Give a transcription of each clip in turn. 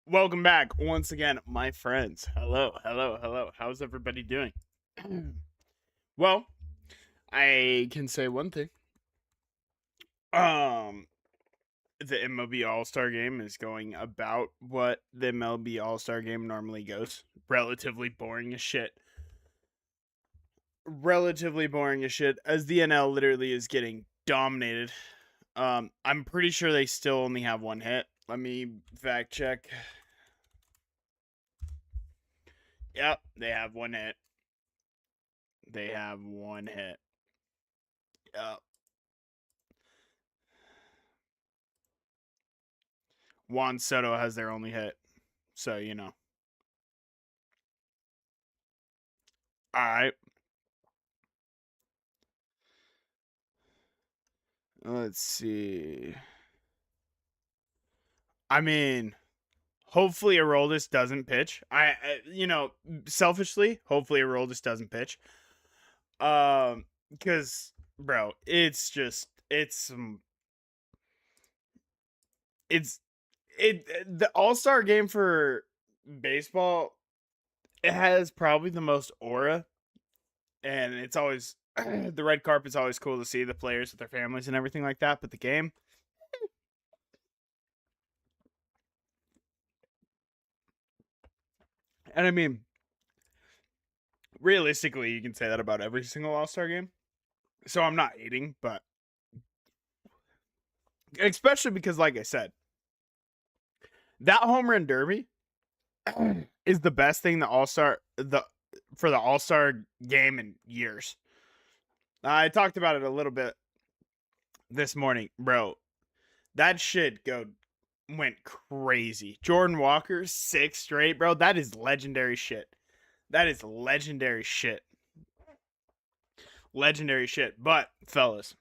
Welcome back once again, my friends. Hello, hello, hello. How's everybody doing? Well, I can say one thing. Um, the MLB All-Star Game is going about what the MLB All-Star Game normally goes. Relatively boring as shit. Relatively boring as shit, as the NL literally is getting dominated. I'm pretty sure they still only have one hit. Let me fact check. Yep, they have one hit. They have one hit. Yep. Juan Soto has their only hit. So, you know. All right. Let's see. I mean, hopefully Aroldis doesn't pitch. Selfishly, hopefully Aroldis doesn't pitch. Because, bro, it's the All-Star game for baseball, it has probably the most aura, and it's always the red carpet's always cool to see the players with their families and everything like that, but the game, and I mean, realistically, you can say that about every single All-Star game. So I'm not hating, but especially because, like I said, that home run derby is the best thing for the All-Star game in years. I talked about it a little bit this morning, bro. That shit went crazy. Jordan Walker 6 straight, bro. That is legendary shit. That is legendary shit. Legendary shit. But fellas,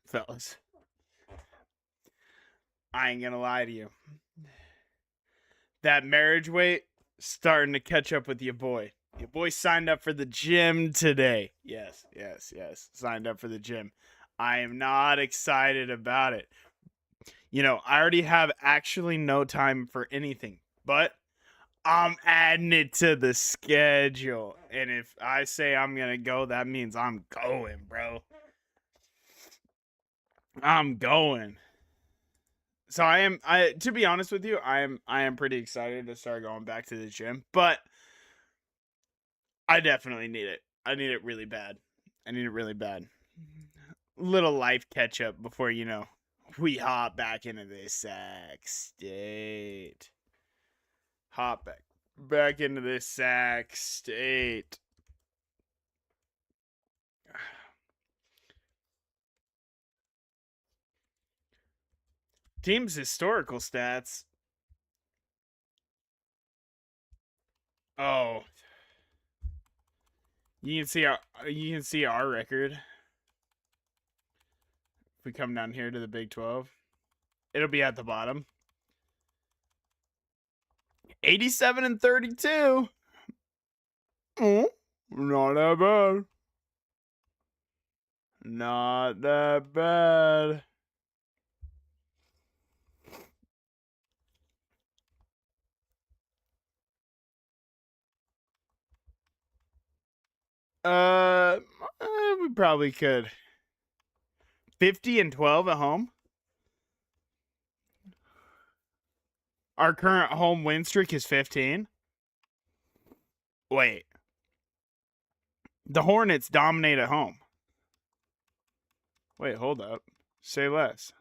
I ain't gonna lie to you. That marriage weight starting to catch up with your boy. Your boy signed up for the gym today. Yes. Signed up for the gym. I am not excited about it. I already have actually no time for anything, but I'm adding it to the schedule. And if I say I'm going to go, that means I'm going, bro. I'm going. So to be honest with you, I am pretty excited to start going back to the gym, but I definitely need it. I need it really bad. Little life catch up before, we hop back into this Sac State. Hop back into this Sac State. Team's historical stats. Oh, you can see our record. If we come down here to the Big 12, it'll be at the bottom. 87-32. Oh, not that bad. Not that bad. We probably could. 50-12 at home. Our current home win streak is 15. Wait. The Hornets dominate at home. Wait, hold up. Say less.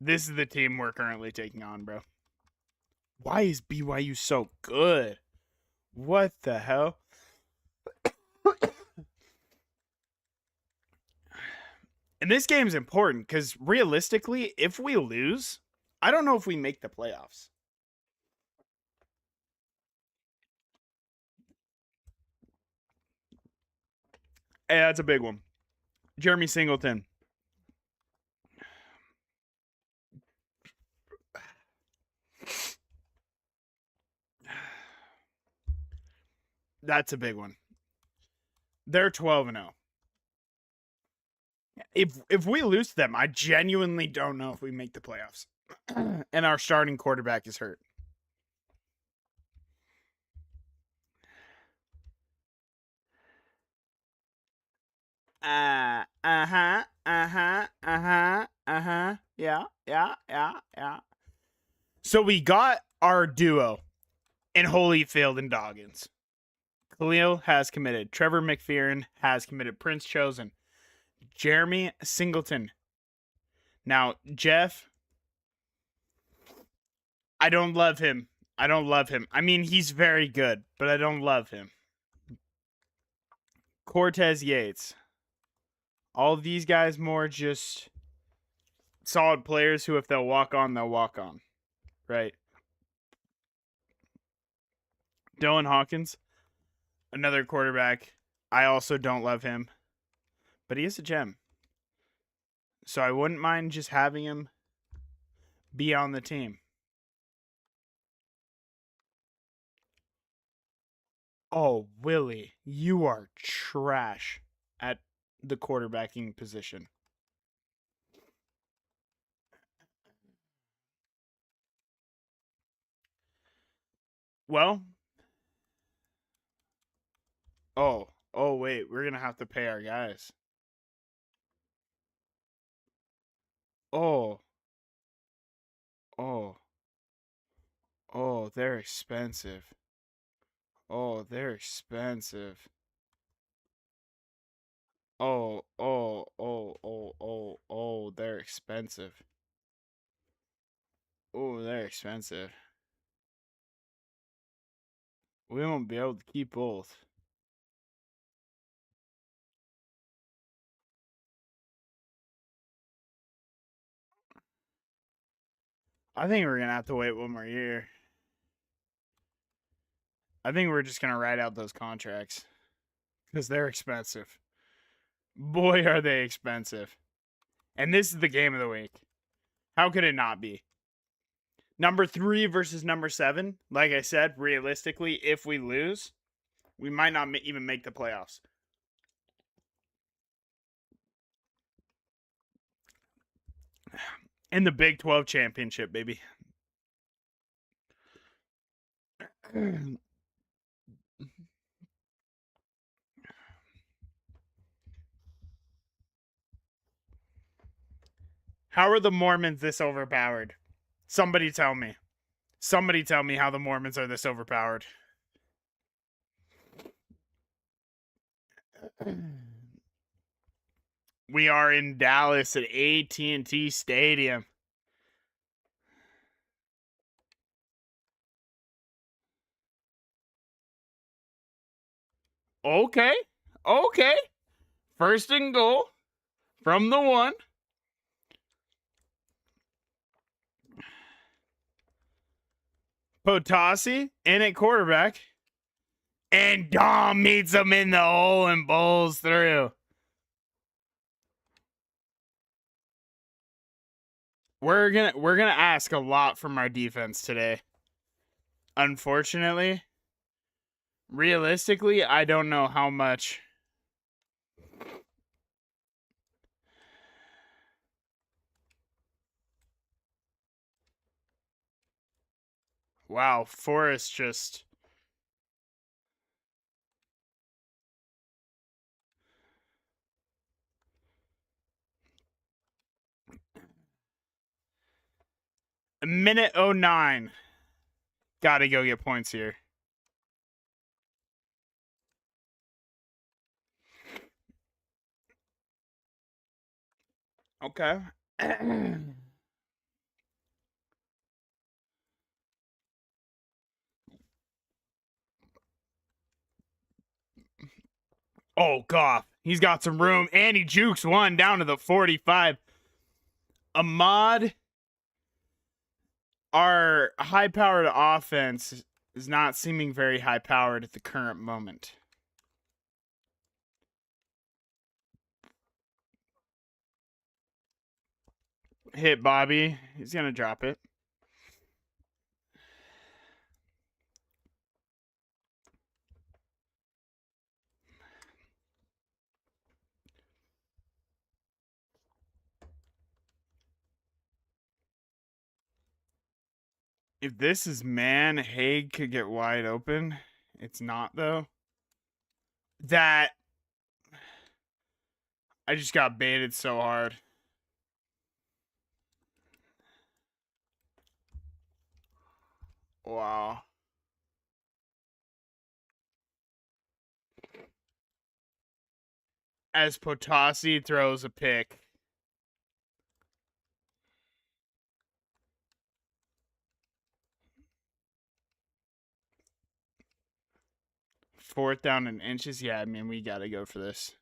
This is the team we're currently taking on, bro. Why is BYU so good? What the hell? And this game's important because realistically, if we lose, I don't know if we make the playoffs. Hey, that's a big one. Jeremy Singleton. That's a big one. They're 12-0. If we lose to them, I genuinely don't know if we make the playoffs. and our starting quarterback is hurt. Yeah. So we got our duo in Holyfield and Doggins. Khalil has committed. Trevor McPherson has committed. Prince chosen. Jeremy Singleton. Now, Jeff, I don't love him. I mean, he's very good, but I don't love him. Cortez Yates. All of these guys more just solid players who, if they'll walk on, they'll walk on. Right? Dylan Hawkins, another quarterback. I also don't love him, but he is a gem. So I wouldn't mind just having him be on the team. Oh, Willie, you are trash at the quarterbacking position. Well, oh, wait, we're going to have to pay our guys. Oh, oh, they're expensive. Oh, they're expensive. Oh, they're expensive. Oh, they're expensive. We won't be able to keep both. I think we're going to have to wait one more year. I think we're just going to ride out those contracts because they're expensive. Boy, are they expensive. And this is the game of the week. How could it not be? Number 3 versus number 7. Like I said, realistically, if we lose, we might not even make the playoffs. In the Big 12 championship, baby. How are the Mormons this overpowered? Somebody tell me. Somebody tell me how the Mormons are this overpowered. We are in Dallas at AT&T Stadium. Okay. First and goal from the 1. Potasi in at quarterback. And Dom meets him in the hole and bowls through. We're gonna ask a lot from our defense today. Unfortunately, realistically, I don't know how much. Wow, Forrest just. A minute 09. Gotta go get points here. Okay. Oh, Goff. He's got some room. And he jukes one down to the 45. Ahmad, our high-powered offense is not seeming very high-powered at the current moment. Hit Bobby. He's going to drop it. If this is man, Haig could get wide open. It's not, though. That. I just got baited so hard. Wow. As Potasi throws a pick. Fourth down and inches. Yeah, I mean, we got to go for this.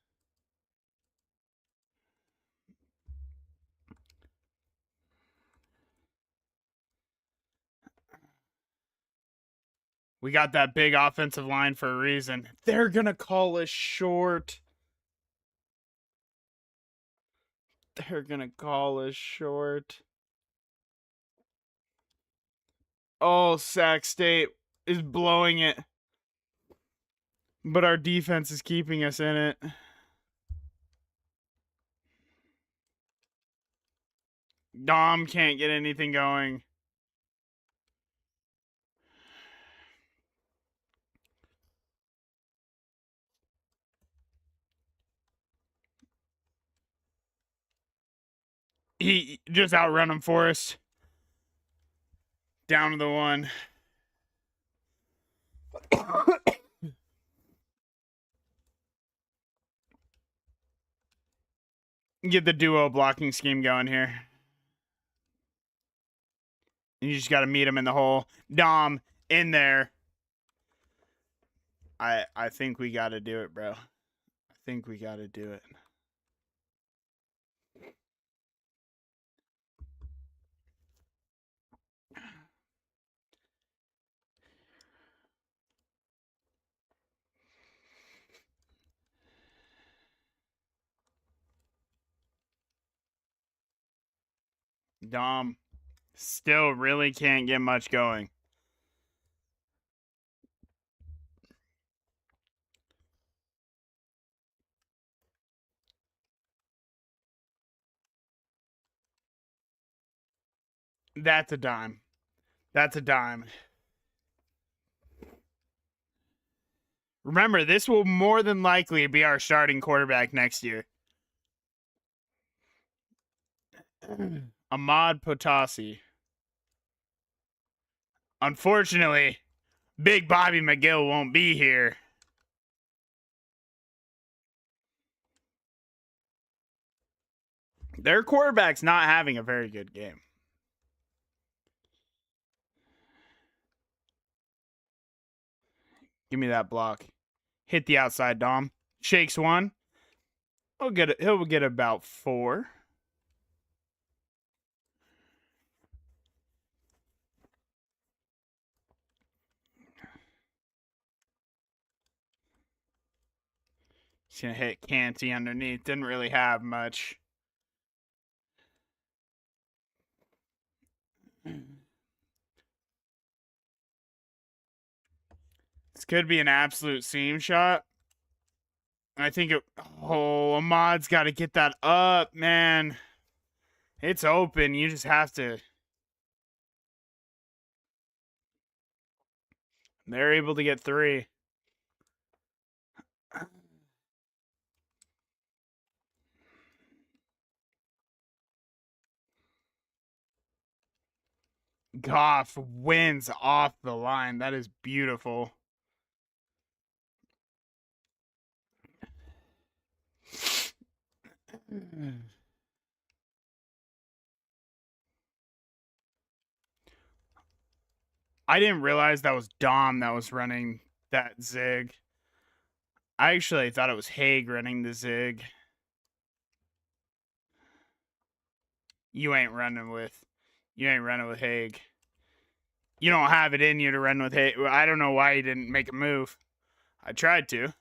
We got that big offensive line for a reason. They're going to call us short. They're going to call us short. Oh, Sac State is blowing it. But our defense is keeping us in it. Dom can't get anything going. He just outrun him for us. Down to the one. Get the duo blocking scheme going here. You just got to meet him in the hole. Dom, in there. I think we got to do it, bro. I think we got to do it. Dom still really can't get much going. That's a dime. That's a dime. Remember, this will more than likely be our starting quarterback next year. Ahmad Potasi. Unfortunately, Big Bobby McGill won't be here. Their quarterback's not having a very good game. Give me that block. Hit the outside, Dom. Shakes one. He'll get about 4. He's going to hit Canty underneath. Didn't really have much. This could be an absolute seam shot. I think it. Oh, Ahmad's got to get that up, man. It's open. You just have to. They're able to get 3. Goff wins off the line. That is beautiful. I didn't realize that was Dom that was running that zig. I actually thought it was Haig running the zig. You ain't running with Haig. You don't have it in you to run with Haig. I don't know why he didn't make a move. I tried to.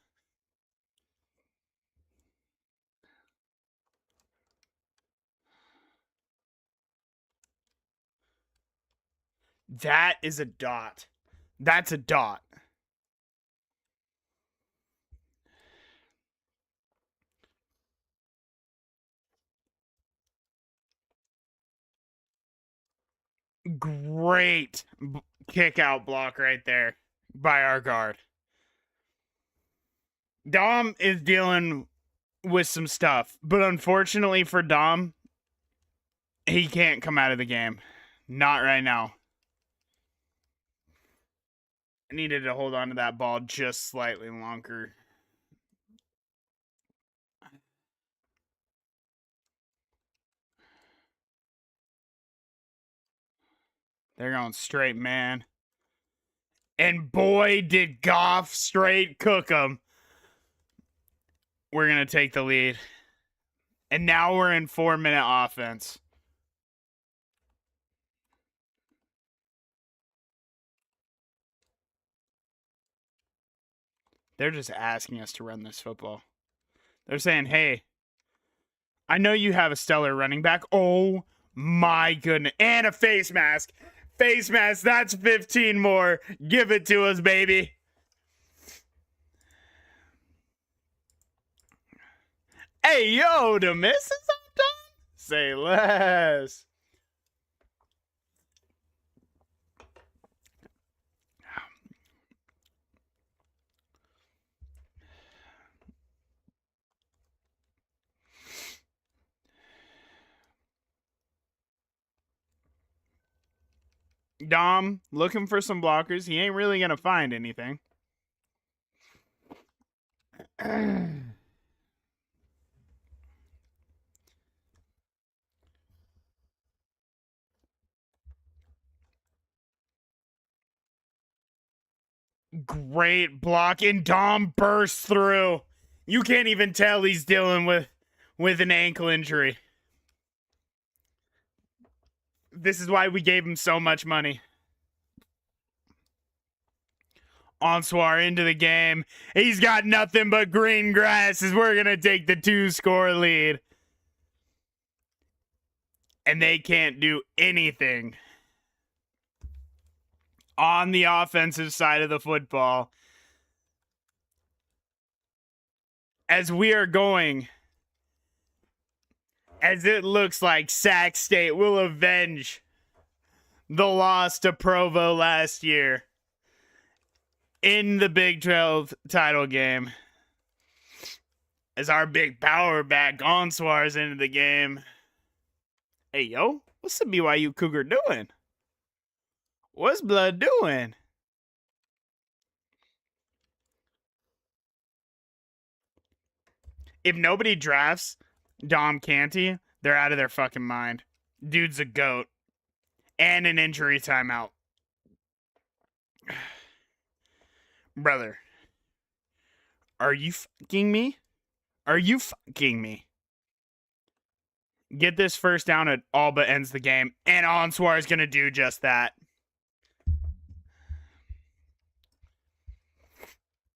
That is a dot. That's a dot. Great kick out block right there by our guard. Dom is dealing with some stuff, but unfortunately for Dom, he can't come out of the game. Not right now. I needed to hold on to that ball just slightly longer. They're going straight, man. And boy, did Goff straight cook him. We're going to take the lead. And now we're in 4-minute offense. They're just asking us to run this football. They're saying, hey, I know you have a stellar running back. Oh, my goodness. And a face mask. Face mask, that's 15 more. Give it to us, baby. Hey, yo, the misses I'm done? Say less. Dom looking for some blockers. He ain't really going to find anything. Great block, and Dom bursts through. You can't even tell he's dealing with an ankle injury. This is why we gave him so much money. Onswar into the game. He's got nothing but green grass as we're going to take the 2-score lead. And they can't do anything on the offensive side of the football. As we are going, as it looks like Sac State will avenge the loss to Provo last year in the Big 12 title game. As our big power back Onswar's into the game. Hey, yo, what's the BYU Cougar doing? What's Blood doing? If nobody drafts Dom Canty, they're out of their fucking mind. Dude's a goat. And an injury timeout. Brother. Are you fucking me? Are you fucking me? Get this first down, it all but ends the game. And Onswar is going to do just that.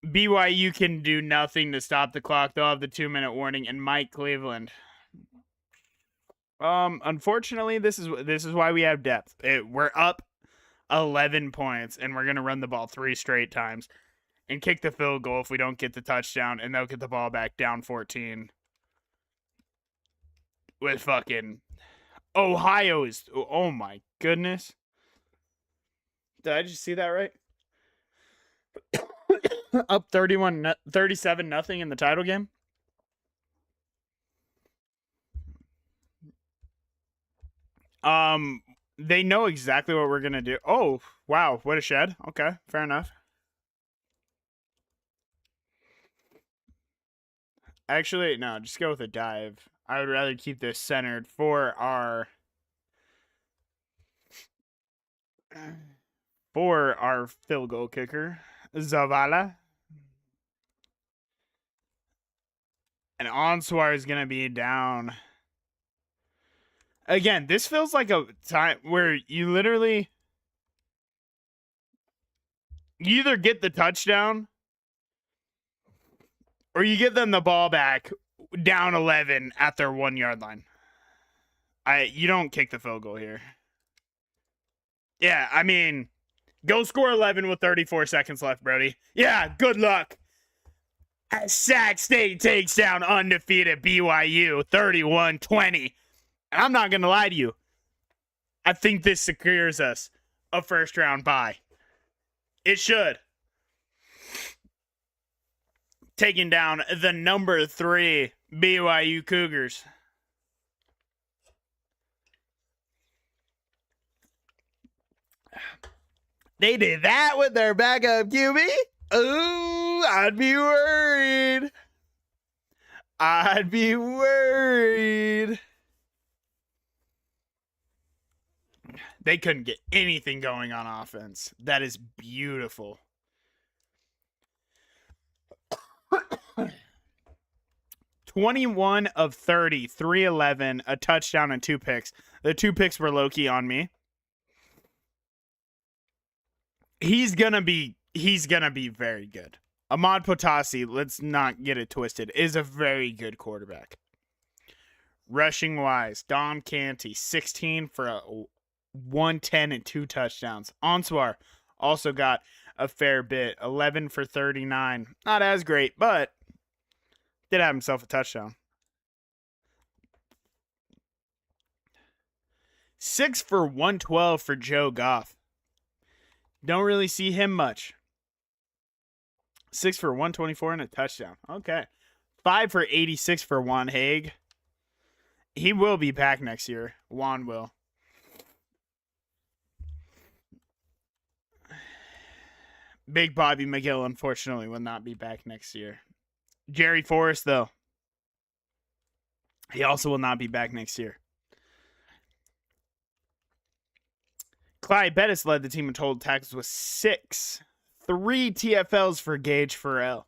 BYU can do nothing to stop the clock. They'll have the 2-minute warning. And Mike Cleveland. Unfortunately, this is why we have depth. We're up 11 points, and we're going to run the ball 3 straight times and kick the field goal if we don't get the touchdown, and they'll get the ball back down 14. With fucking Ohio is, oh my goodness. Did I just see that right? Up 37-0 in the title game. They know exactly what we're gonna do. Oh, wow, what a shed. Okay, fair enough. Actually, no, just go with a dive. I would rather keep this centered for our field goal kicker, Zavala. And Onswar is gonna be down. Again, this feels like a time where you literally either get the touchdown or you give them the ball back down 11 at their 1-yard line. You don't kick the field goal here. Yeah, I mean, go score 11 with 34 seconds left, Brody. Yeah, good luck. As Sac State takes down undefeated BYU 31-20. And I'm not going to lie to you. I think this secures us a first round bye. It should. Taking down the number 3 BYU Cougars. They did that with their backup QB? Ooh, I'd be worried. I'd be worried. They couldn't get anything going on offense. That is beautiful. 21 of 30, 311, a touchdown and 2 picks. The 2 picks were low-key on me. He's gonna be very good. Ahmad Potasi, let's not get it twisted, is a very good quarterback. Rushing wise, Dom Canty, 16 for a 110 and 2 touchdowns. Answar also got a fair bit, 11 for 39. Not as great, but did have himself a touchdown. 6 for 112 for Joe Goff. Don't really see him much. 6 for 124 and a touchdown. Okay. 5 for 86 for Juan Haig. He will be back next year. Juan will. Big Bobby McGill, unfortunately, will not be back next year. Jerry Forrest, though. He also will not be back next year. Clyde Bettis led the team in total tackles with 6. 3 TFLs for Gage Farrell.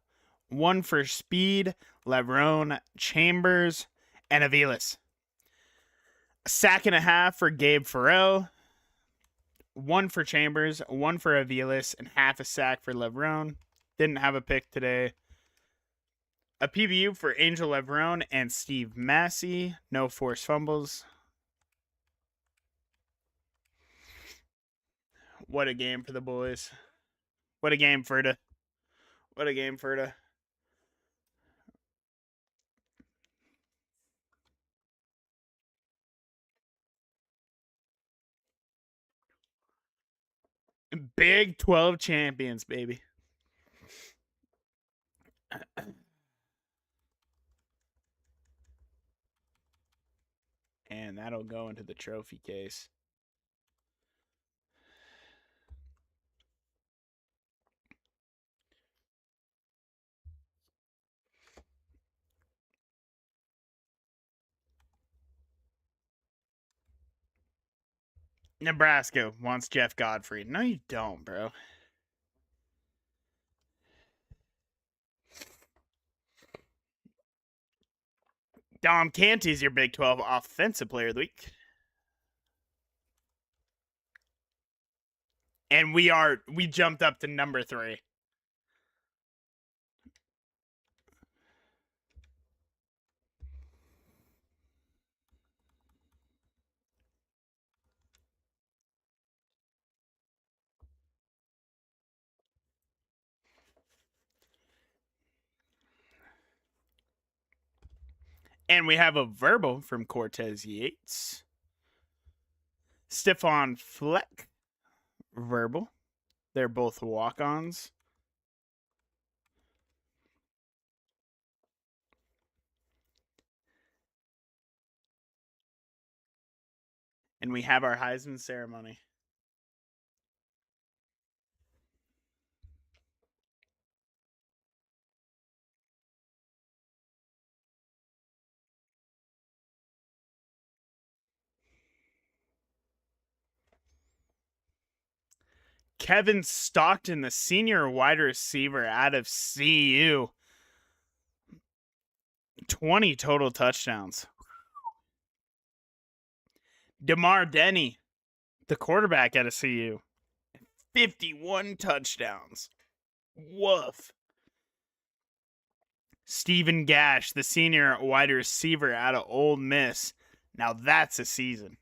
1 for Speed, Levrone, Chambers, and Aviles. A sack and a half for Gabe Farrell. 1 for Chambers, 1 for Aviles, and half a sack for Levrone. Didn't have a pick today. A PBU for Angel Levrone and Steve Massey. No forced fumbles. What a game for the boys. What a game, Ferda. What a game, Ferda. Big 12 champions, baby. And that'll go into the trophy case. Nebraska wants Jeff Godfrey. No, you don't, bro. Dom Canty's your Big 12 Offensive Player of the Week. And we jumped up to number 3. And we have a verbal from Cortez Yates. Stephon Fleck, verbal. They're both walk-ons. And we have our Heisman ceremony. Kevin Stockton, the senior wide receiver out of CU. 20 total touchdowns. DeMar Denny, the quarterback out of CU. 51 touchdowns. Woof. Stephen Gash, the senior wide receiver out of Ole Miss. Now that's a season.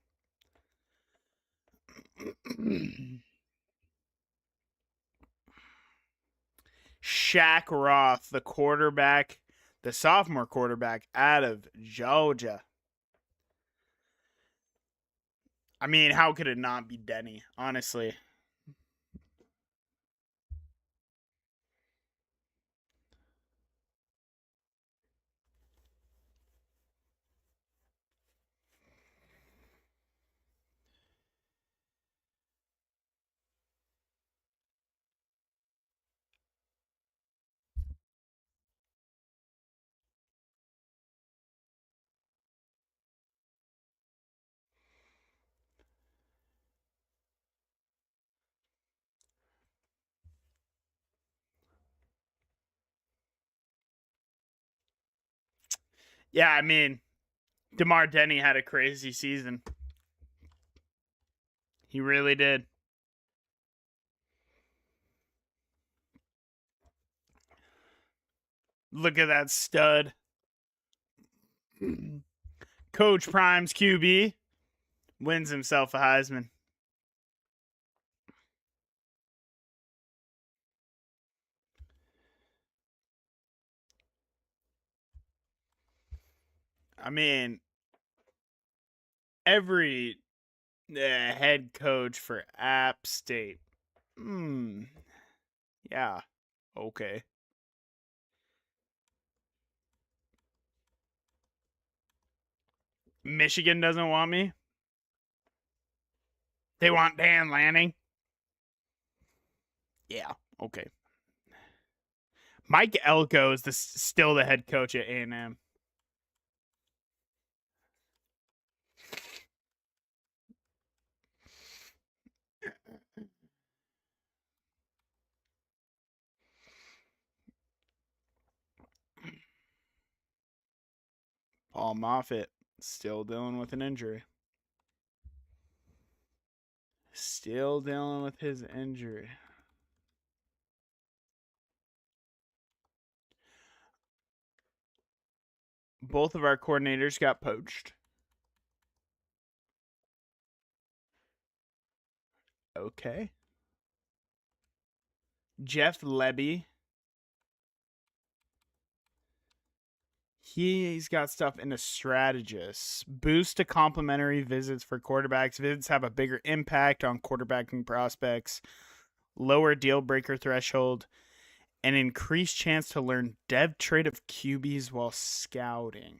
Shaq Roth, the quarterback, the sophomore quarterback out of Georgia. I mean, how could it not be Denny? Honestly. Yeah, I mean, DeMar Denny had a crazy season. He really did. Look at that stud. Coach Prime's QB wins himself a Heisman. I mean, every head coach for App State. Yeah. Okay. Michigan doesn't want me. They want Dan Lanning. Yeah. Okay. Mike Elko is still the head coach at A&M. Paul Moffitt still dealing with an injury. Still dealing with his injury. Both of our coordinators got poached. Okay. Jeff Lebby. He's got stuff in a strategist. Boost to complimentary visits for quarterbacks. Visits have a bigger impact on quarterbacking prospects. Lower deal breaker threshold. An increased chance to learn dev trait of QBs while scouting.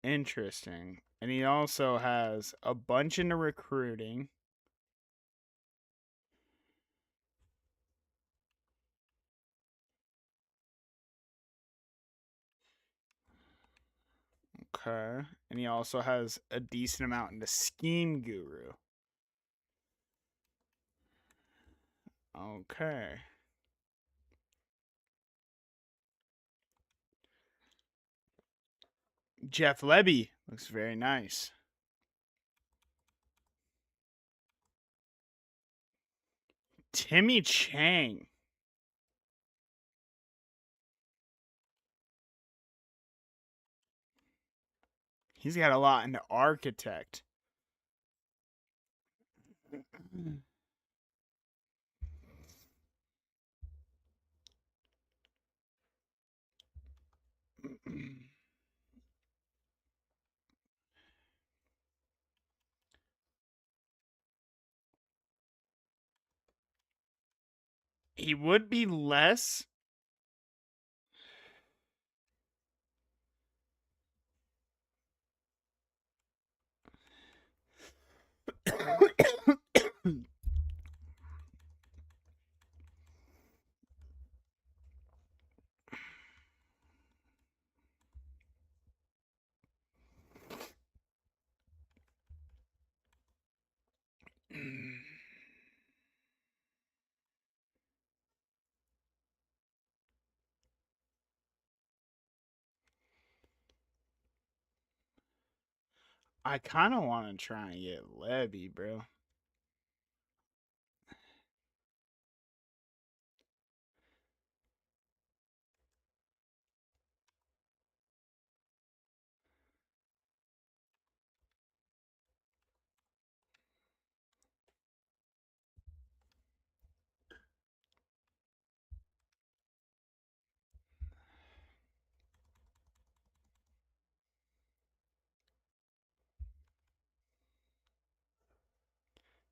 Interesting. And he also has a bunch into recruiting. Okay. And he also has a decent amount into Scheme Guru. Okay. Jeff Lebby looks very nice. Timmy Chang. He's got a lot into architect. He would be less. I kind of want to try and get Lebby, bro.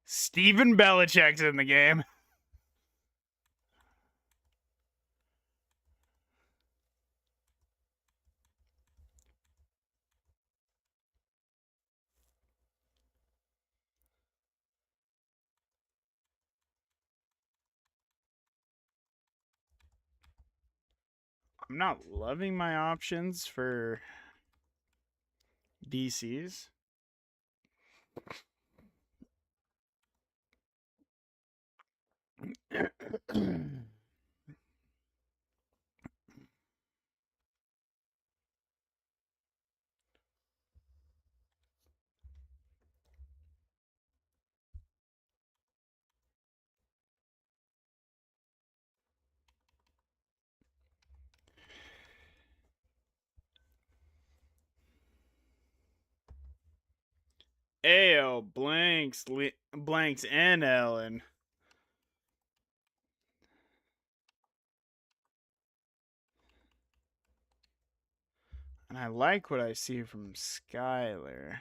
Steven Belichick's in the game. I'm not loving my options for DCs. Ayo, blanks and Ellen. And I like what I see from Skyler.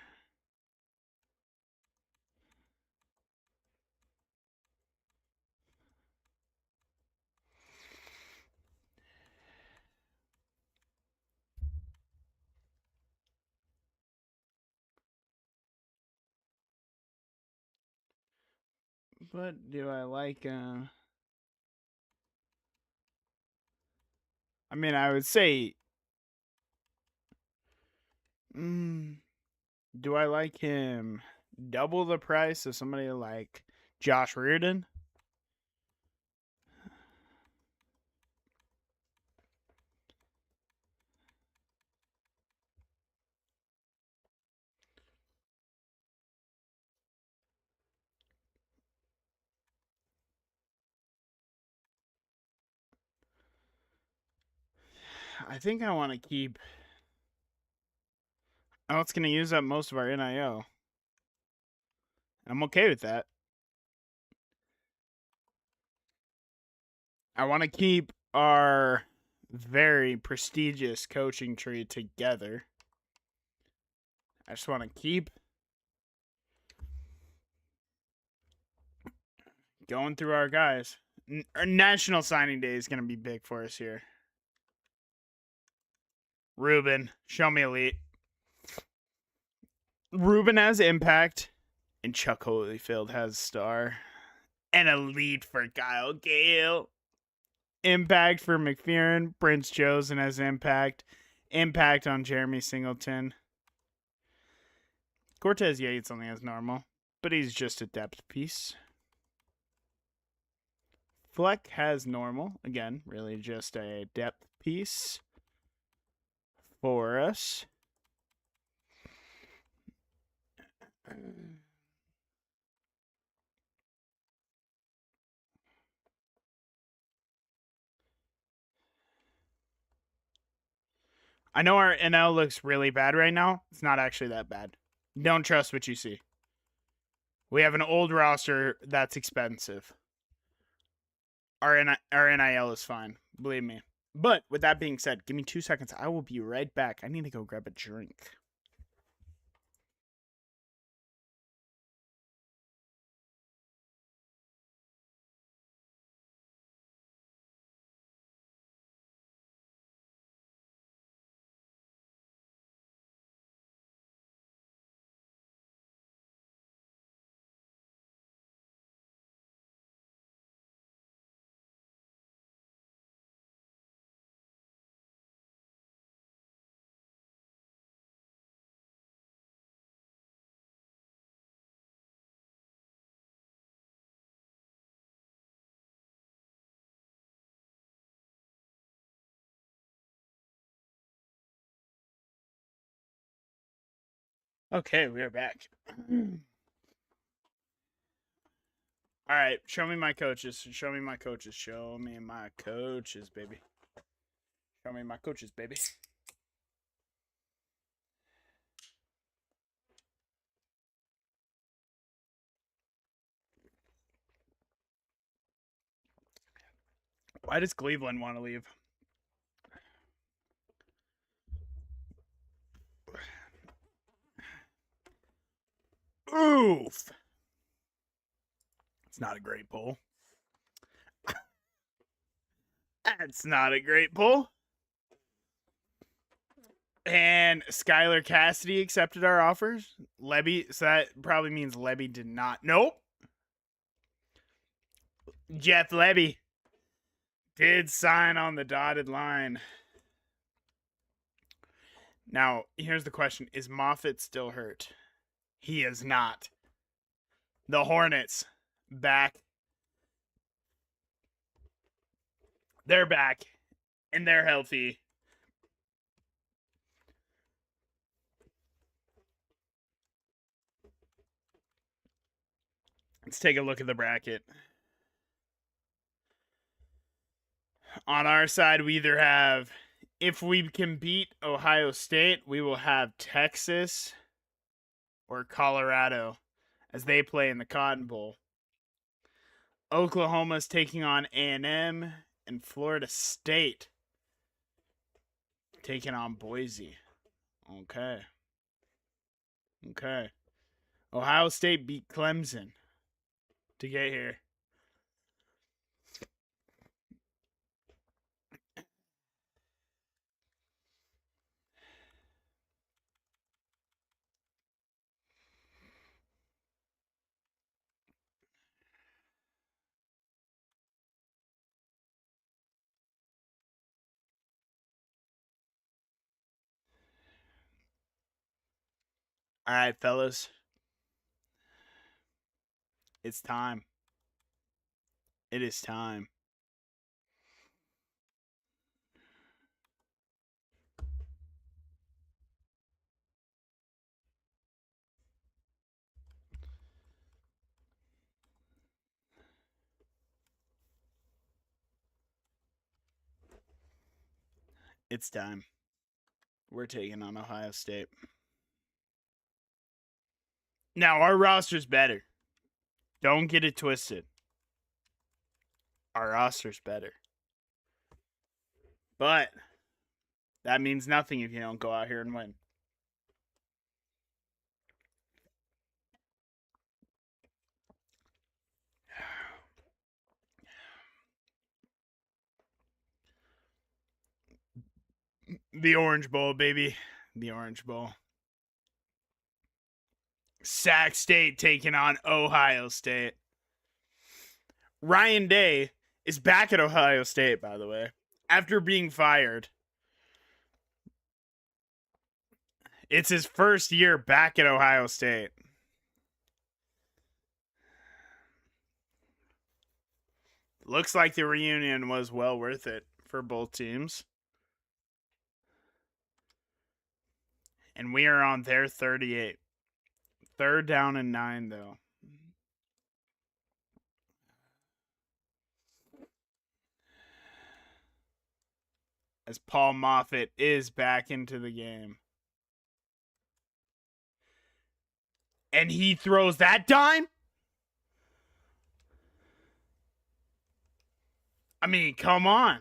But do I like I mean, I would say do I like him double the price of somebody like Josh Reardon? I think I want to keep. Oh, it's going to use up most of our NIO. I'm okay with that. I want to keep our very prestigious coaching tree together. I just want to keep going through our guys. National Signing Day is going to be big for us here. Ruben, show me elite. Ruben has impact, and Chuck Holyfield has star. And elite for Kyle Gale. Impact for McPherson. Prince Josen has impact. Impact on Jeremy Singleton. Cortez Yates only has normal, but he's just a depth piece. Fleck has normal. Again, really just a depth piece for us. I know our NL looks really bad right now. It's not actually that bad. Don't trust what you see. We have an old roster that's expensive. Our NIL is fine. Believe me. But with that being said, give me 2 seconds. I will be right back. I need to go grab a drink. Okay, we are back. All right, show me my coaches. Show me my coaches. Show me my coaches, baby. Show me my coaches, baby. Why does Cleveland want to leave? Oof. It's not a great pull. That's not a great pull. And Skylar Cassidy accepted our offers. Lebby, so that probably means Lebby did not. Nope. Jeff Lebby did sign on the dotted line. Now, here's the question. Is Moffitt still hurt? He is not. The Hornets back. They're back. And they're healthy. Let's take a look at the bracket. On our side, we either have, if we can beat Ohio State, we will have Texas or Colorado as they play in the Cotton Bowl. Oklahoma's taking on A&M, and Florida State taking on Boise. Okay. Ohio State beat Clemson to get here. All right, fellas. It's time. It is time. It's time. We're taking on Ohio State. Now, our roster's better. Don't get it twisted. Our roster's better. But that means nothing if you don't go out here and win. The Orange Bowl, baby. The Orange Bowl. Sac State taking on Ohio State. Ryan Day is back at Ohio State, by the way, after being fired. It's his first year back at Ohio State. Looks like the reunion was well worth it for both teams. And we are on their 38. 3rd down and 9, though. As Paul Moffitt is back into the game. And he throws that dime? I mean, come on.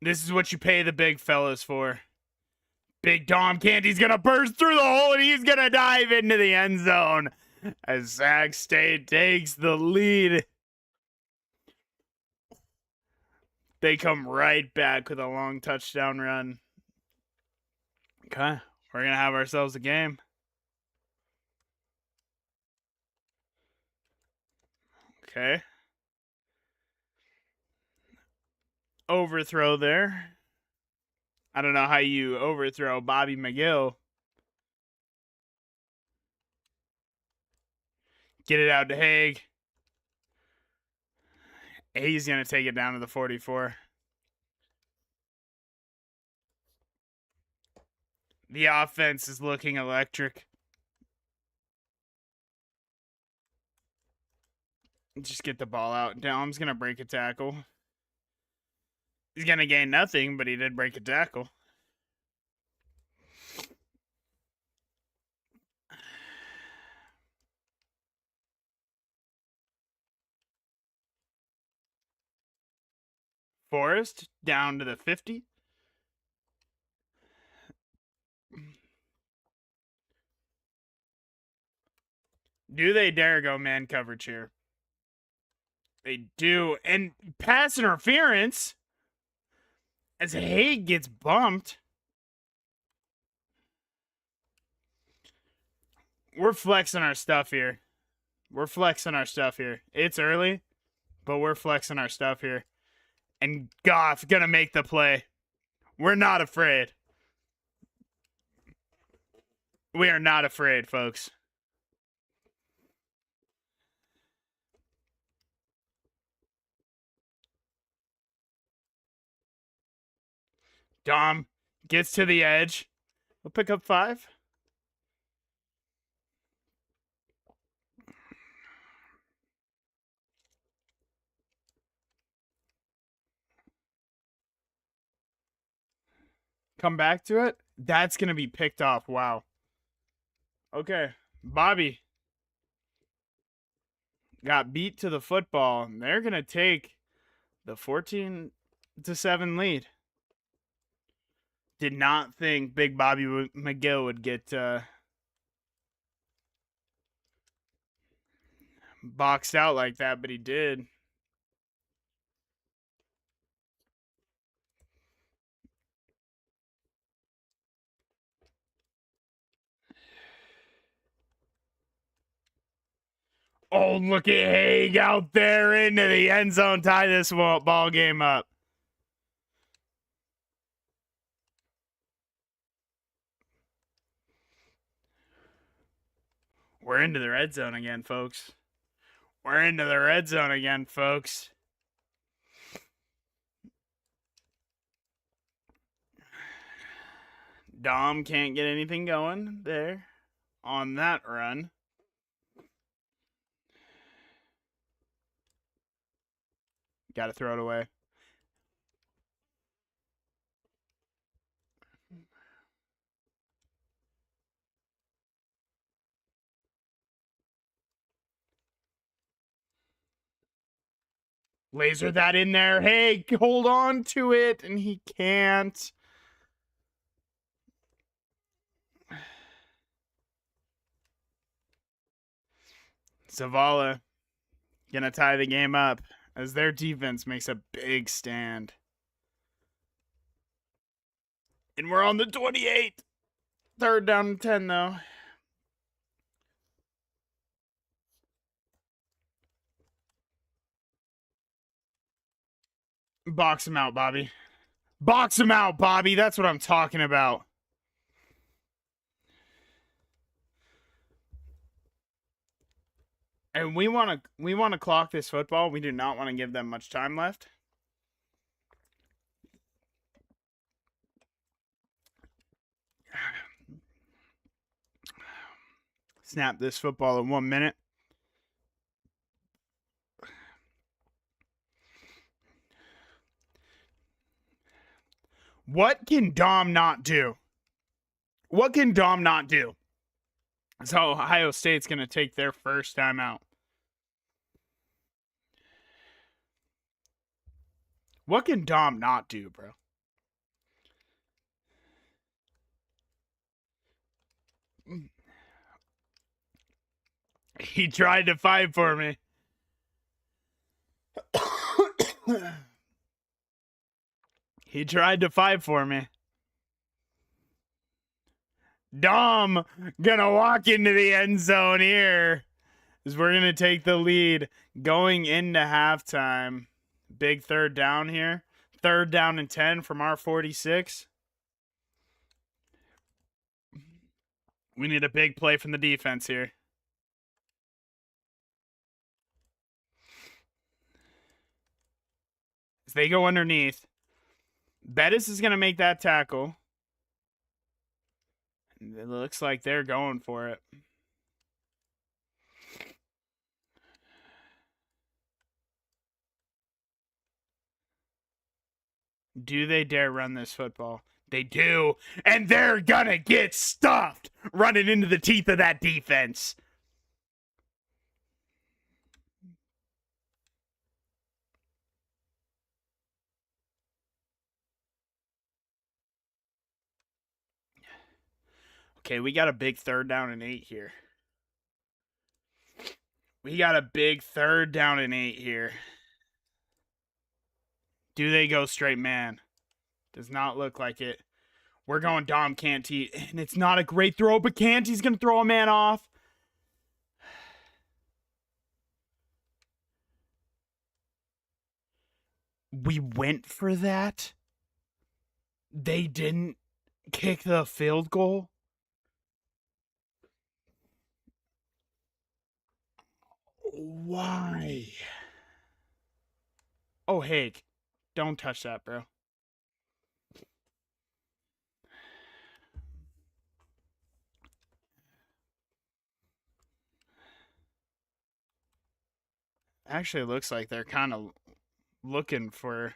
This is what you pay the big fellas for. Big Dom Candy's going to burst through the hole and he's going to dive into the end zone as Sac State takes the lead. They come right back with a long touchdown run. Okay, we're going to have ourselves a game. Okay. Overthrow there. I don't know how you overthrow Bobby McGill. Get it out to Haig. He's going to take it down to the 44. The offense is looking electric. Just get the ball out. Dom's going to break a tackle. He's going to gain nothing, but he did break a tackle. Forrest down to the 50. Do they dare go man coverage here? They do. And pass interference as Haig gets bumped. We're flexing our stuff here. It's early, but we're flexing our stuff here. And Goff gonna make the play. We're not afraid. We are not afraid, folks. Dom gets to the edge. We'll pick up 5. Come back to it. That's going to be picked off. Wow. Okay. Bobby got beat to the football. And they're going to take the 14-7 lead. Did not think Big Bobby McGill would get boxed out like that, but he did. Oh, look at Haig out there into the end zone. Tie this ball game up. We're into the red zone again, folks. Dom can't get anything going there on that run. Got to throw it away. Laser that in there. Hey, hold on to it. And he can't. Zavala gonna tie the game up as their defense makes a big stand. And we're on the 28. 3rd down and 10, though. Box him out, Bobby. Box him out, Bobby. That's what I'm talking about. And we want to clock this football. We do not want to give them much time left. Snap this football in 1 minute. What can Dom not do? So Ohio State's going to take their first time out. What can Dom not do, bro? He tried to fight for me. He tried to fight for me. Dom gonna walk into the end zone here as we're gonna take the lead going into halftime. Big 3rd down here. 3rd down and 10 from our 46. We need a big play from the defense here. As they go underneath. Bettis is going to make that tackle. It looks like they're going for it. Do they dare run this football? They do. And they're going to get stuffed running into the teeth of that defense. Okay, we got a big 3rd down and 8 here. We got a big 3rd down and 8 here. Do they go straight man? Does not look like it. We're going Dom Canty, and it's not a great throw, but Canty's going to throw a man off. We went for that. They didn't kick the field goal. Why? Oh, Hake, don't touch that, bro. Actually, it looks like they're kind of looking for...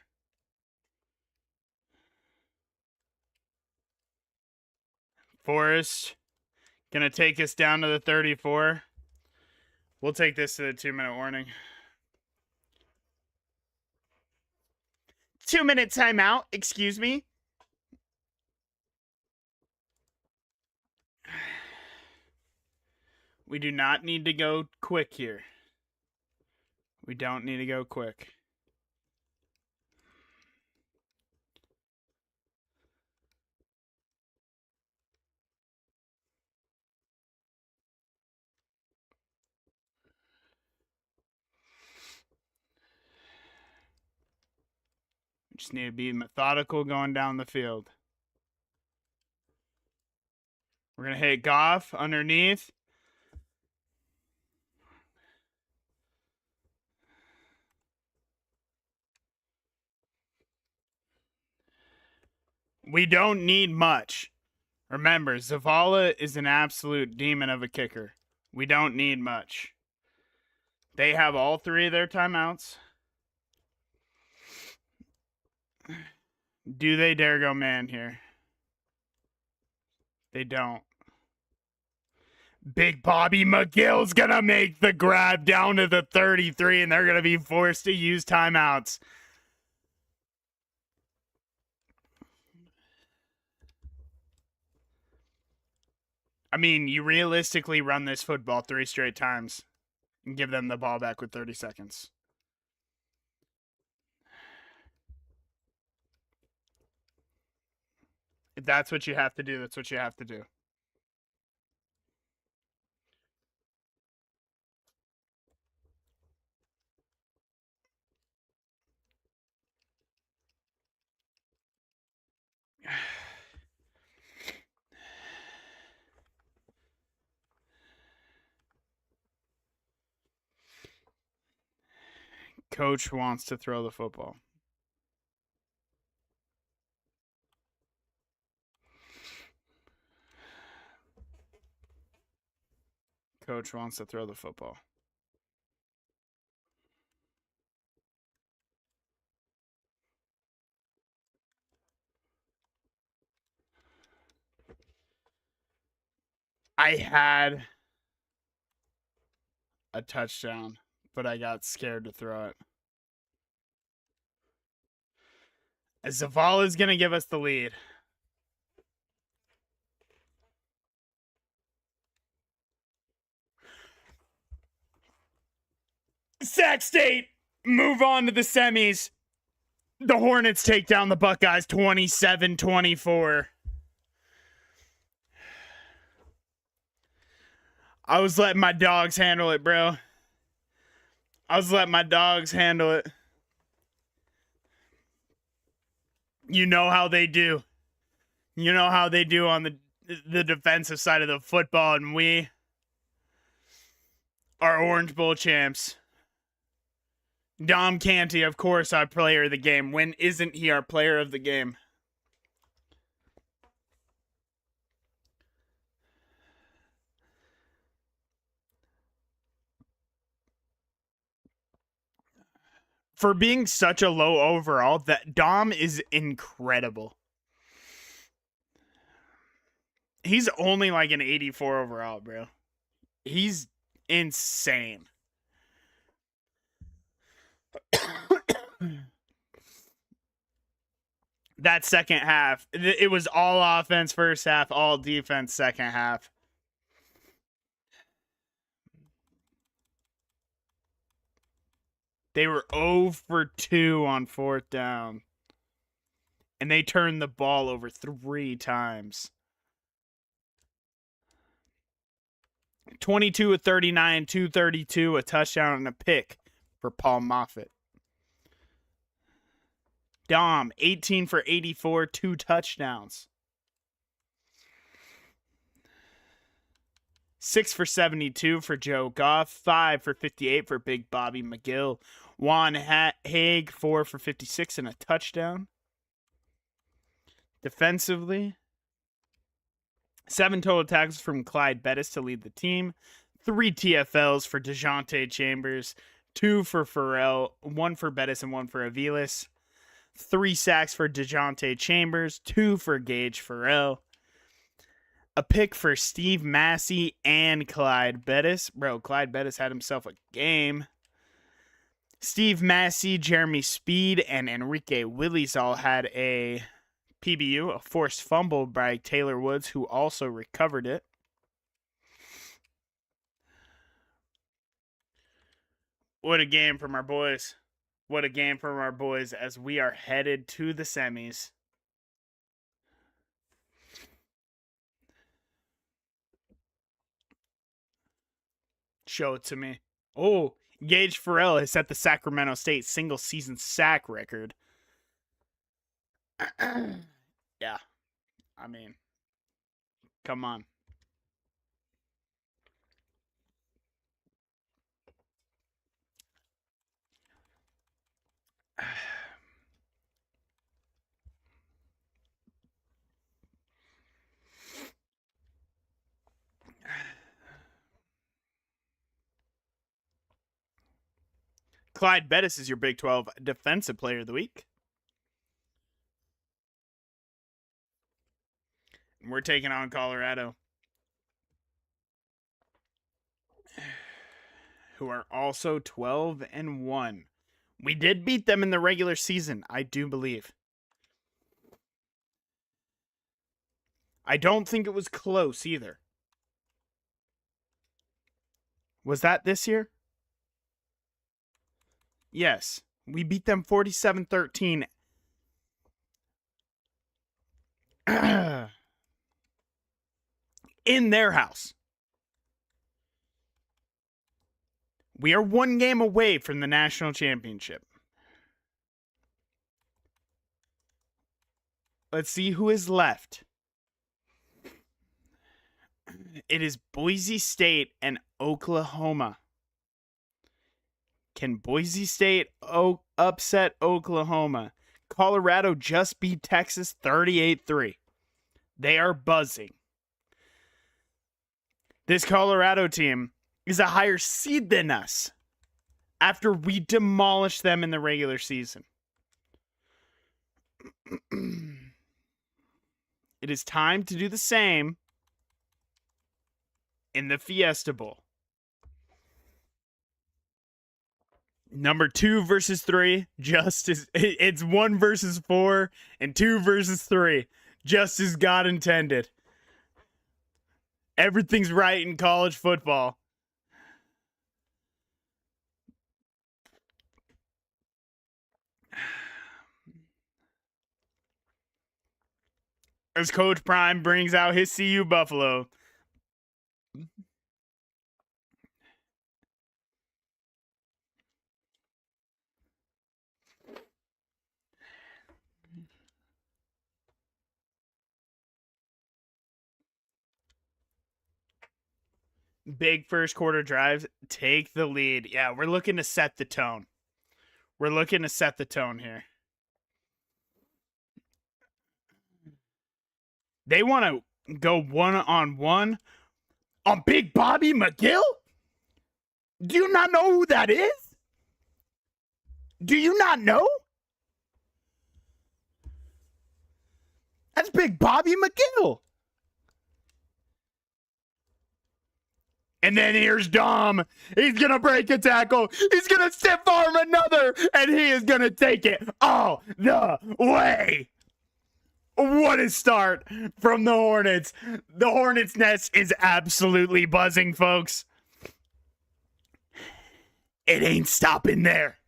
Forrest gonna take us down to the 34. We'll take this to the 2-minute warning. 2-minute timeout, excuse me. We do not need to go quick here. We don't need to go quick. We just need to be methodical going down the field. We're going to hit Goff underneath. We don't need much. Remember, Zavala is an absolute demon of a kicker. We don't need much. They have all 3 of their timeouts. Do they dare go man here? They don't. Big Bobby McGill's going to make the grab down to the 33, and they're going to be forced to use timeouts. I mean, you realistically run this football 3 straight times and give them the ball back with 30 seconds. If that's what you have to do, that's what you have to do. Coach wants to throw the football. Coach wants to throw the football. I had a touchdown, but I got scared to throw it. Zavala's going to give us the lead. Sac State move on to the semis. The Hornets take down the Buckeyes 27-24. I was letting my dogs handle it, bro. I was letting my dogs handle it. You know how they do. You know how they do on the defensive side of the football, and we are Orange Bowl champs. Dom Canty, of course, our player of the game. When isn't he our player of the game? For being such a low overall, that Dom is incredible. He's only like an 84 overall, bro. He's insane. That second half, it was all offense first half, all defense second half. They were 0 for 2 on 4th down. And they turned the ball over 3 times. 22 of 39, 232, a touchdown and a pick for Paul Moffitt. Dom, 18 for 84, 2 touchdowns. 6 for 72 for Joe Goff, 5 for 58 for Big Bobby McGill. Juan Haig, 4 for 56 and a touchdown. Defensively, 7 total tackles from Clyde Bettis to lead the team. 3 TFLs for DeJounte Chambers, 2 for Farrell, 1 for Bettis and 1 for Aviles. 3 sacks for DeJounte Chambers, 2 for Gage Farrell. A pick for Steve Massey and Clyde Bettis. Bro, Clyde Bettis had himself a game. Steve Massey, Jeremy Speed, and Enrique Willis all had a PBU, a forced fumble by Taylor Woods, who also recovered it. What a game from our boys. What a game from our boys as we are headed to the semis. Show it to me. Oh, Gage Farrell has set the Sacramento State single-season sack record. Yeah. I mean, come on. Clyde Bettis is your Big 12 Defensive Player of the Week. We're taking on Colorado, who are also 12-1. We did beat them in the regular season, I do believe. I don't think it was close either. Was that this year? Yes. We beat them 47-13. In their house. We are 1 game away from the national championship. Let's see who is left. It is Boise State and Oklahoma. Can Boise State upset Oklahoma? Colorado just beat Texas 38-3. They are buzzing. This Colorado team is a higher seed than us after we demolished them in the regular season. It is time to do the same in the Fiesta Bowl. Number 2 versus 3, it's 1 versus 4 and 2 versus 3, just as God intended. Everything's right in college football. As Coach Prime brings out his CU Buffalo. Big first quarter drives, take the lead. Yeah, we're looking to set the tone. We're looking to set the tone here. They want to go 1-on-1 on Big Bobby McGill? Do you not know who that is? Do you not know? That's Big Bobby McGill. And then here's Dom. He's going to break a tackle. He's going to stiff arm another. And he is going to take it all the way. What a start from the Hornets. The Hornets' nest is absolutely buzzing, folks. It ain't stopping there.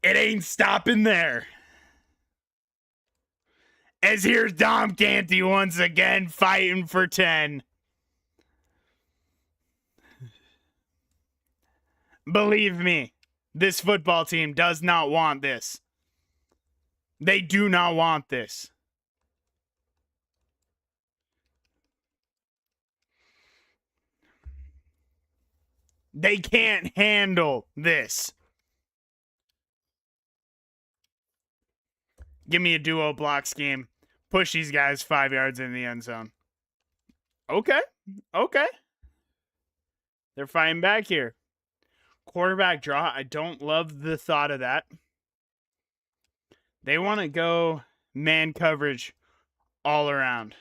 It ain't stopping there. As here's Dom Canty once again fighting for 10. Believe me, this football team does not want this. They do not want this. They can't handle this. Give me a duo block scheme. Push these guys 5 yards in the end zone. Okay. They're fighting back here. Quarterback draw. I don't love the thought of that. They want to go man coverage all around.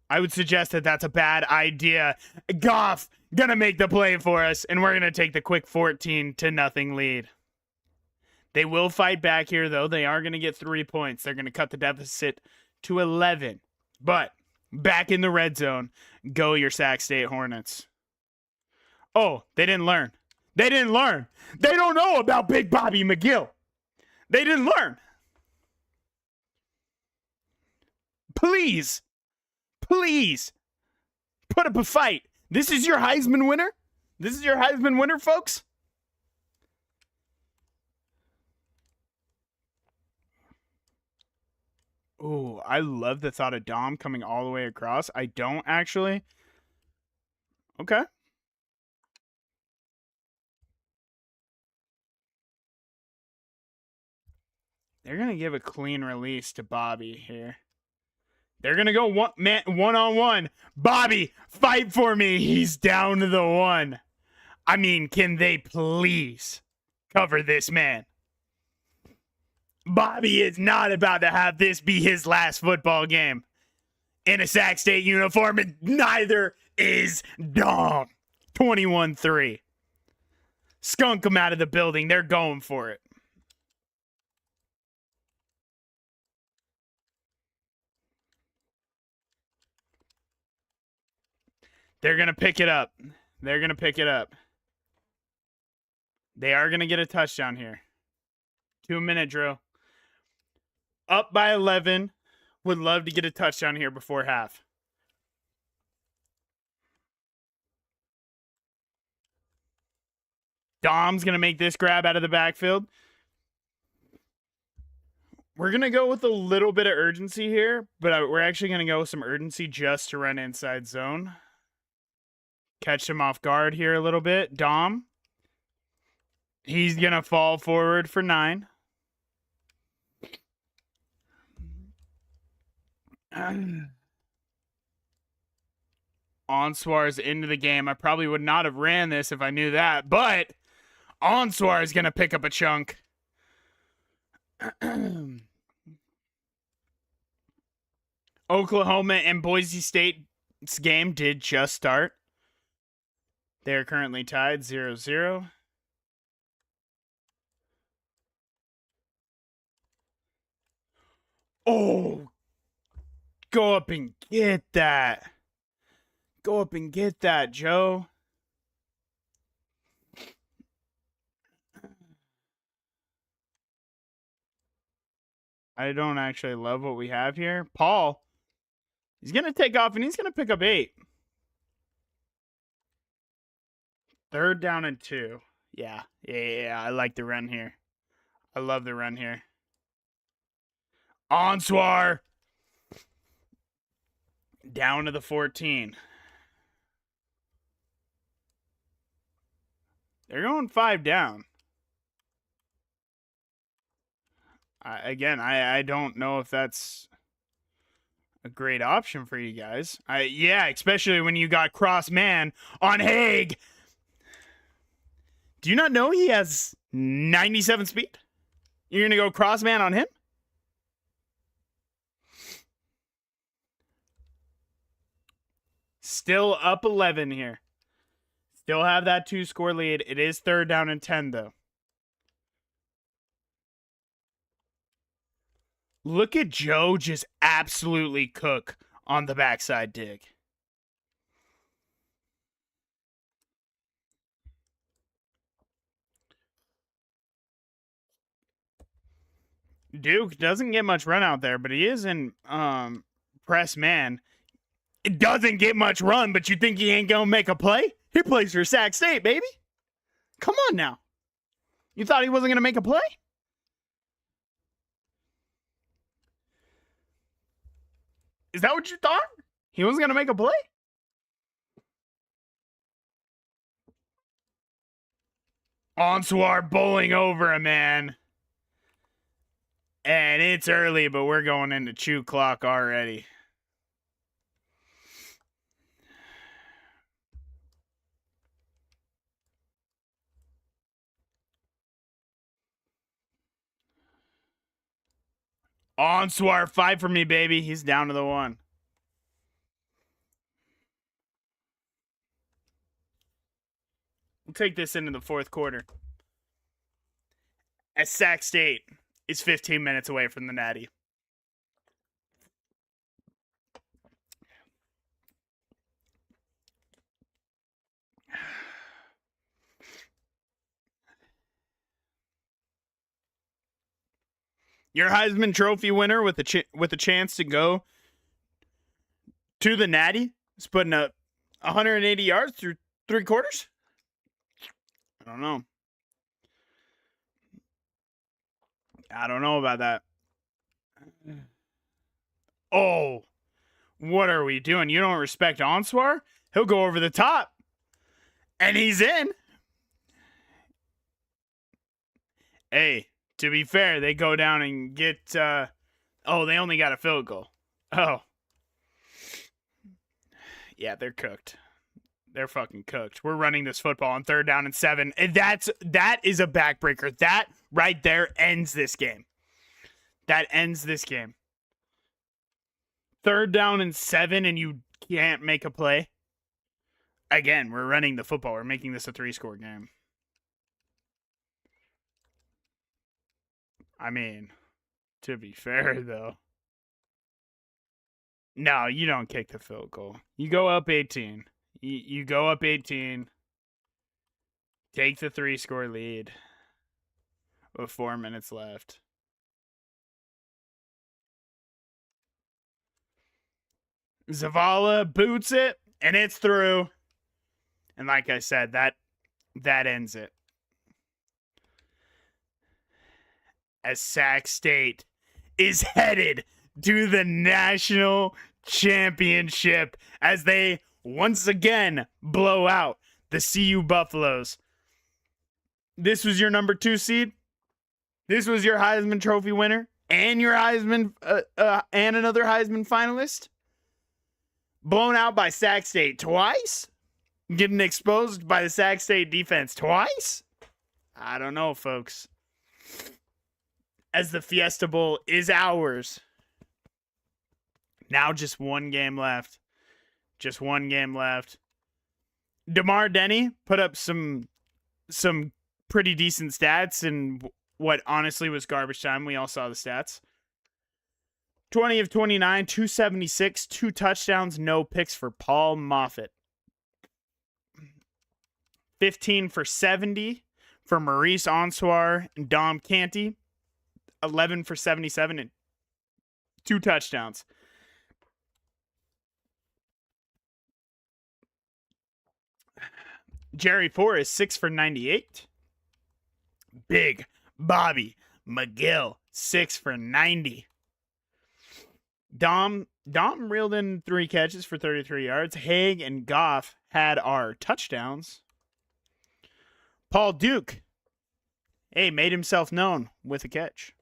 I would suggest that that's a bad idea. Goff gonna make the play for us, and we're gonna take the quick 14-0 lead. They will fight back here, though. They are gonna get 3 points. They're gonna cut the deficit to 11. But back in the red zone, go your Sac State Hornets. Oh, they didn't learn. They didn't learn. They don't know about Big Bobby McGill. They didn't learn. Please put up a fight. This is your Heisman winner? This is your Heisman winner, folks? Oh, I love the thought of Dom coming all the way across. I don't actually. Okay. They're going to give a clean release to Bobby here. They're going to go one-on-one. Bobby, fight for me. He's down to the 1. I mean, can they please cover this man? Bobby is not about to have this be his last football game in a Sac State uniform, and neither is Dom. 21-3. Skunk them out of the building. They're going for it. They're going to pick it up. They are going to get a touchdown here. 2-minute drill. Up by 11. Would love to get a touchdown here before half. Dom's going to make this grab out of the backfield. We're going to go with a little bit of urgency here, but we're actually going to go with some urgency just to run inside zone. Catch him off guard here a little bit. Dom. He's going to fall forward for 9. Onswar's into the game. I probably would not have ran this if I knew that, but Onswar is going to pick up a chunk. Oklahoma and Boise State's game did just start. They are currently tied 0-0. Oh, go up and get that. Go up and get that, Joe. I don't actually love what we have here. Paul, he's going to take off and he's going to pick up 8. 3rd down and 2. Yeah. I like the run here. I love the run here. Onswar. Down to the 14. They're going 5 down. I don't know if that's a great option for you guys. Yeah, especially when you got cross man on Haig. Do you not know he has 97 speed? You're going to go cross man on him? Still up 11 here. Still have that 2-score lead. It is 3rd down and 10, though. Look at Joe just absolutely cook on the backside dig. Duke doesn't get much run out there, but he is in press man. It doesn't get much run, but you think he ain't gonna make a play? He plays for Sac State, baby. Come on now. You thought he wasn't gonna make a play? Is that what you thought? He wasn't gonna make a play? Onswar bowling over a man. And it's early, but we're going into chew clock already. Onswar, fight for me, baby. He's down to the 1. We'll take this into the 4th quarter. As Sac State is 15 minutes away from the Natty. Your Heisman Trophy winner with a chance to go to the Natty is putting up 180 yards through 3 quarters? I don't know. I don't know about that. Oh, what are we doing? You don't respect Onswar? He'll go over the top. And he's in. Hey, to be fair, they go down and get, they only got a field goal. Oh. Yeah, they're cooked. They're fucking cooked. We're running this football on 3rd down and 7. And that is a backbreaker. That right there ends this game. That ends this game. 3rd down and 7 and you can't make a play. Again, we're running the football. We're making this a 3-score game. I mean, to be fair, though. No, you don't kick the field goal. You go up 18. You go up 18. Take the 3-score lead with 4 minutes left. Zavala boots it, and it's through. And like I said, that ends it. As Sac State is headed to the national championship as they once again blow out the CU Buffaloes. This was your number 2 seed. This was your Heisman Trophy winner and your Heisman and another Heisman finalist. Blown out by Sac State twice. Getting exposed by the Sac State defense twice. I don't know, folks. As the Fiesta Bowl is ours. Now just 1 game left. Just 1 game left. DeMar Denny put up some pretty decent stats in what honestly was garbage time. We all saw the stats. 20 of 29, 276, 2 touchdowns, no picks for Paul Moffitt. 15 for 70 for Maurice Onswar and Dom Canty. 11 for 77 and 2 touchdowns. Jerry Forrest, 6 for 98. Big Bobby McGill, 6 for 90. Dom reeled in 3 catches for 33 yards. Haig and Goff had our touchdowns. Paul Duke, made himself known with a catch.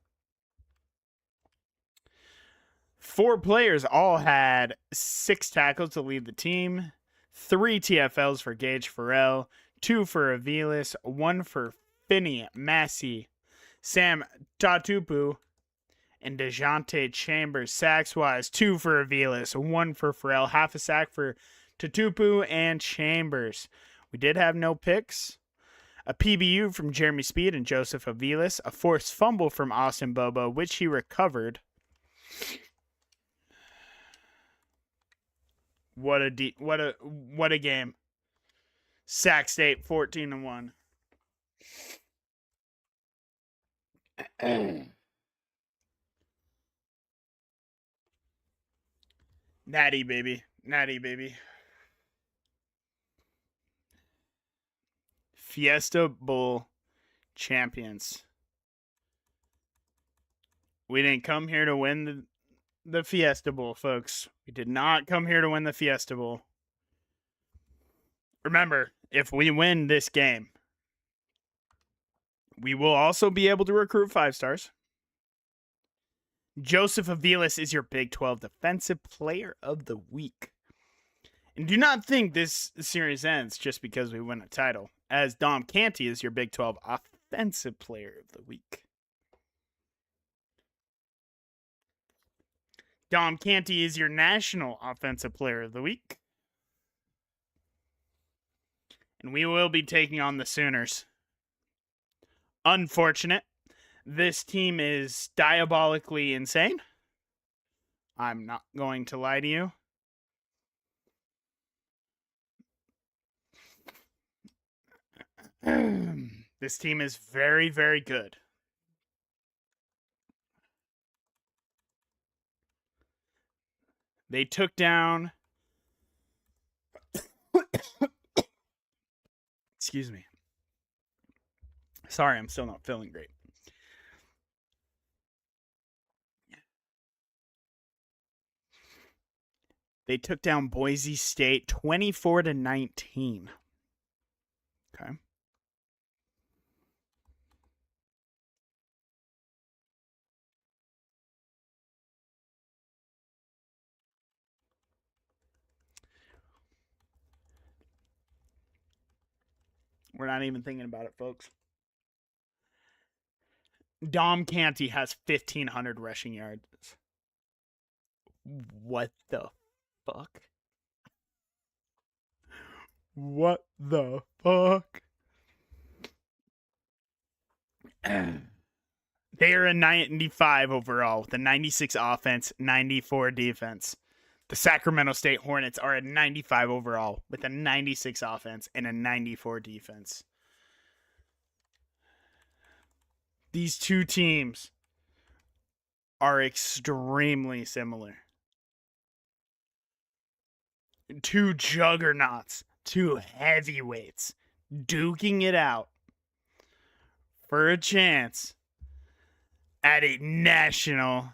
4 players all had 6 tackles to lead the team. 3 TFLs for Gage Farrell, 2 for Aviles, 1 for Finney Massey, Sam Tatupu, and DeJounte Chambers. Sacks-wise, 2 for Aviles, 1 for Farrell, half a sack for Tatupu and Chambers. We did have no picks. A PBU from Jeremy Speed and Joseph Aviles. A forced fumble from Austin Bobo, which he recovered. What a game. Sac State 14-1. Natty, baby. Natty, baby. Fiesta Bowl champions. We didn't come here to win the Fiesta Bowl, folks. We did not come here to win the Fiesta Bowl. Remember, if we win this game, we will also be able to recruit 5 stars. Joseph Aviles is your Big 12 Defensive Player of the Week. And do not think this series ends just because we win a title, as Dom Canty is your Big 12 Offensive Player of the Week. Dom Canty is your National Offensive Player of the Week. And we will be taking on the Sooners. Unfortunate. This team is diabolically insane. I'm not going to lie to you. This team is very, very good. They took down... Excuse me. Sorry, I'm still not feeling great. They took down Boise State 24-19. Okay. We're not even thinking about it, folks. Dom Canty has 1,500 rushing yards. What the fuck? What the fuck? They are a 95 overall with a 96 offense, 94 defense. The Sacramento State Hornets are a 95 overall with a 96 offense and a 94 defense. These two teams are extremely similar. Two juggernauts, two heavyweights, duking it out for a chance at a national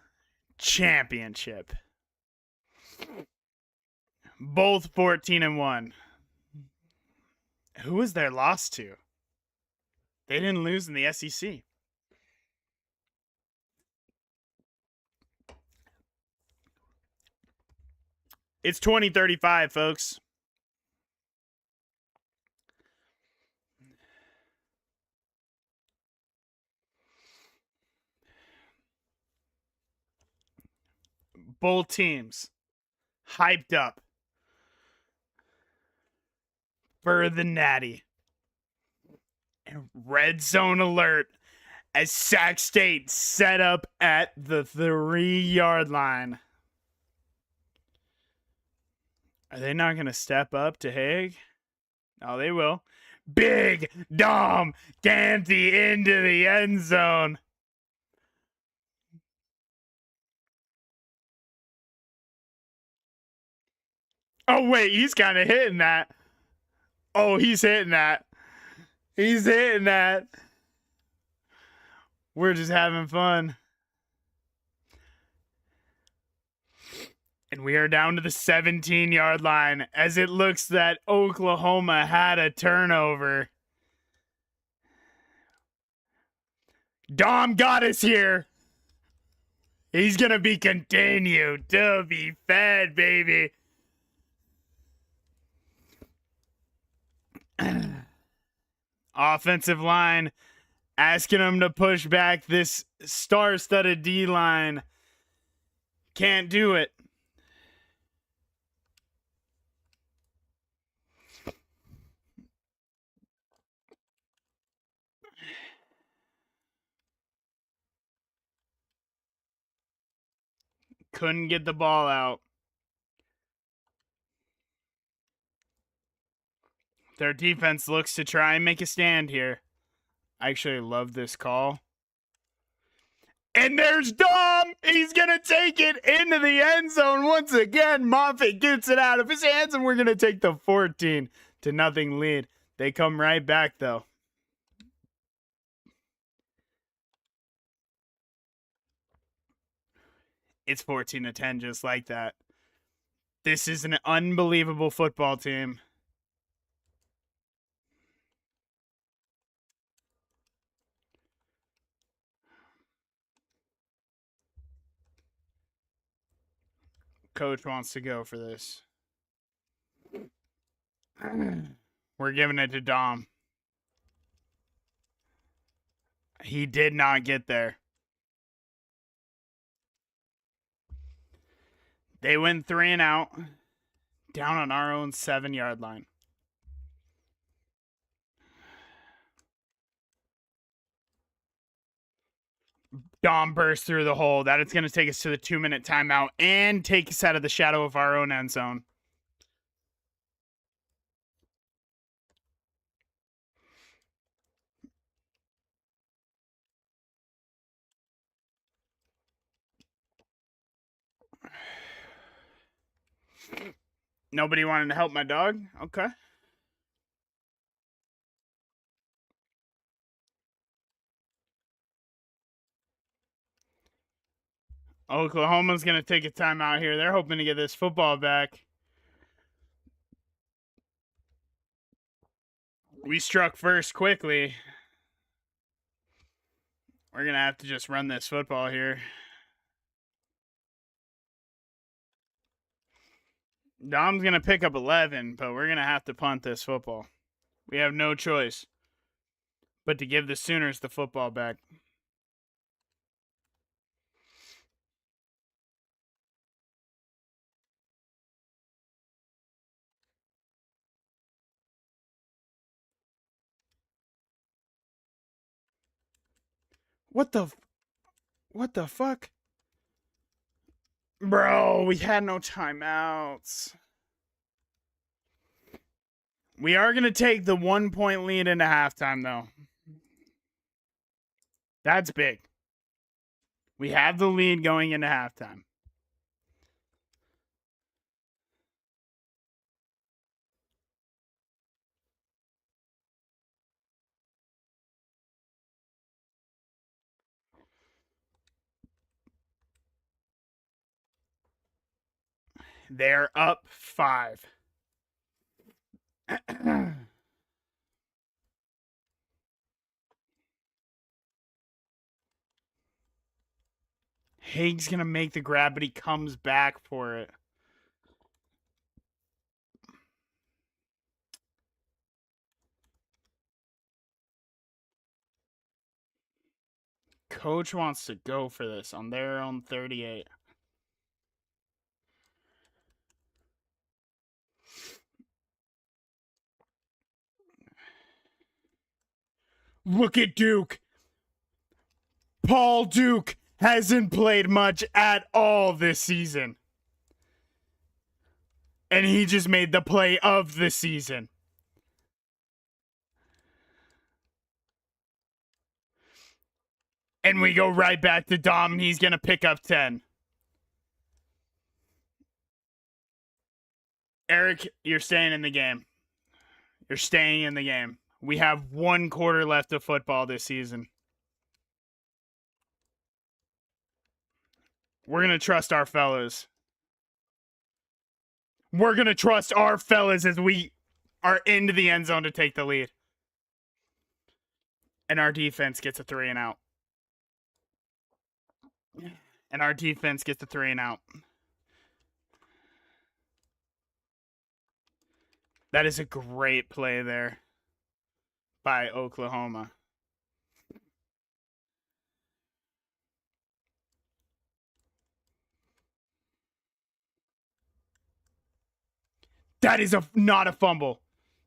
championship. Both 14-1. Who was their loss to? They didn't lose in the SEC. It's 2035, folks. Both teams hyped up for the Natty. And red zone alert as Sac State set up at the 3-yard line. Are they not going to step up to Haig? Oh, they will. Big Dom Canty into the end zone. Oh, wait, he's kind of hitting that. Oh, he's hitting that. He's hitting that. We're just having fun. And we are down to the 17-yard line as it looks that Oklahoma had a turnover. Dom got us here. He's going to be continued to be fed, baby. Offensive line asking him to push back this star-studded D-line. Can't do it. Couldn't get the ball out. Their defense looks to try and make a stand here. I actually love this call. And there's Dom. He's going to take it into the end zone once again. Moffitt gets it out of his hands, and we're going to take the 14-0 lead. They come right back, though. It's 14-10 just like that. This is an unbelievable football team. Coach wants to go for this. We're giving it to Dom. He did not get there. They went 3 and out, down on our own 7-yard line. Dom bursts through the hole. That is going to take us to the 2-minute timeout and take us out of the shadow of our own end zone. Nobody wanted to help my dog? Okay. Oklahoma's going to take a timeout here. They're hoping to get this football back. We struck first quickly. We're going to have to just run this football here. Dom's going to pick up 11, but we're going to have to punt this football. We have no choice but to give the Sooners the football back. What the fuck? Bro, we had no timeouts. We are going to take the 1-point lead into halftime, though. That's big. We have the lead going into halftime. They're up 5. Haig's going to make the grab, but he comes back for it. Coach wants to go for this on their own 38. Look at Duke. Paul Duke hasn't played much at all this season. And he just made the play of the season. And we go right back to Dom, and he's going to pick up 10. Eric, you're staying in the game. You're staying in the game. We have 1 quarter left of football this season. We're going to trust our fellas. We're going to trust our fellas as we are into the end zone to take the lead. And our defense gets a 3 and out. And our defense gets a 3 and out. That is a great play there by Oklahoma. That is not a fumble.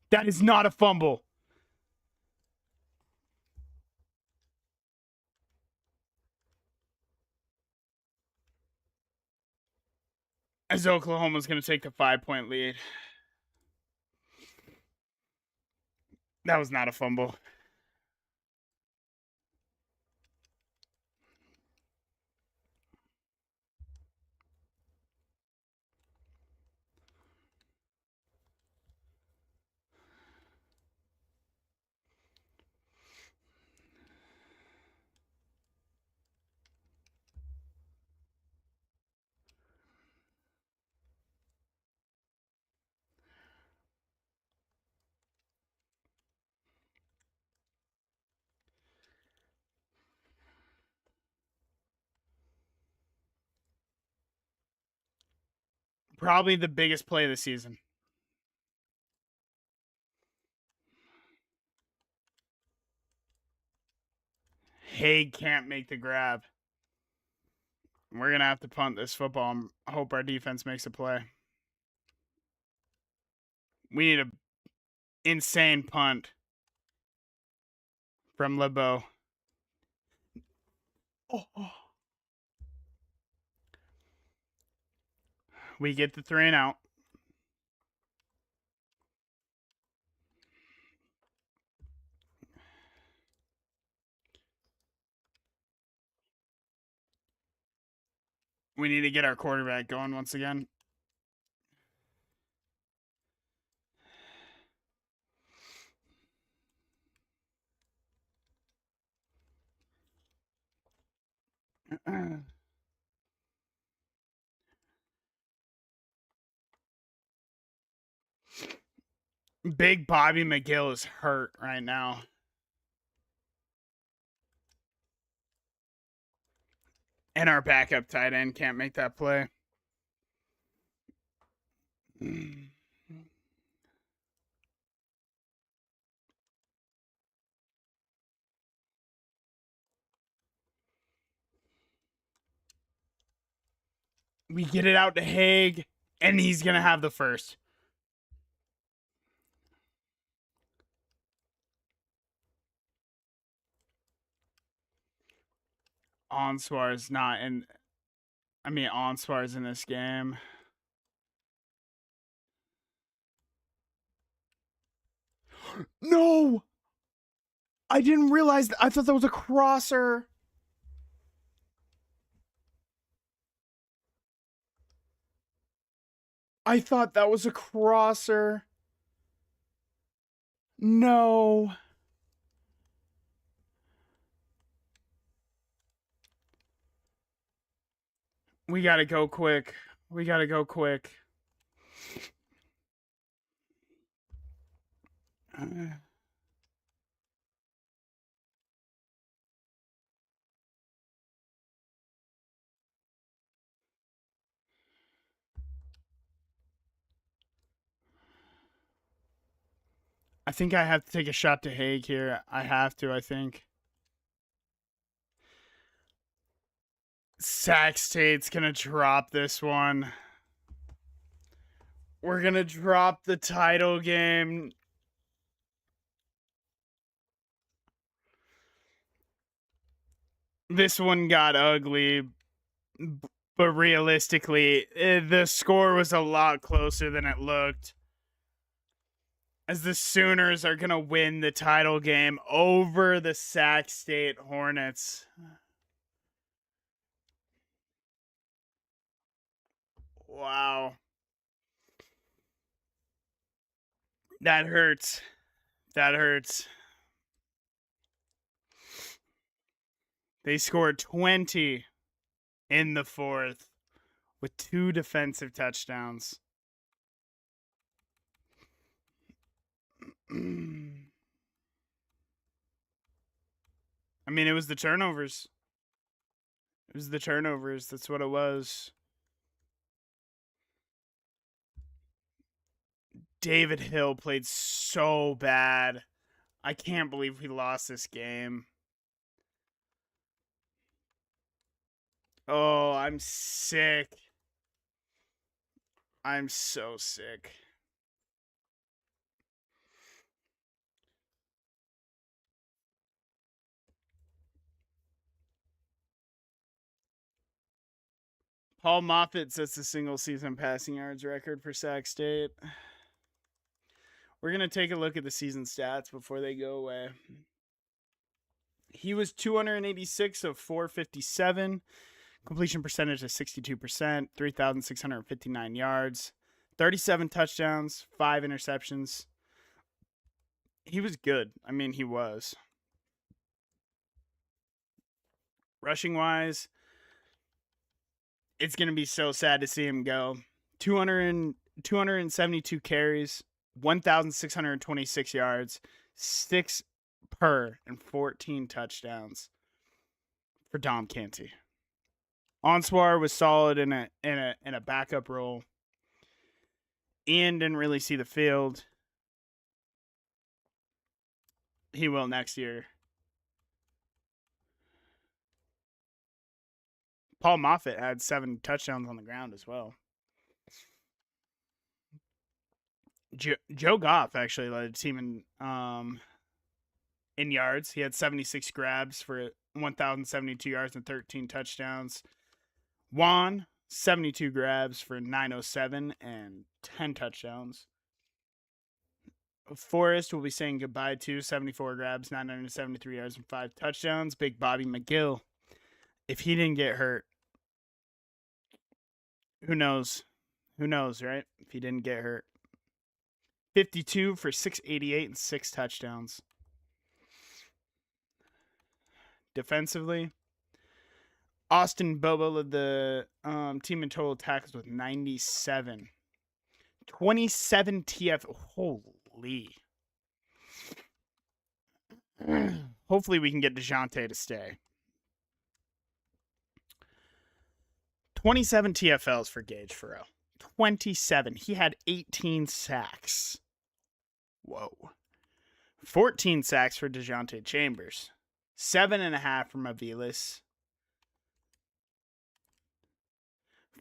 That is not a fumble. As Oklahoma's going to take the 5-point lead. That was not a fumble. Probably the biggest play of the season. Haig can't make the grab. We're going to have to punt this football and hope our defense makes a play. We need an insane punt from LeBeau. Oh. We get the 3 and out. We need to get our quarterback going once again. Big Bobby McGill is hurt right now. And our backup tight end can't make that play. We get it out to Haig, and he's going to have the first. Onswar is not in. I mean, Onswar is in this game. No! I didn't realize that. I thought that was a crosser. I thought that was a crosser. No. We gotta go quick. We gotta go quick. I think I have to take a shot to Haig here. I have to, I think. Sac State's gonna drop this one. We're gonna drop the title game. This one got ugly, but realistically, the score was a lot closer than it looked. As the Sooners are gonna win the title game over the Sac State Hornets. Wow. That hurts. That hurts. They scored 20 in the fourth with 2 defensive touchdowns. I mean, it was the turnovers. It was the turnovers. That's what it was. David Hill played so bad. I can't believe we lost this game. Oh, I'm sick. I'm so sick. Paul Moffitt sets the single season passing yards record for Sac State. We're going to take a look at the season stats before they go away. He was 286 of 457. Completion percentage of 62%. 3,659 yards. 37 touchdowns. 5 interceptions. He was good. I mean, he was. Rushing-wise, it's going to be so sad to see him go. 272 carries, 1,626 yards, 6 per, and 14 touchdowns for Dom Canty. Onswar was solid in a backup role. Ian didn't really see the field. He will next year. Paul Moffitt had 7 touchdowns on the ground as well. Joe Goff actually led the team in yards. He had 76 grabs for 1,072 yards and 13 touchdowns. Juan, 72 grabs for 907 and 10 touchdowns. Forrest will be saying goodbye to 74 grabs, 973 yards, and 5 touchdowns. Big Bobby McGill, if he didn't get hurt, who knows? Who knows, right? If he didn't get hurt. 52 for 688 and 6 touchdowns. Defensively, Austin Bobo led the team in total tackles with 97. 27 TF. Holy. Hopefully we can get DeJounte to stay. 27 TFLs for Gage Farrell. 27. He had 18 sacks. Whoa. 14 sacks for DeJounte Chambers. 7.5 from Aviles.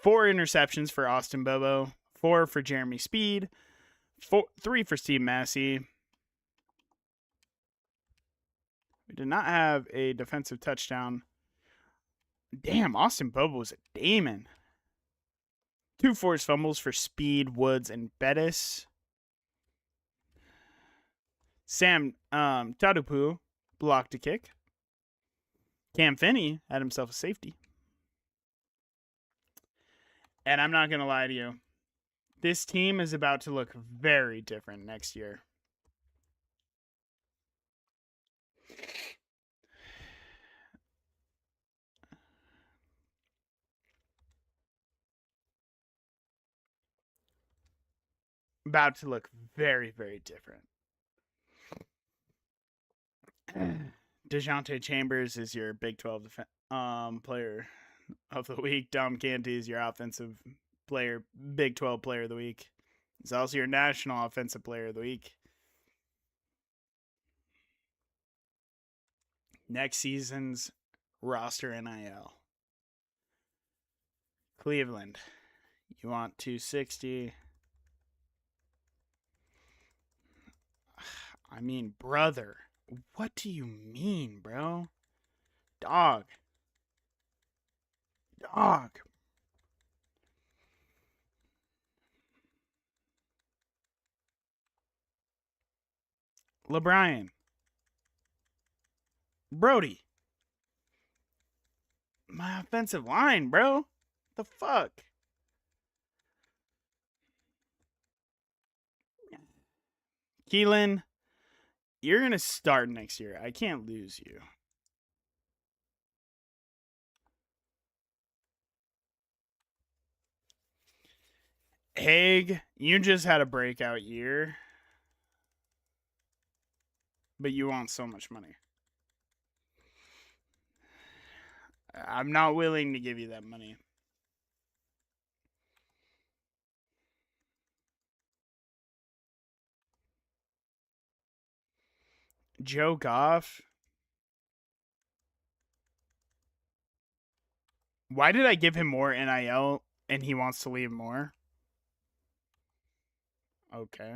4 interceptions for Austin Bobo. 4 for Jeremy Speed. 3 for Steve Massey. We did not have a defensive touchdown. Damn, Austin Bobo was a demon. 2 forced fumbles for Speed, Woods, and Bettis. Sam Tadupu blocked a kick. Cam Finney had himself a safety. And I'm not going to lie to you. This team is about to look very different next year. About to look very, very different. DeJounte Chambers is your Big 12 player of the week. Dom Canty is your offensive player, Big 12 player of the week. He's also your national offensive player of the week. Next season's roster NIL. Cleveland, you want 260. I mean, brother. What do you mean, bro? Dog. LeBron. Brody. My offensive line, bro. The fuck? Keelan, you're going to start next year. I can't lose you. Haig, you just had a breakout year. But you want so much money. I'm not willing to give you that money. Joe Goff. Why did I give him more NIL and he wants to leave more? Okay.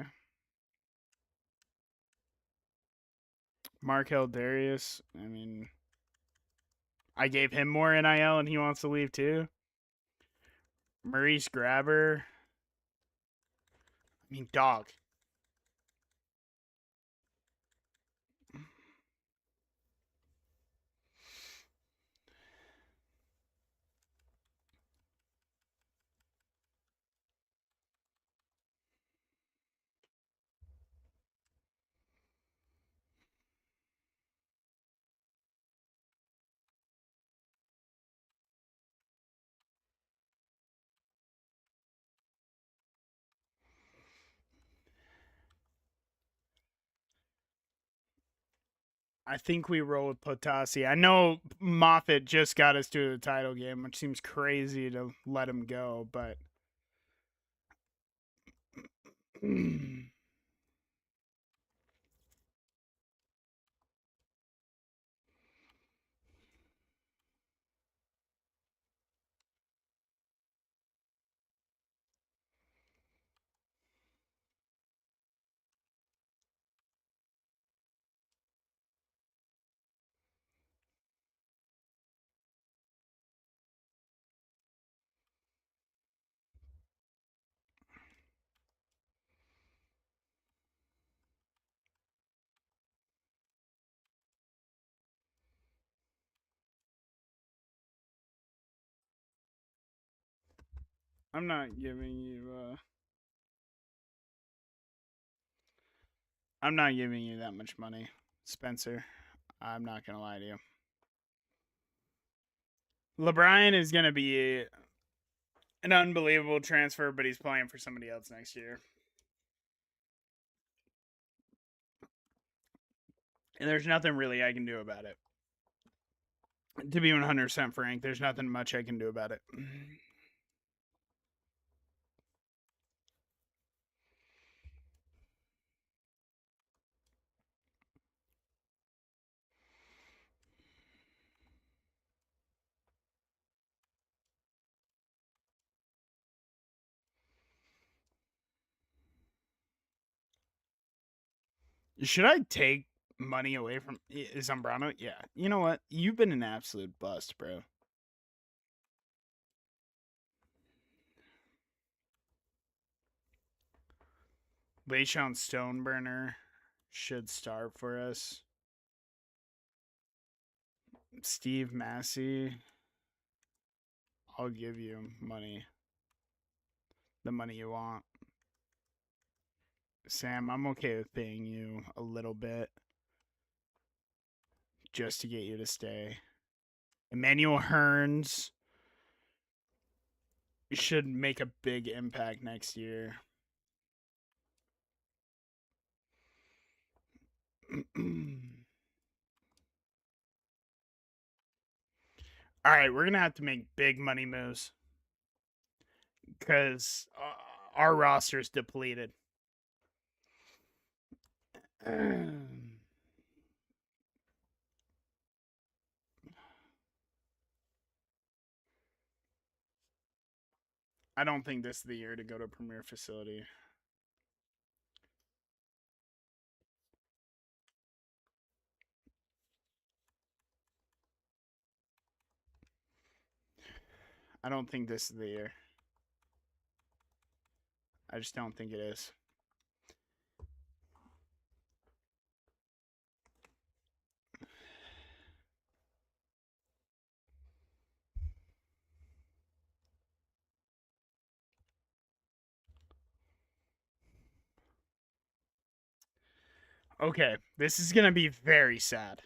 Markel Darius. I mean, I gave him more NIL and he wants to leave too. Maurice Grabber. I mean, dog. I think we roll with Potasi. I know Moffitt just got us to the title game, which seems crazy to let him go, but I'm not giving you. I'm not giving you that much money, Spencer. I'm not gonna lie to you. LeBron is gonna be an unbelievable transfer, but he's playing for somebody else next year. And there's nothing really I can do about it. To be 100% frank, there's nothing much I can do about it. Should I take money away from Zambrano? Yeah. You know what? You've been an absolute bust, bro. Leishon Stoneburner should start for us. Steve Massey, I'll give you money. The money you want. Sam, I'm okay with paying you a little bit just to get you to stay. Emmanuel Hearns should make a big impact next year. All right, we're going to have to make big money moves because our roster is depleted. I don't think this is the year to go to a premier facility. I don't think this is the year. I just don't think it is. Okay, this is going to be very sad.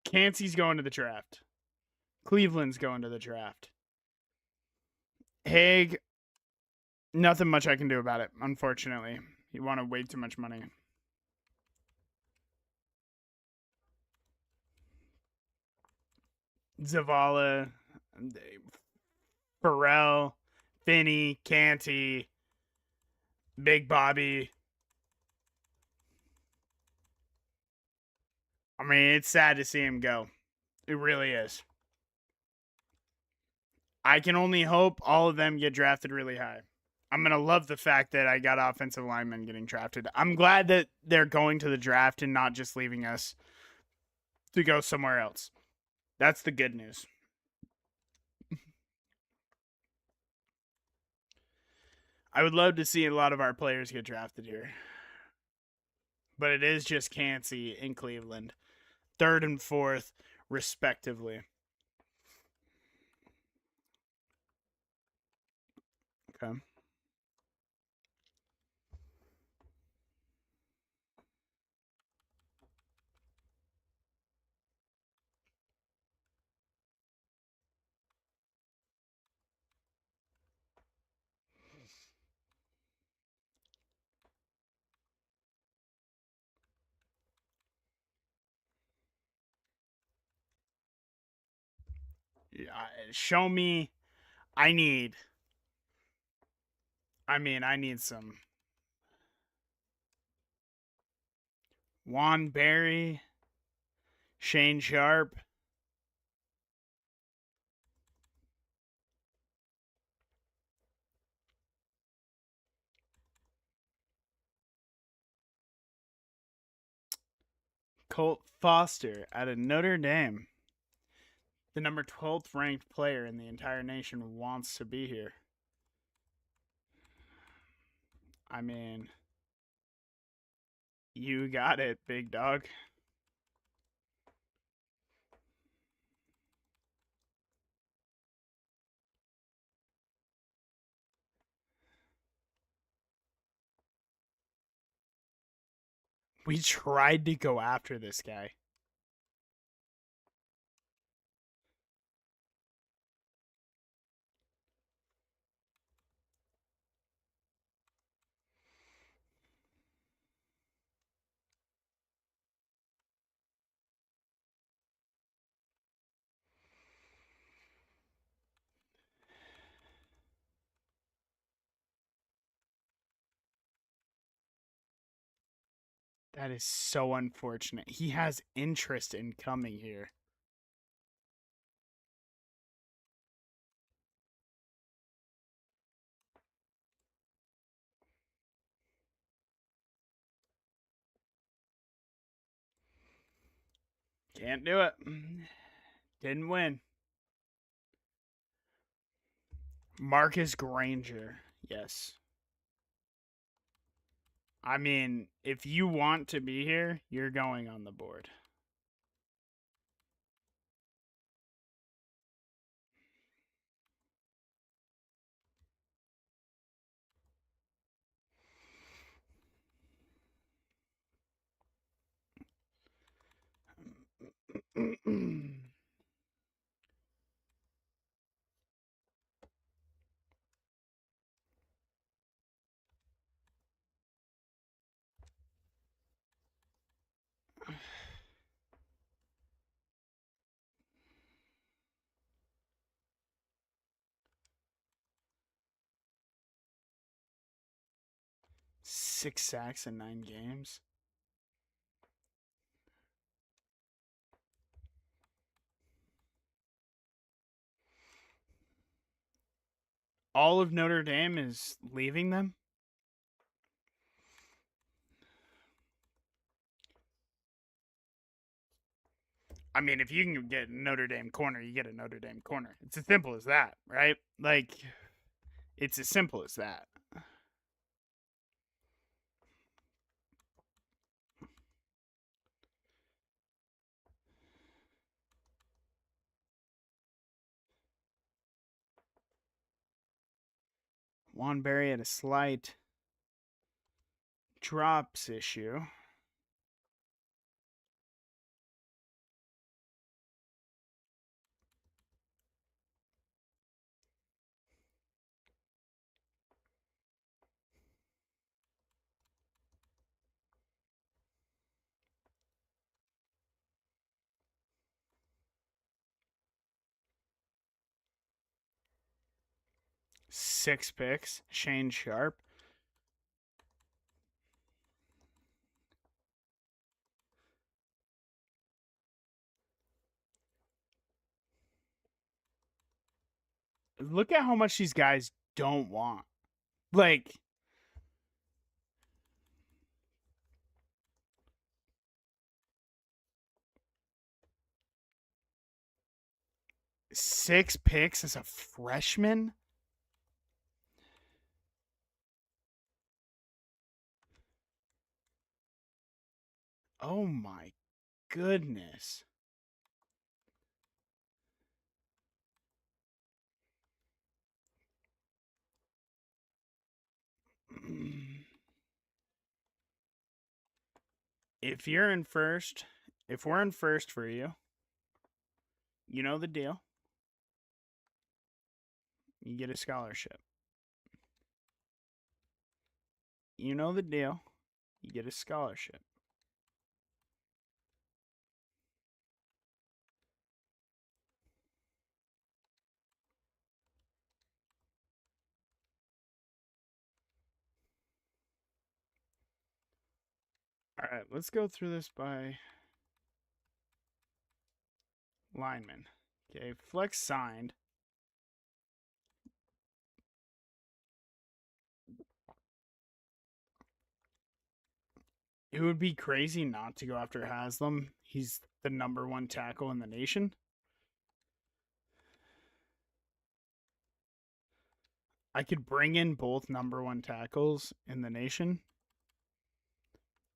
Cansey's going to the draft. Cleveland's going to the draft. Haig, nothing much I can do about it, unfortunately. You want way too much money. Zavala, Pharrell, Finney, Canty, Big Bobby. I mean, it's sad to see him go. It really is. I can only hope all of them get drafted really high. I'm going to love the fact that I got offensive linemen getting drafted. I'm glad that they're going to the draft and not just leaving us to go somewhere else. That's the good news. I would love to see a lot of our players get drafted here. But it is just Cansey in Cleveland. 3rd and 4th, respectively. Okay. Show me. I need I mean, I need some Juan Berry, Shane Sharp. Colt Foster out of Notre Dame. The number 12th ranked player in the entire nation wants to be here. I mean, you got it, big dog. We tried to go after this guy. That is so unfortunate. He has interest in coming here. Can't do it. Didn't win. Marcus Granger. Yes. I mean, if you want to be here, you're going on the board. Six sacks in 9 games. All of Notre Dame is leaving them. I mean, if you can get Notre Dame corner, you get a Notre Dame corner. It's as simple as that, right? Like, it's as simple as that. Juan Berry had a slight drops issue. Six picks. Shane Sharp. Look at how much these guys don't want. Like, six picks as a freshman? Oh my goodness. If you're in first, if we're in first for you, you know the deal. You get a scholarship. You know the deal. You get a scholarship. right, let's go through this by lineman. Okay, flex signed. It would be crazy not to go after Haslam. He's the #1 tackle in the nation. I could bring in both #1 tackles in the nation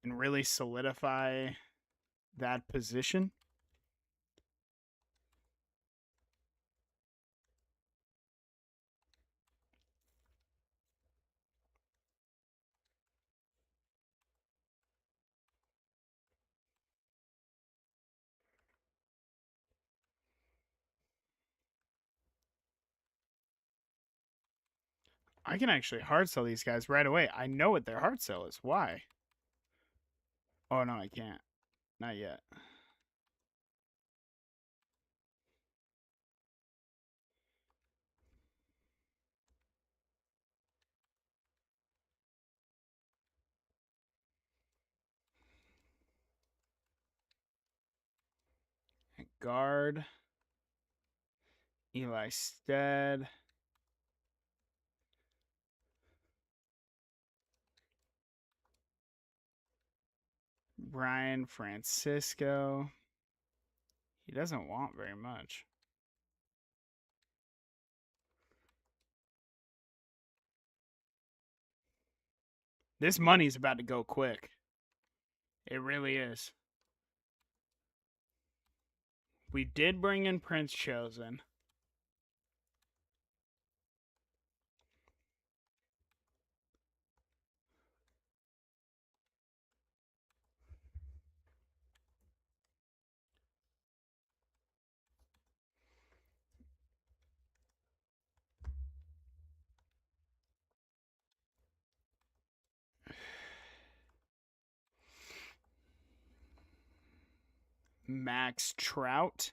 and really solidify that position. I can actually hard sell these guys right away. I know what their hard sell is. Why? Oh, no, I can't. Not yet. Guard. Eli Stead. Brian Francisco. He doesn't want very much. This money's about to go quick. It really is. We did bring in Prince Chosen. Max Trout.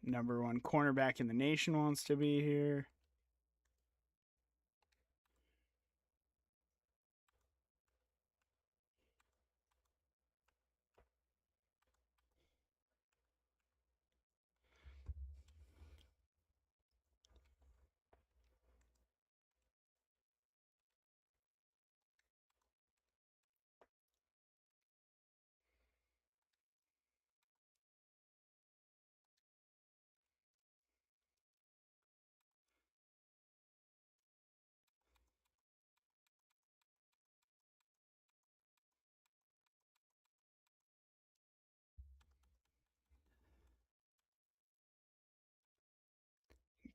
#1 cornerback in the nation wants to be here.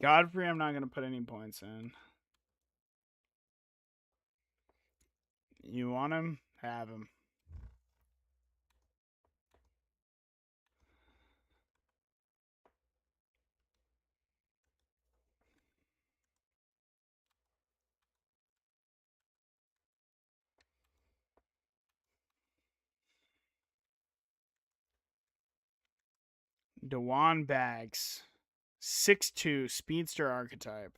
Godfrey, I'm not going to put any points in. You want him? Have him. Dewan Bags. 6'2", speedster archetype.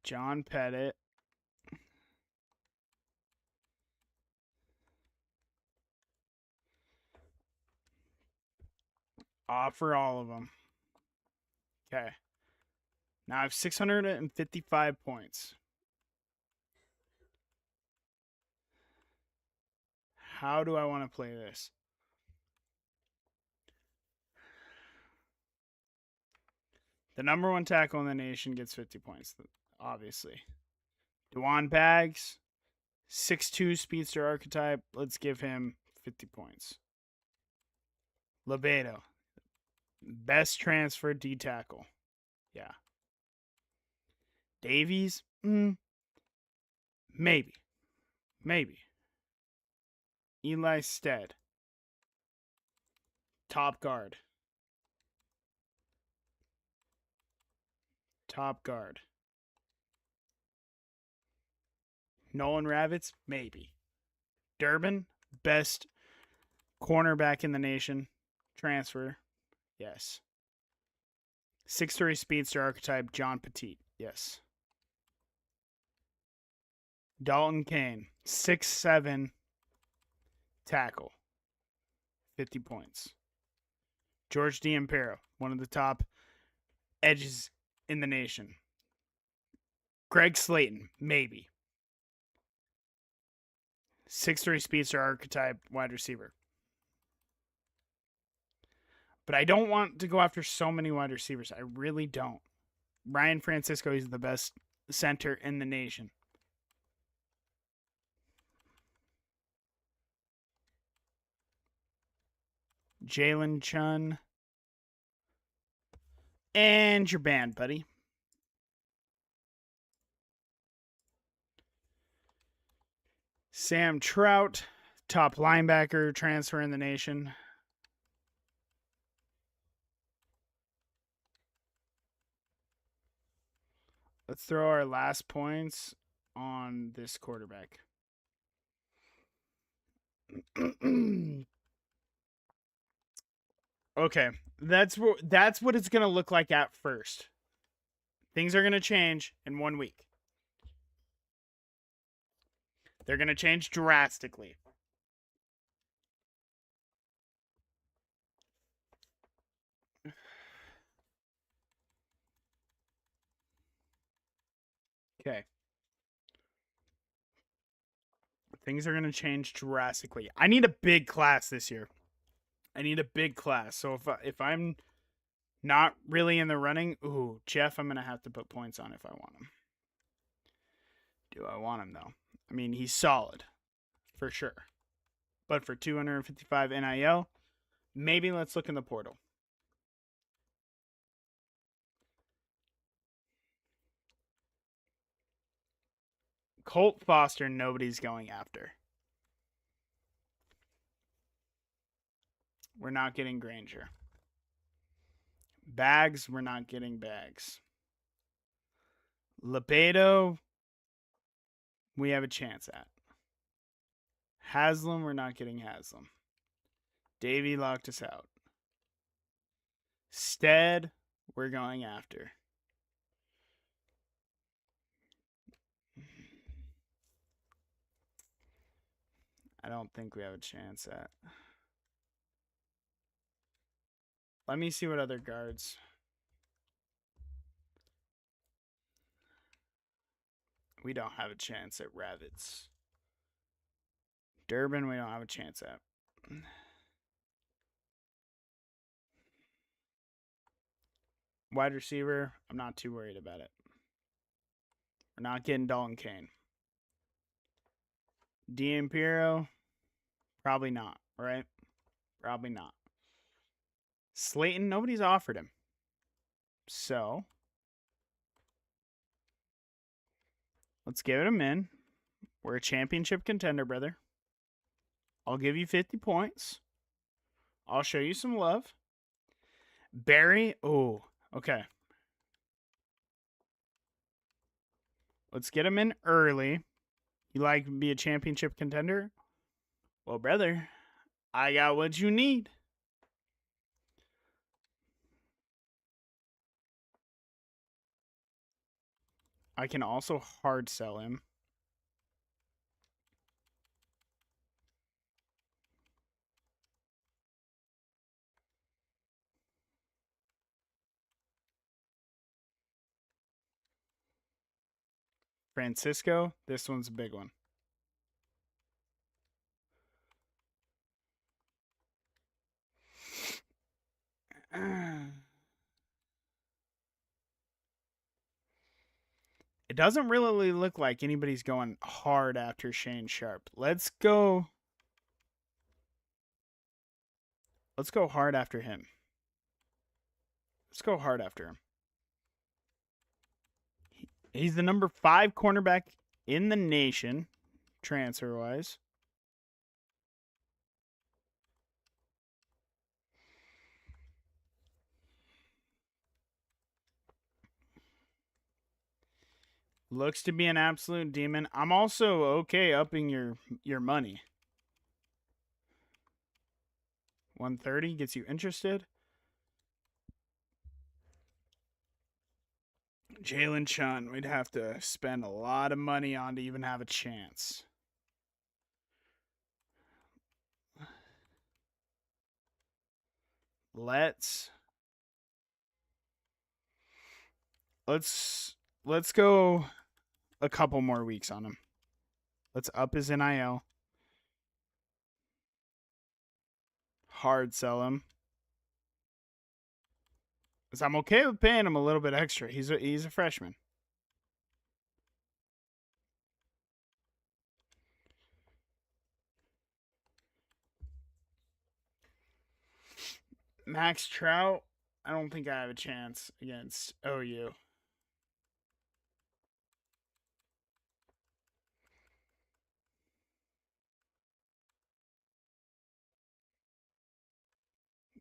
John Pettit. Offer all of them. Okay. Now I have 655 points. How do I want to play this? The #1 tackle in the nation gets 50 points, obviously. Dewan Bags, 6'2", speedster archetype. Let's give him 50 points. Lebedo, best transfer D tackle. Yeah. Davies, maybe. Eli Stead, top guard. top guard. Nolan Ravitz, maybe. Durbin, best cornerback in the nation. Transfer, yes. 6'3" speedster archetype, John Petit, yes. Dalton Kane, 6'7" tackle, 50 points. George D'Ampero, one of the top edges in the nation. Greg Slayton, maybe. 6'3" speedster archetype, wide receiver. But I don't want to go after so many wide receivers. I really don't. Ryan Francisco is the best center in the nation. Jalen Chun. And your band, buddy. Sam Trout, top linebacker, transfer in the nation. Let's throw our last points on this quarterback. Okay, that's what it's gonna look like at first. Things are gonna change in 1 week. They're gonna change drastically. Okay. Things are gonna change drastically. I need a big class this year. I need a big class. So if I'm not really in the running, ooh, Jeff, I'm gonna have to put points on if I want him. Do I want him though? I mean, he's solid, for sure. But for 255 NIL, maybe let's look in the portal. Colt Foster, nobody's going after. We're not getting Granger. Bags, we're not getting Bags. Lebedo, we have a chance at. Haslam, we're not getting Haslam. Davey locked us out. Stead, we're going after. I don't think we have a chance at. Let me see what other guards. We don't have a chance at Ravitz. Durbin, we don't have a chance at. Wide receiver, I'm not too worried about it. We're not getting Dalton Kane. D'Ampero, probably not, right? Probably not. Slayton, nobody's offered him. So, let's give it a min. We're a championship contender, brother. I'll give you 50 points. I'll show you some love. Barry, oh, okay. Let's get him in early. You like to be a championship contender? Well, brother, I got what you need. I can also hard sell him. Francisco, this one's a big one. It doesn't really look like anybody's going hard after Shane Sharp. Let's go hard after him. Let's go hard after him. He's the number 5 cornerback in the nation, transfer-wise. Looks to be an absolute demon. I'm also okay upping your money. 130 gets you interested. Jalen Chun, we'd have to spend a lot of money on to even have a chance. Let's go a couple more weeks on him. Let's up his NIL. Hard sell him. Cause I'm okay with paying him a little bit extra. He's a freshman. Max Trout, I don't think I have a chance against OU.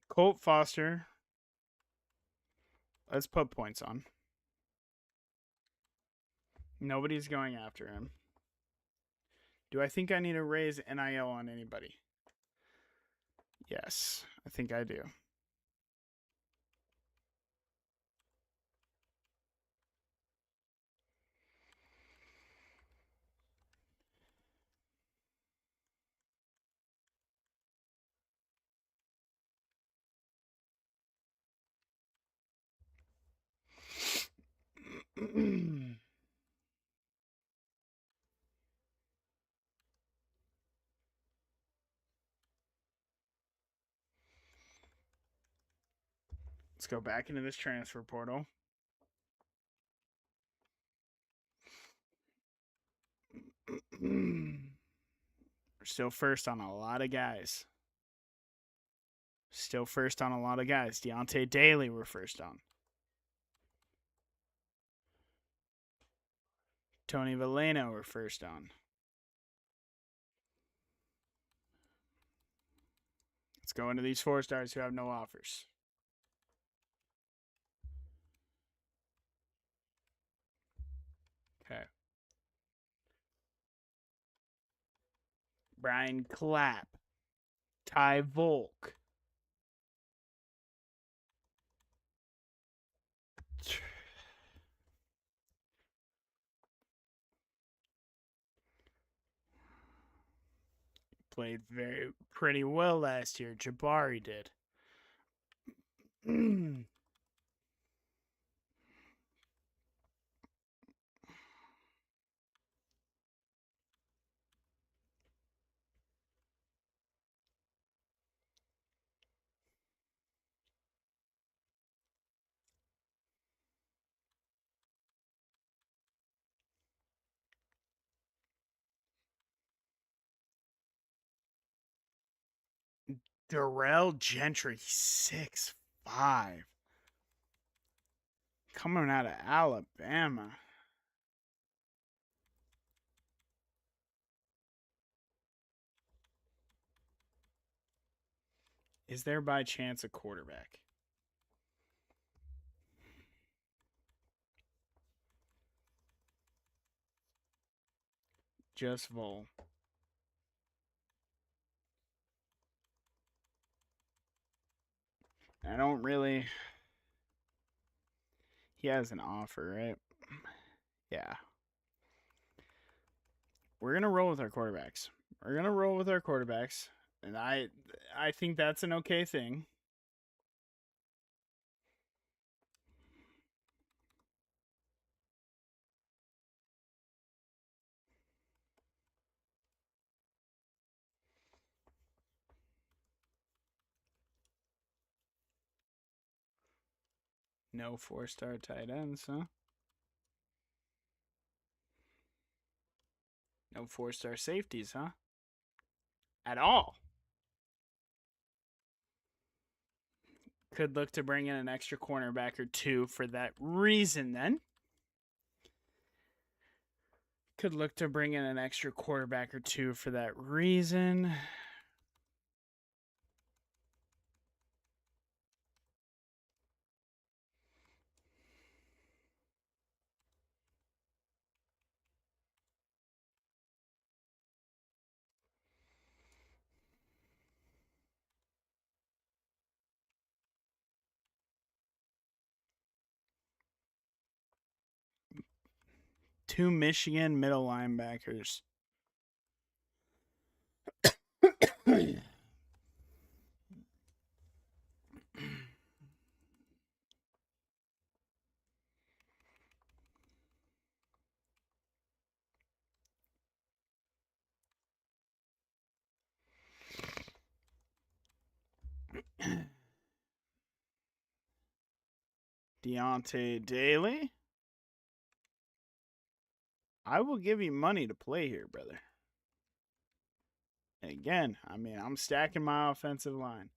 Colt Foster. Let's put points on. Nobody's going after him. Do I think I need to raise NIL on anybody? Yes, I think I do. Let's go back into this transfer portal. We're still first on a lot of guys. Still first on a lot of guys. Deontay Daly we're first on. Tony Valeno we're first on. Let's go into these 4-stars who have no offers. Okay. Brian Clapp. Ty Volk. Played pretty well last year. Jabari did. Darrell Gentry, 6'5". Coming out of Alabama. Is there by chance a quarterback? Just Vol. I don't really. He has an offer, right? Yeah. We're gonna roll with our quarterbacks. And I think that's an okay thing. No 4-star tight ends, huh? No 4-star safeties, huh? At all. Could look to bring in an extra cornerback or two for that reason, then. Could look to bring in an extra quarterback or two for that reason. 2 Michigan middle linebackers. Deontay Daly. I will give you money to play here, brother. And again, I mean, I'm stacking my offensive line.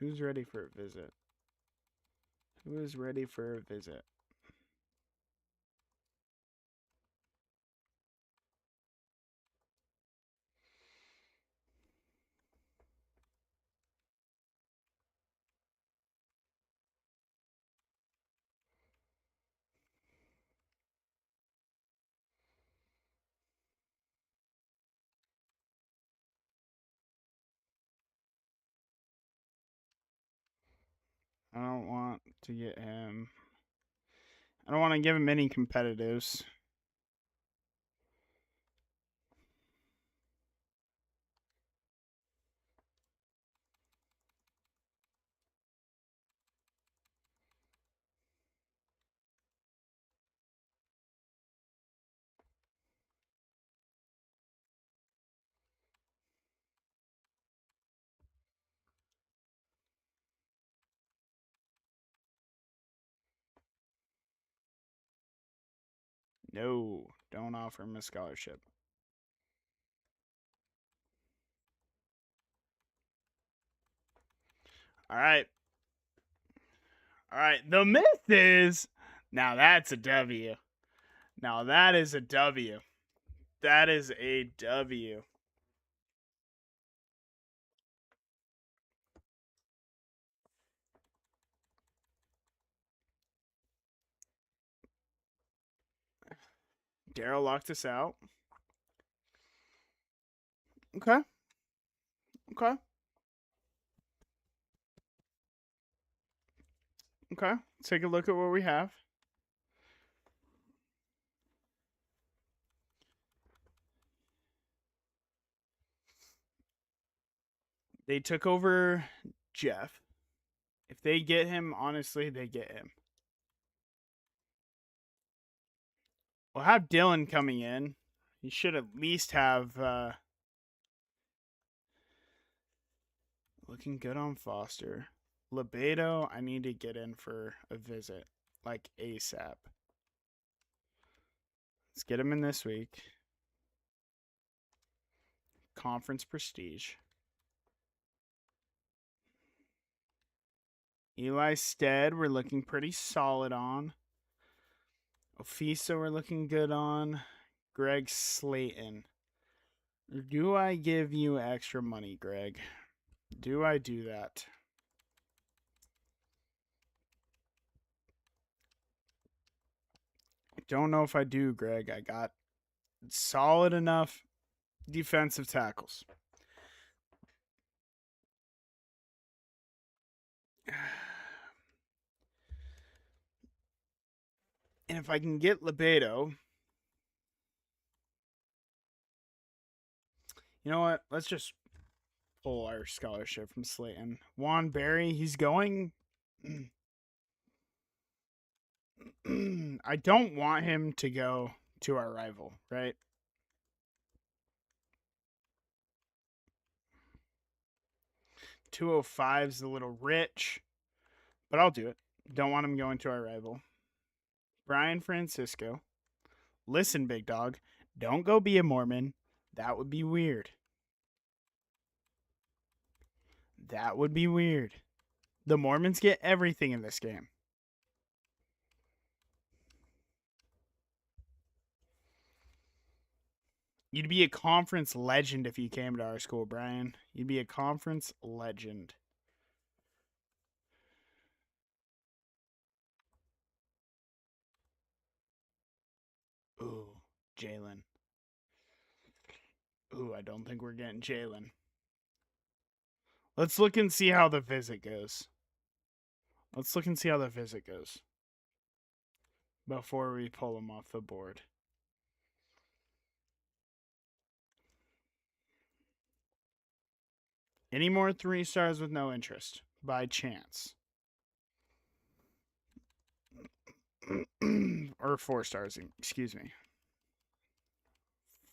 Who's ready for a visit? Who is ready for a visit? I don't want to get him. I don't want to give him any competitives. No, don't offer him a scholarship. All right. All right. The myth is now that's a W. Now that is a W. That is a W. Daryl locked us out. Okay. Okay. Okay. Take a look at what we have. They took over Jeff. If they get him, honestly, they get him. We'll have Dylan coming in. He should at least have looking good on Foster. Lebedo, I need to get in for a visit, like ASAP. Let's get him in this week. Conference prestige. Eli Stead, we're looking pretty solid on. Ofisa, we're looking good on. Greg Slayton. Do I give you extra money, Greg? Do I do that? I don't know if I do, Greg. I got solid enough defensive tackles. And if I can get Lebedo, you know what? Let's just pull our scholarship from Slayton. Juan Barry, he's going. I don't want him to go to our rival, right? $205's a little rich, but I'll do it. Don't want him going to our rival. Brian Francisco. Listen, big dog, don't go be a Mormon. That would be weird. That would be weird. The Mormons get everything in this game. You'd be a conference legend if you came to our school, Brian. You'd be a conference legend. Ooh, Jalen. Ooh, I don't think we're getting Jalen. Let's look and see how the visit goes. Let's look and see how the visit goes before we pull him off the board. Any more 3 stars with no interest by chance? Or 4 stars, excuse me.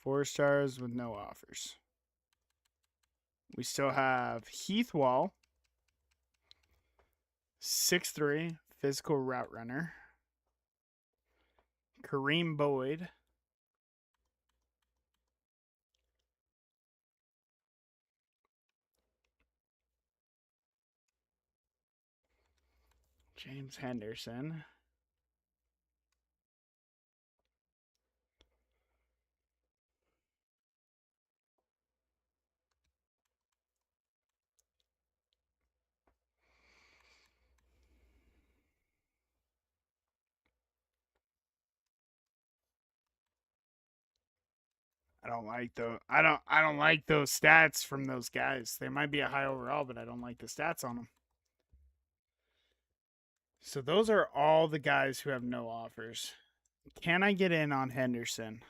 4 stars with no offers. We still have Heath Wall, 6'3", physical route runner. Kareem Boyd. James Henderson. I don't like those stats from those guys. They might be a high overall, but I don't like the stats on them. So those are all the guys who have no offers. Can I get in on Henderson?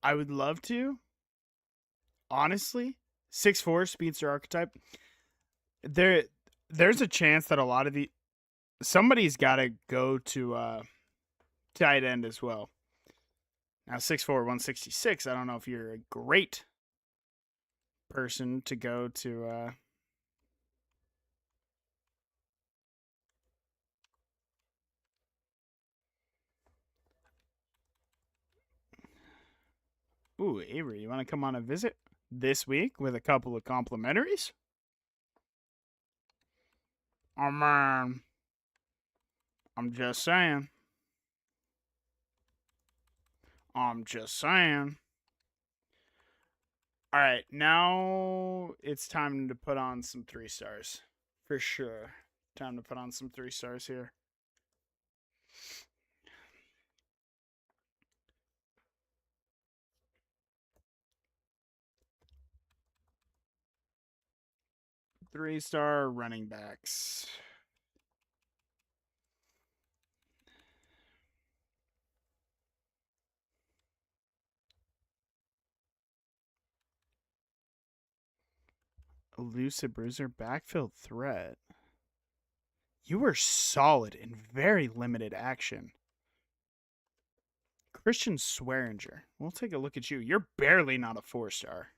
I would love to. Honestly, 6'4" speedster archetype. There's a chance that a lot of somebody's got to go to tight end as well. Now 6'4", 166. I don't know if you're a great person to go to. Ooh, Avery, you want to come on a visit this week with a couple of complimentaries? Oh man, I'm just saying. I'm just saying. All right, now it's time to put on some 3 stars. For sure. Time to put on some 3 stars here. Three-star running backs. Elusive bruiser, backfield threat. You were solid in very limited action. Christian Swearinger. We'll take a look at you. You're barely not a 4-star.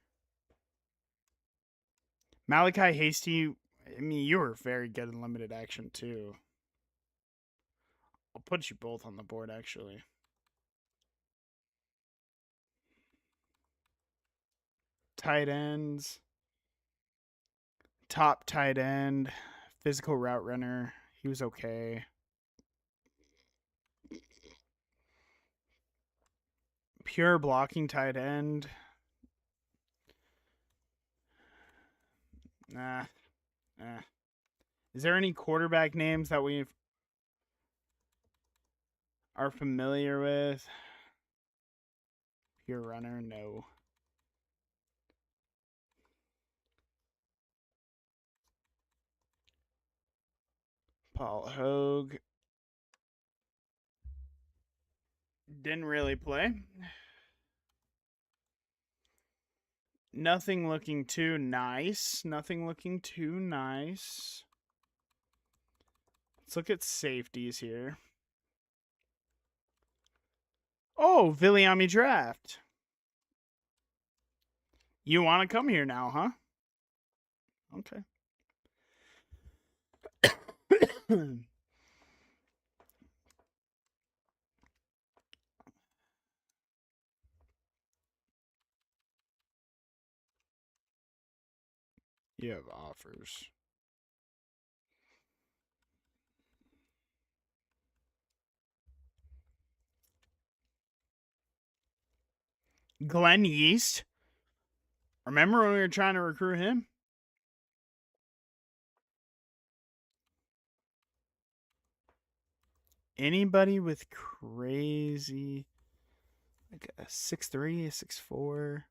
Malachi Hasty. I mean, you were very good in limited action, too. I'll put you both on the board, actually. Tight ends. Top tight end. Physical route runner. He was okay. Pure blocking tight end. Nah. Is there any quarterback names that we are familiar with? Pure runner? No. Paul Hogue. Didn't really play. Nothing looking too nice. Nothing looking too nice. Let's look at safeties here. Oh, Viliami Draft. You want to come here now, huh? Okay. You have offers. Glenn Yeast. Remember when we were trying to recruit him? Anybody with crazy, like a 6'3", a 6'4"?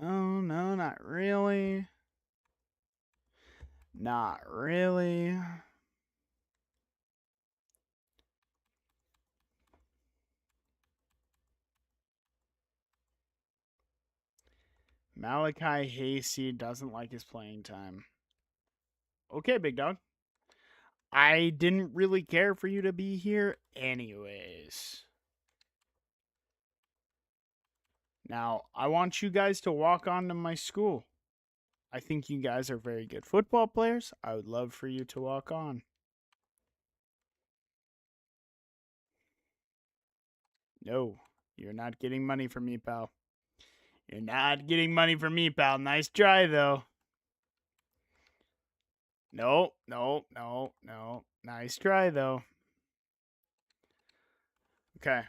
No, not really. Not really. Malachi Hasty doesn't like his playing time. Okay, big dog. I didn't really care for you to be here anyways. Now, I want you guys to walk on to my school. I think you guys are very good football players. I would love for you to walk on. No, you're not getting money from me, pal. You're not getting money from me, pal. Nice try, though. No. Nice try, though. Okay.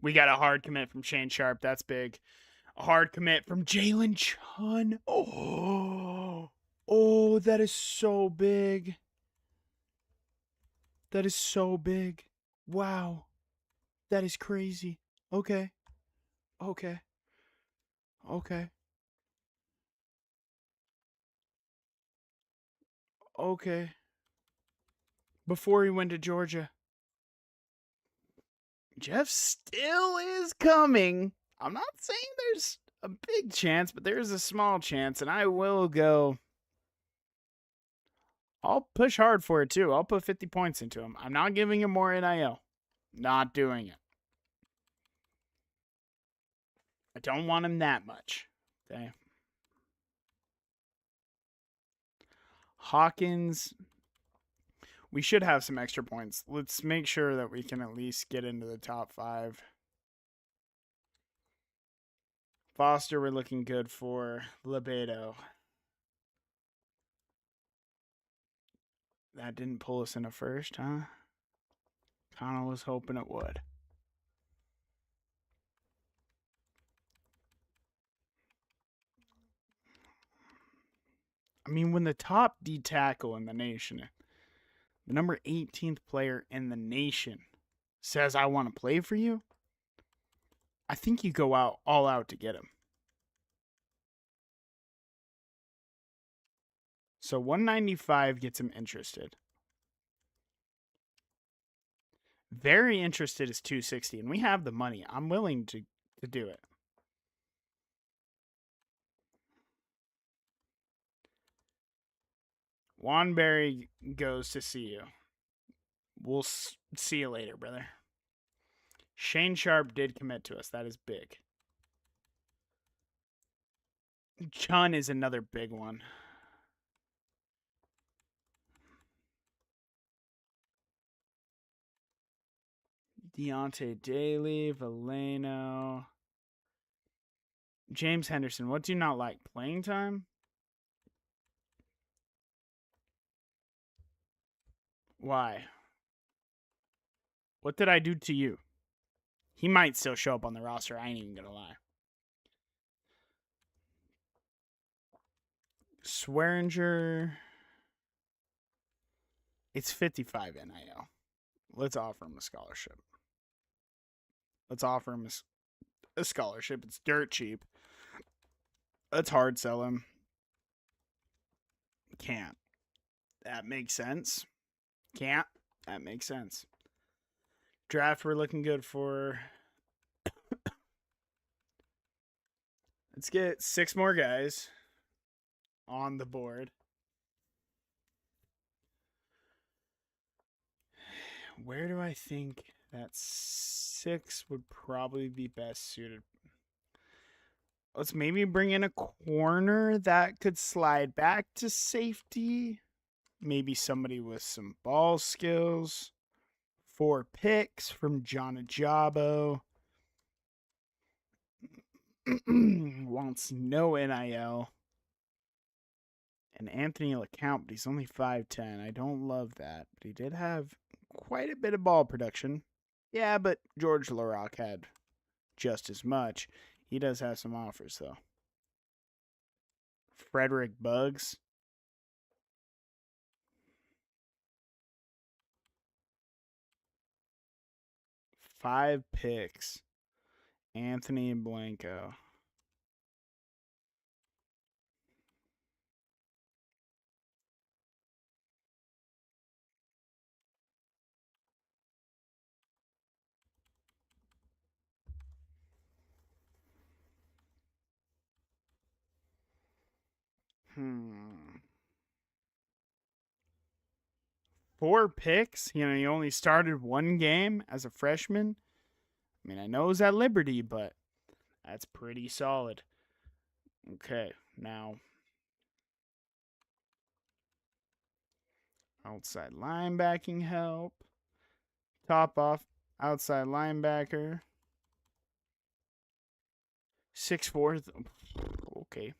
We got a hard commit from Shane Sharp. That's big. A hard commit from Jalen Chun. Oh, that is so big. That is so big. Wow. That is crazy. Okay. Okay. Okay. Okay. Before he went to Georgia. Jeff still is coming. I'm not saying there's a big chance, but there's a small chance, and I will go. I'll push hard for it too. I'll put 50 points into him. I'm not giving him more NIL. Not doing it. I don't want him that much. Okay. Hawkins. We should have some extra points. Let's make sure that we can at least get into the top 5. Foster, we're looking good for. Lebedo. That didn't pull us in a first, huh? Connell was hoping it would. I mean, when the top D tackle in the nation, the number 18th player in the nation, says, I want to play for you, I think you go out all out to get him. So 195 gets him interested. Very interested is 260, and we have the money. I'm willing to do it. Wanberry goes to see you. We'll see you later, brother. Shane Sharp did commit to us. That is big. Chun is another big one. Deontay Daly, Valeno. James Henderson. What do you not like? Playing time? Why? What did I do to you? He might still show up on the roster. I ain't even going to lie. Swearinger. It's 55 NIL. Let's offer him a scholarship. Let's offer him a scholarship. It's dirt cheap. Let's hard sell him. Can't. That makes sense. Can't. That makes sense. Draft we're looking good for. Let's get 6 more guys on the board. Where do I think that 6 would probably be best suited? Let's maybe bring in a corner that could slide back to safety. Maybe somebody with some ball skills. 4 picks from John Ajabo. Wants no NIL. And Anthony LeCount, but he's only 5'10". I don't love that. But he did have quite a bit of ball production. Yeah, but George LaRock had just as much. He does have some offers, though. Frederick Buggs. 5 picks. Anthony Blanco. Hmm. 4 picks? You know, he only started 1 game as a freshman. I mean, I know it was at Liberty, but that's pretty solid. Okay, now outside linebacking help. Top off outside linebacker. 6'4". Okay.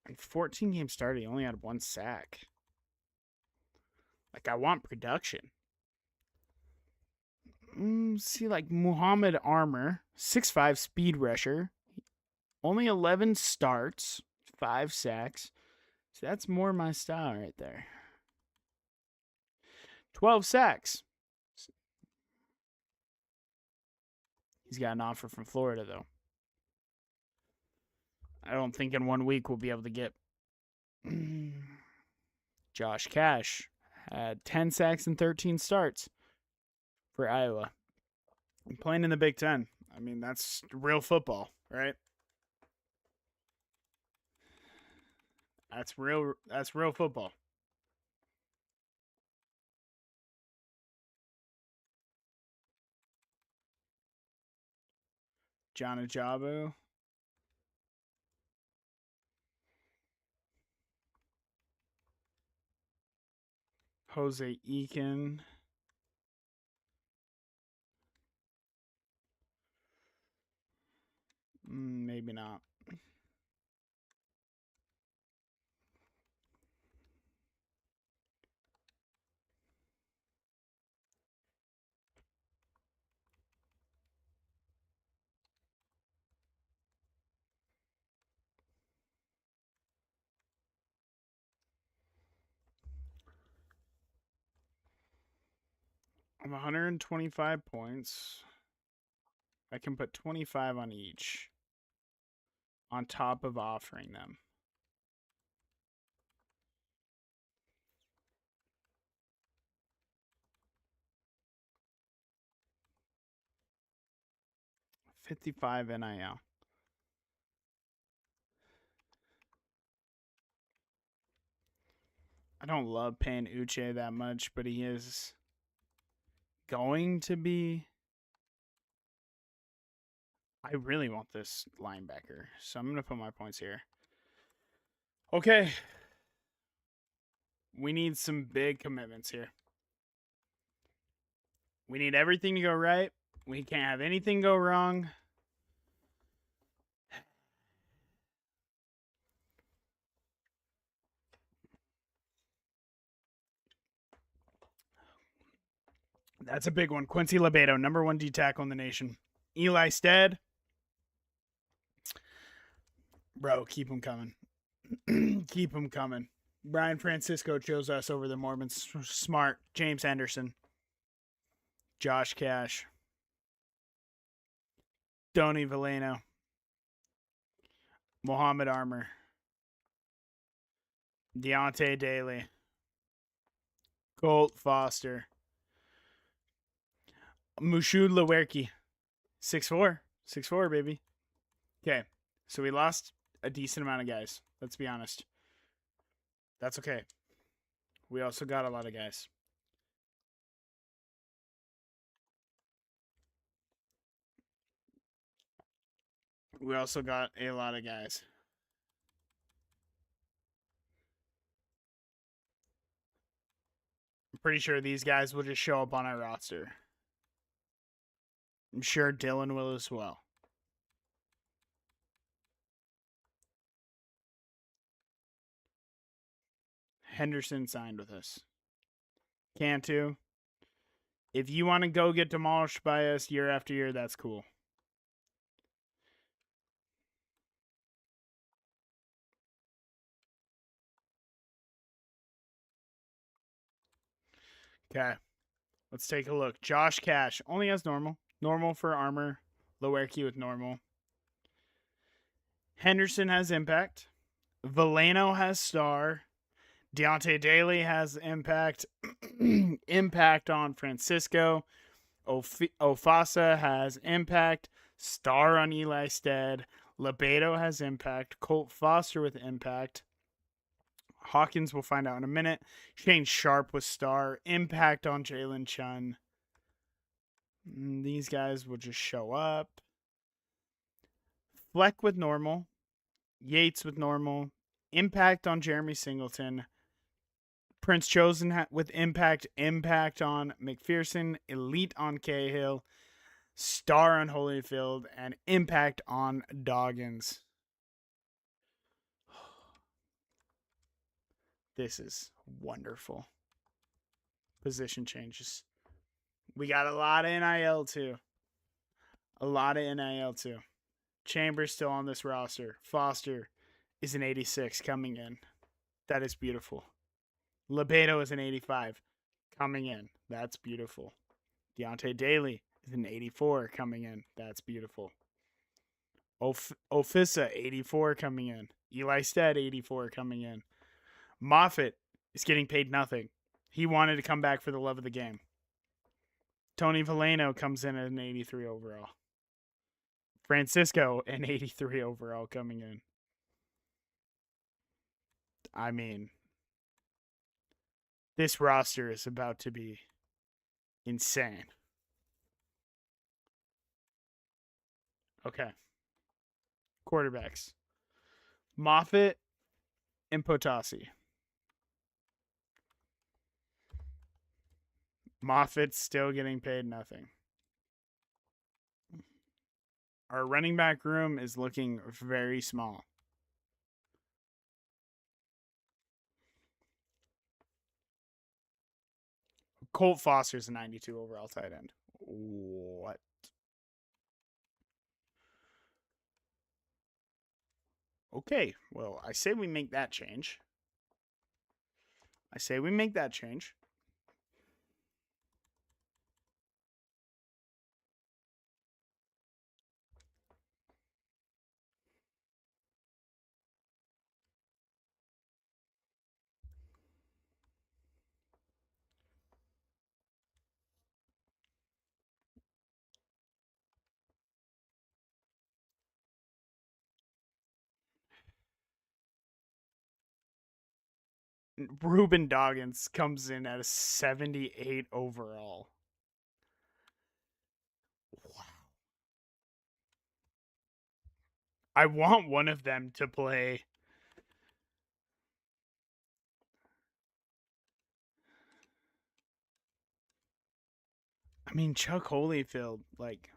In 14 games started, he only had 1 sack. Like, I want production. See, like Muhammad Armour, 6'5" speed rusher, only 11 starts, 5 sacks. So that's more my style right there. 12 sacks. He's got an offer from Florida, though. I don't think in 1 week we'll be able to get. Josh Cash had 10 sacks and 13 starts for Iowa. I'm playing in the Big Ten. I mean, that's real football, right? That's real football. John Ajabu. Jose Eakin. Maybe not. Of 125 points, I can put 25 on each on top of offering them. $55 NIL. I don't love paying Uche that much, but he is going to be. I really want this linebacker, so I'm going to put my points here. Okay. We need some big commitments here. We need everything to go right. We can't have anything go wrong. That's a big one. Quincy Lebedo, number 1 D tackle in the nation. Eli Stead. Bro, keep him coming. Keep him coming. Brian Francisco chose us over the Mormons. Smart. James Henderson. Josh Cash. Donnie Valeno. Muhammad Armour. Deontay Daly. Colt Foster. Mushud Lewerke. 6'4". 6'4", baby. Okay. So we lost a decent amount of guys. Let's be honest. That's okay. We also got a lot of guys. We also got a lot of guys. pretty sure these guys will just show up on our roster. I'm sure Dylan will as well. Henderson signed with us. Cantu. If you want to go get demolished by us year after year, that's cool. Okay. Let's take a look. Josh Cash only has normal. Normal for armor. Low air key with normal. Henderson has impact. Valeno has star. Deontay Daly has impact. Impact on Francisco. Ofasa has impact. Star on Eli Stead. Lebedo has impact. Colt Foster with impact. Hawkins, we'll find out in a minute. Shane Sharp with star. Impact on Jalen Chun. These guys will just show up. Fleck with normal. Yates with normal. Impact on Jeremy Singleton. Prince Chosen with impact. Impact on McPherson. Elite on Cahill. Star on Holyfield. And impact on Doggins. This is wonderful. Position changes. We got a lot of NIL too. A lot of NIL too. Chambers still on this roster. Foster is an 86 coming in. That is beautiful. Lebedo is an 85 coming in. That's beautiful. Deontay Daly is an 84 coming in. That's beautiful. Ofisa, 84 coming in. Eli Stead, 84 coming in. Moffitt is getting paid nothing. He wanted to come back for the love of the game. Tony Valeno comes in at an 83 overall. Francisco, an 83 overall coming in. I mean, this roster is about to be insane. Okay. Quarterbacks. Moffitt and Potassi. Moffitt's still getting paid nothing. Our running back room is looking very small. Colt Foster's a 92 overall tight end. What? Okay, well, I say we make that change. Ruben Doggins comes in at a 78 overall. Wow. I want one of them to play. I mean, Chuck Holyfield, like,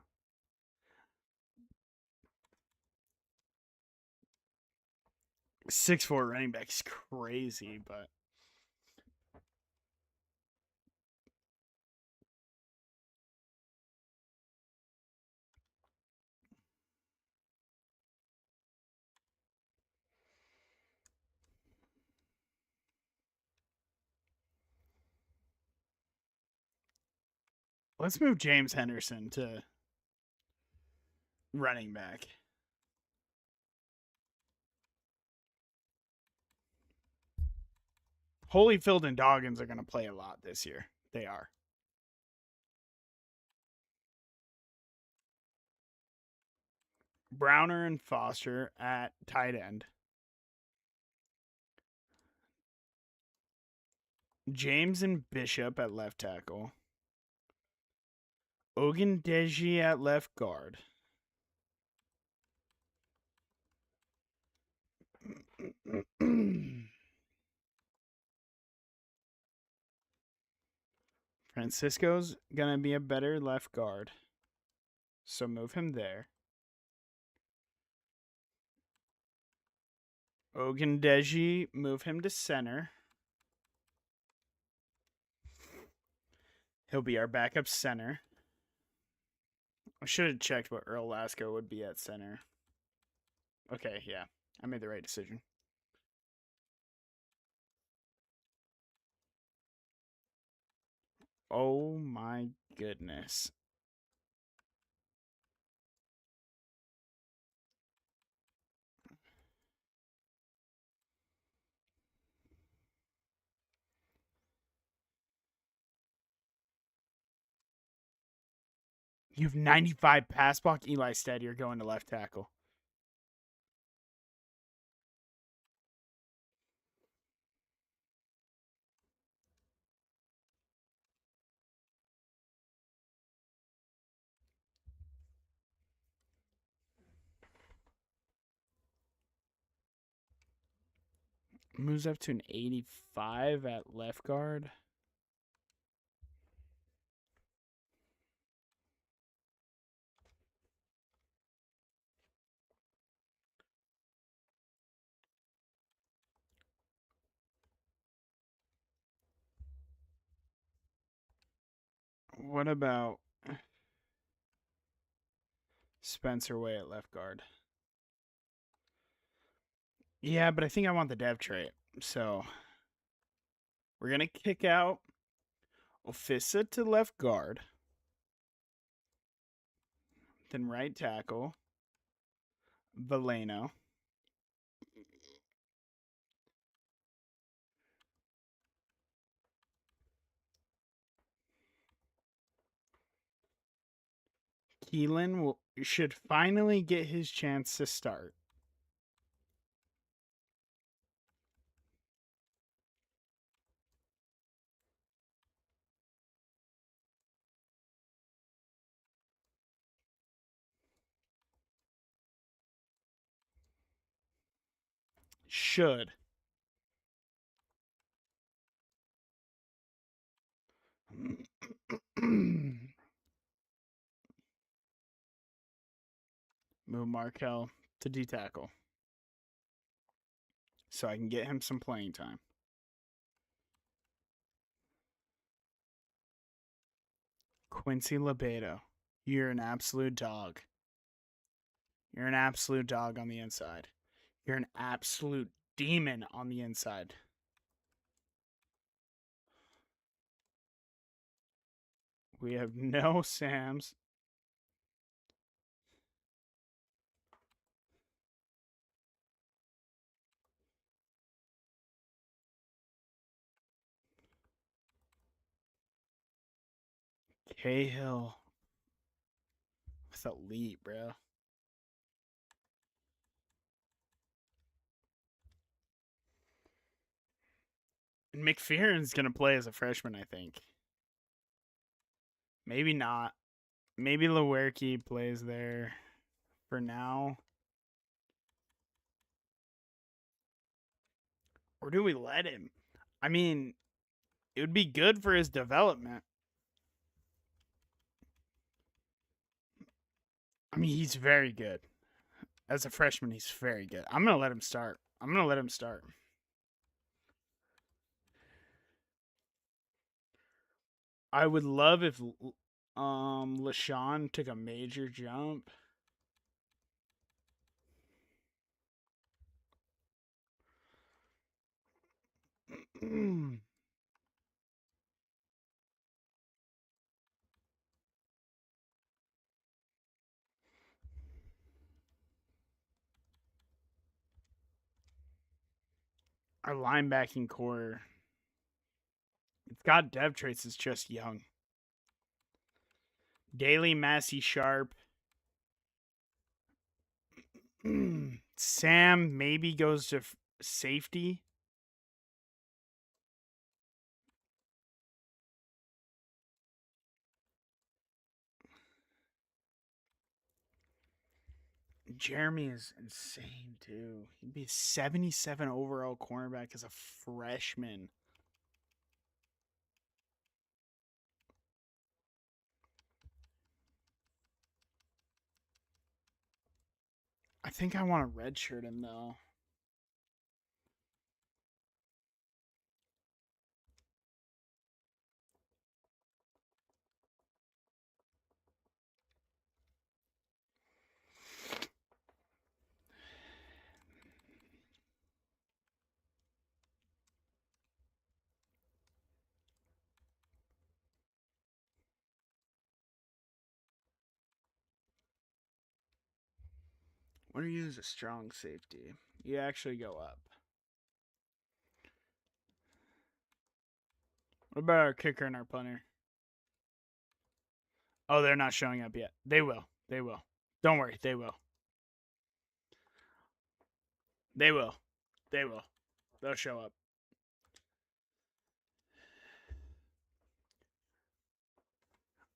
6'4" running back is crazy, but let's move James Henderson to running back. Holyfield and Doggins are going to play a lot this year. They are. Browner and Foster at tight end. James and Bishop at left tackle. Ogundeji at left guard. Francisco's going to be a better left guard. So move him there. Ogundeji, move him to center. He'll be our backup center. I should have checked what Earl Lasco would be at center. Okay, yeah. I made the right decision. Oh my goodness. You have 95 pass block. Eli Stead, you're going to left tackle. Moves up to an 85 at left guard. What about Spencer Way at left guard? Yeah, but I think I want the dev trait. So we're going to kick out Ofisa to left guard. Then right tackle, Valeno. Keelan should finally get his chance to start. Should. Move Markel to D tackle. So I can get him some playing time. Quincy Lebedo, you're an absolute dog. You're an absolute dog on the inside. You're an absolute demon on the inside. We have no Sams. Cahill. That's elite, bro. And McPheron's going to play as a freshman, I think. Maybe not. Maybe Lewerke plays there for now. Or do we let him? I mean, it would be good for his development. I mean, he's very good. As a freshman, he's very good. I'm going to let him start. I would love if LaShawn took a major jump. Our linebacking core, it's got dev traits, it's just young. Daly, Massey, Sharp. Sam maybe goes to safety. Jeremy is insane too. He'd be a 77 overall cornerback as a freshman. I think I want to redshirt him, though. What do you use a strong safety? You actually go up. What about our kicker and our punter? Oh, they're not showing up yet. They will. They will. Don't worry. They will. They will. They will. They'll show up.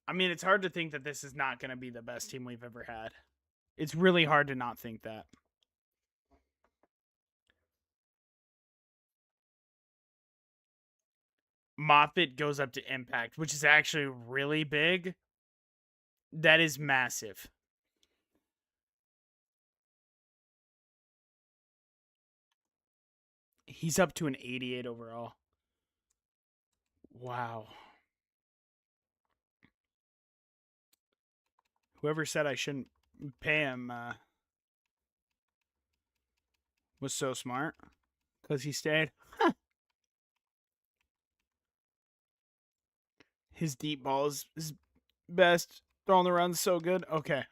I mean, it's hard to think that this is not going to be the best team we've ever had. It's really hard to not think that. Moffitt goes up to Impact, which is actually really big. That is massive. He's up to an 88 overall. Wow. Whoever said I shouldn't pay him was so smart because he stayed. His deep ball is best. Throwing the runs so good. Okay.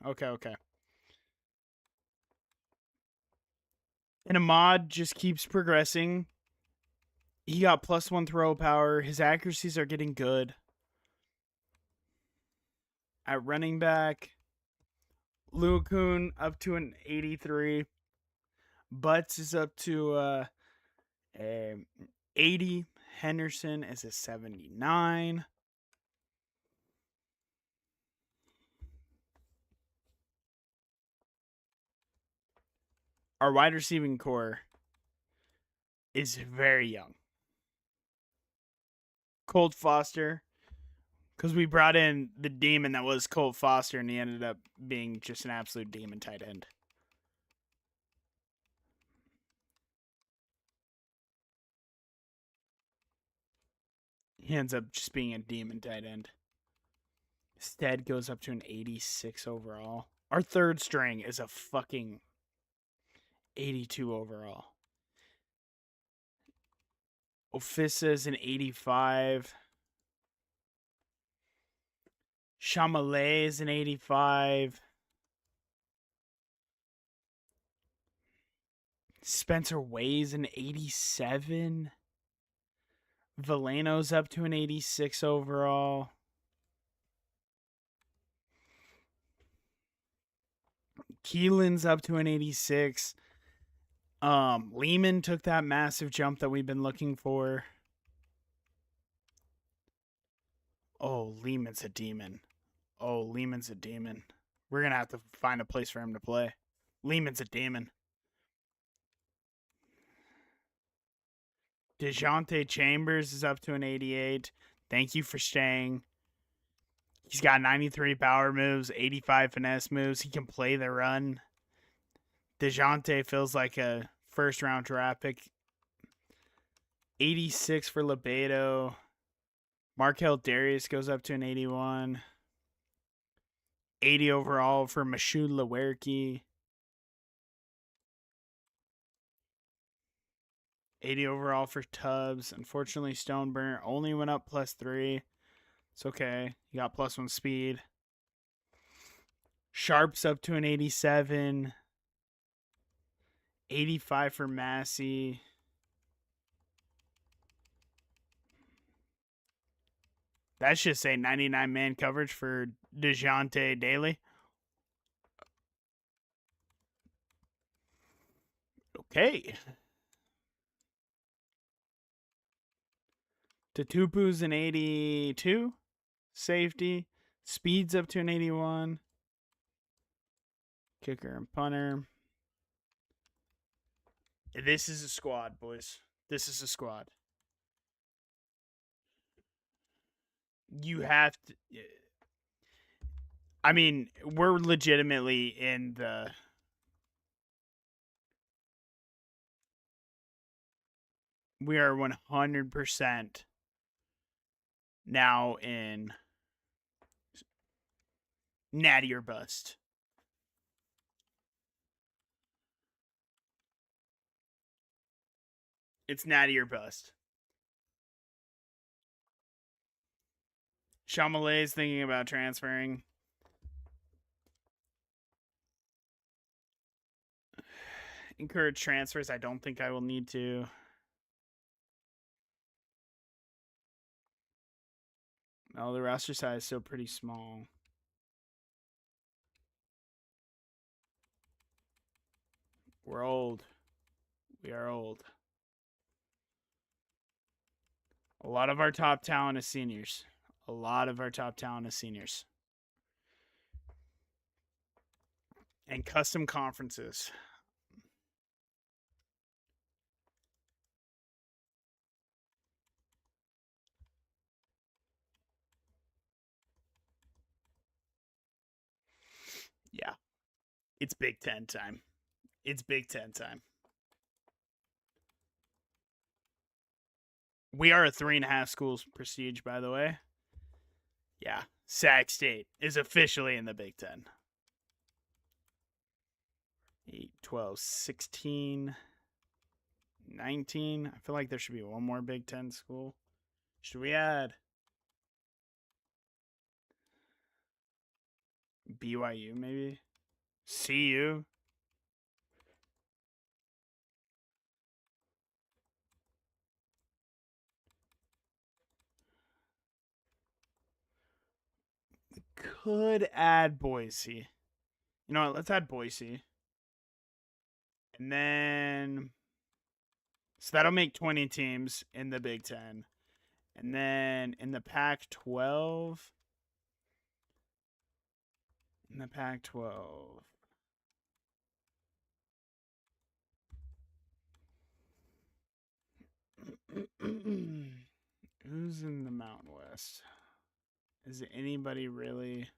And Ahmad just keeps progressing. He got +1 throw power. His accuracies are getting good. At running back, Luakun up to an 83. Butts is up to 80. Henderson is a 79. Our wide receiving core is very young. Colt Foster, because we brought in the demon that was Colt Foster, and he ended up being just an absolute demon tight end. He ends up just being a demon tight end. Stead goes up to an 86 overall. Our third string is a fucking 82 overall. Ofissa is an 85. Chamalay is an 85. Spencer Way's an 87. Valeno's up to an 86 overall. Keelan's up to an 86. Lehman took that massive jump that we've been looking for. Oh, Lehman's a demon. We're going to have to find a place for him to play. Lehman's a demon. DeJounte Chambers is up to an 88. Thank you for staying. He's got 93 power moves, 85 finesse moves. He can play the run. DeJounte feels like a first-round draft pick. 86 for Lebedo. Markel Darius goes up to an 81. 80 overall for Mashoud Lewerke. 80 overall for Tubbs. Unfortunately, Stoneburner only went up +3. It's okay. He got +1 speed. Sharp's up to an 87. 85 for Massey. That's just a 99-man coverage for DeJounte Daly. Okay. Tatupu's an 82. Safety. Speed's up to an 81. Kicker and punter. This is a squad, boys. This is a squad. You have to. I mean, we're legitimately in the We are 100% now in Natty or Bust. It's Natty or Bust. Chamelet is thinking about transferring. Encourage transfers. I don't think I will need to. Oh, the roster size is still pretty small. We're old. We are old. A lot of our top talent is seniors. A lot of our top talent is seniors. And custom conferences. Yeah. It's Big Ten time. It's Big Ten time. We are a 3.5 schools prestige, by the way. Yeah. Sac State is officially in the Big Ten. 8, 12, 16, 19. I feel like there should be one more Big Ten school. Should we add BYU maybe? CU? Could add Boise. You know what? Let's add Boise. And then. So that'll make 20 teams in the Big Ten. And then in the Pac 12. In the Pac 12. Who's in the Mountain West? Is it anybody really?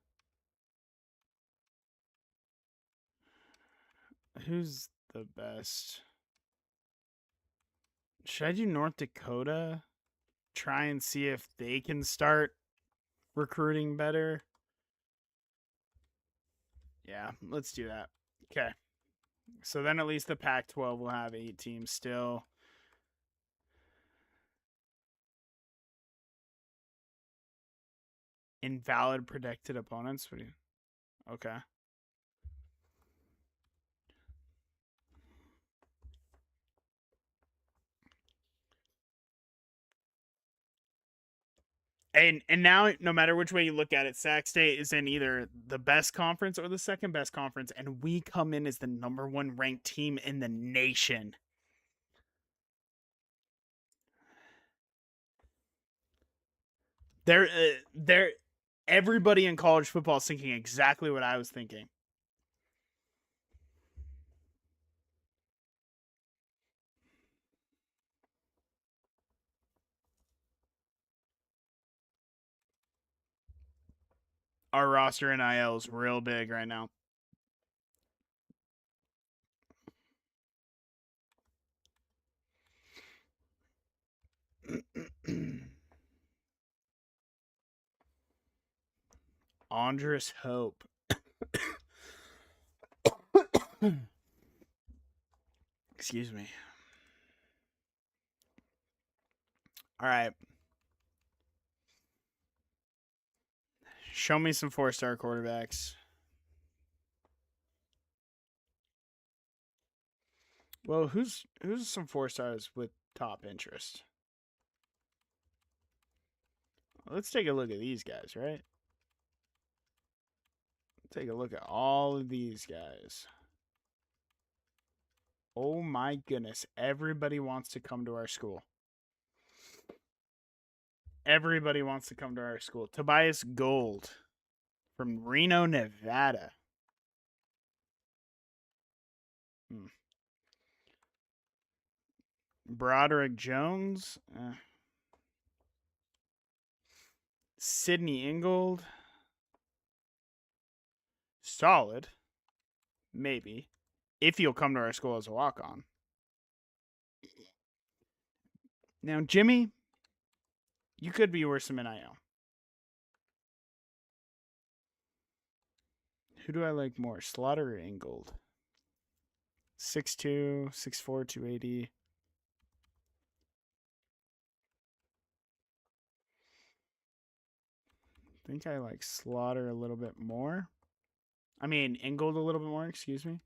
Who's the best? Should I do North Dakota? Try and see if they can start recruiting better. Yeah, let's do that. Okay. So then at least the Pac 12 will have 8 teams still. Invalid predicted opponents. What do you? Okay. And now, no matter which way you look at it, Sac State is in either the best conference or the second best conference, and we come in as the number 1 ranked team in the nation. They're everybody in college football is thinking exactly what I was thinking. Our roster NIL is real big right now. Andres Hope. Excuse me. All right. Show me some 4-star quarterbacks. Well, who's some 4-stars with top interest? Let's take a look at these guys, right? Take a look at all of these guys. Oh my goodness. Everybody wants to come to our school. Everybody wants to come to our school. Tobias Gold from Reno, Nevada. Broderick Jones. Sydney Ingold. Solid. Maybe. If you'll come to our school as a walk-on. Now, Jimmy, you could be worse than NIL. Who do I like more, Slaughter or Ingold? 6'2", 6'4", 280. I think I like Slaughter a little bit more. I mean, Ingold a little bit more, excuse me.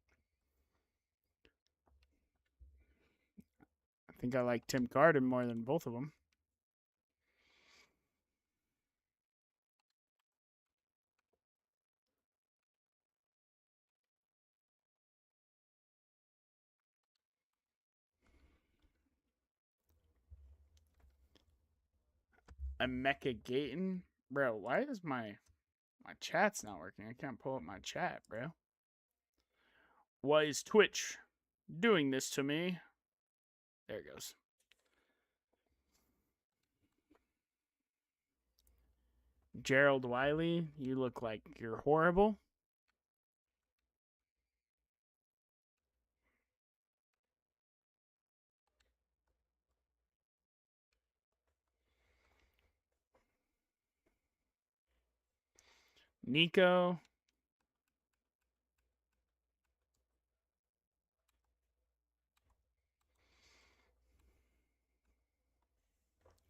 I think I like Tim Carden more than both of them. Emeka Gayton? Bro, why is my chat's not working? I can't pull up my chat, bro. Why is Twitch doing this to me? There it goes. Gerald Wiley, you look like you're horrible. Nico.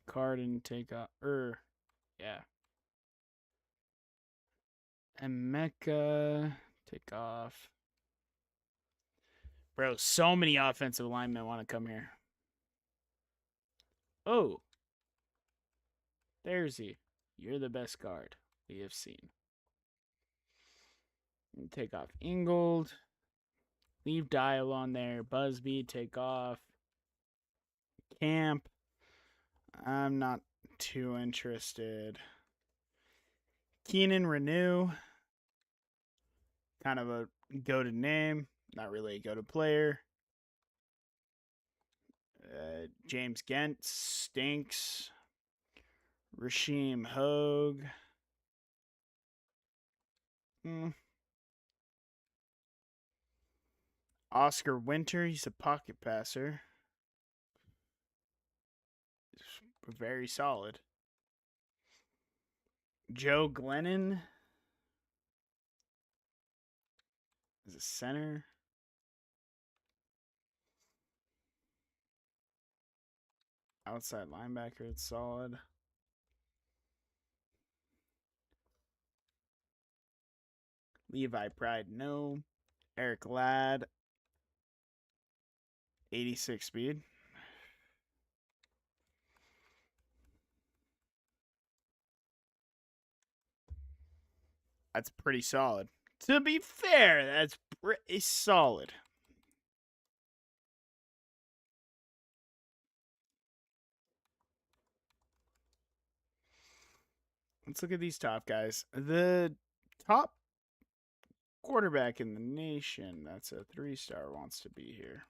Carden take off. Yeah. Emeka take off. Bro, so many offensive linemen want to come here. Oh. There's he. You're the best guard we have seen. Take off Ingold. Leave Dial on there. Busby, take off. Camp. I'm not too interested. Keenan Renew. Kind of a go-to name. Not really a go-to player. James Gent stinks. Rasheem Hogue. Oscar Winter, he's a pocket passer. He's very solid. Joe Glennon is a center. Outside linebacker, it's solid. Levi Pride, no. Eric Ladd, 86 speed. That's pretty solid. To be fair, that's pretty solid. Let's look at these top guys. The top quarterback in the nation, that's a 3-star, wants to be here.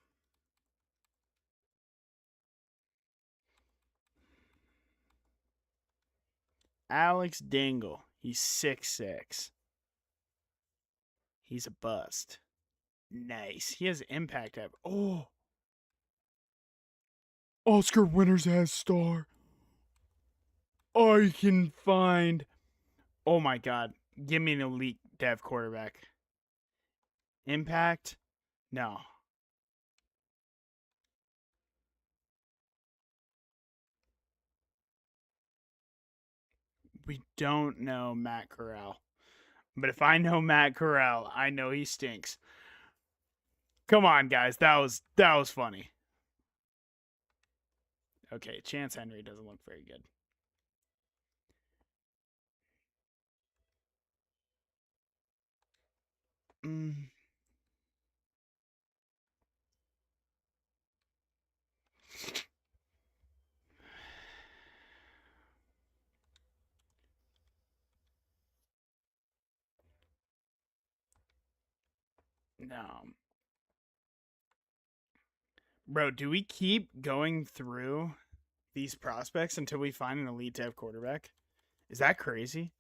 Alex Dingle. He's 6'6". He's a bust. Nice. He has impact. Oh. Oscar Winters has star. I can find. Oh my god. Give me an elite dev quarterback. Impact? No. We don't know Matt Corral. But if I know Matt Corral, I know he stinks. Come on, guys. That was funny. Okay, Chance Henry doesn't look very good. No. Bro, do we keep going through these prospects until we find an elite dev quarterback? Is that crazy?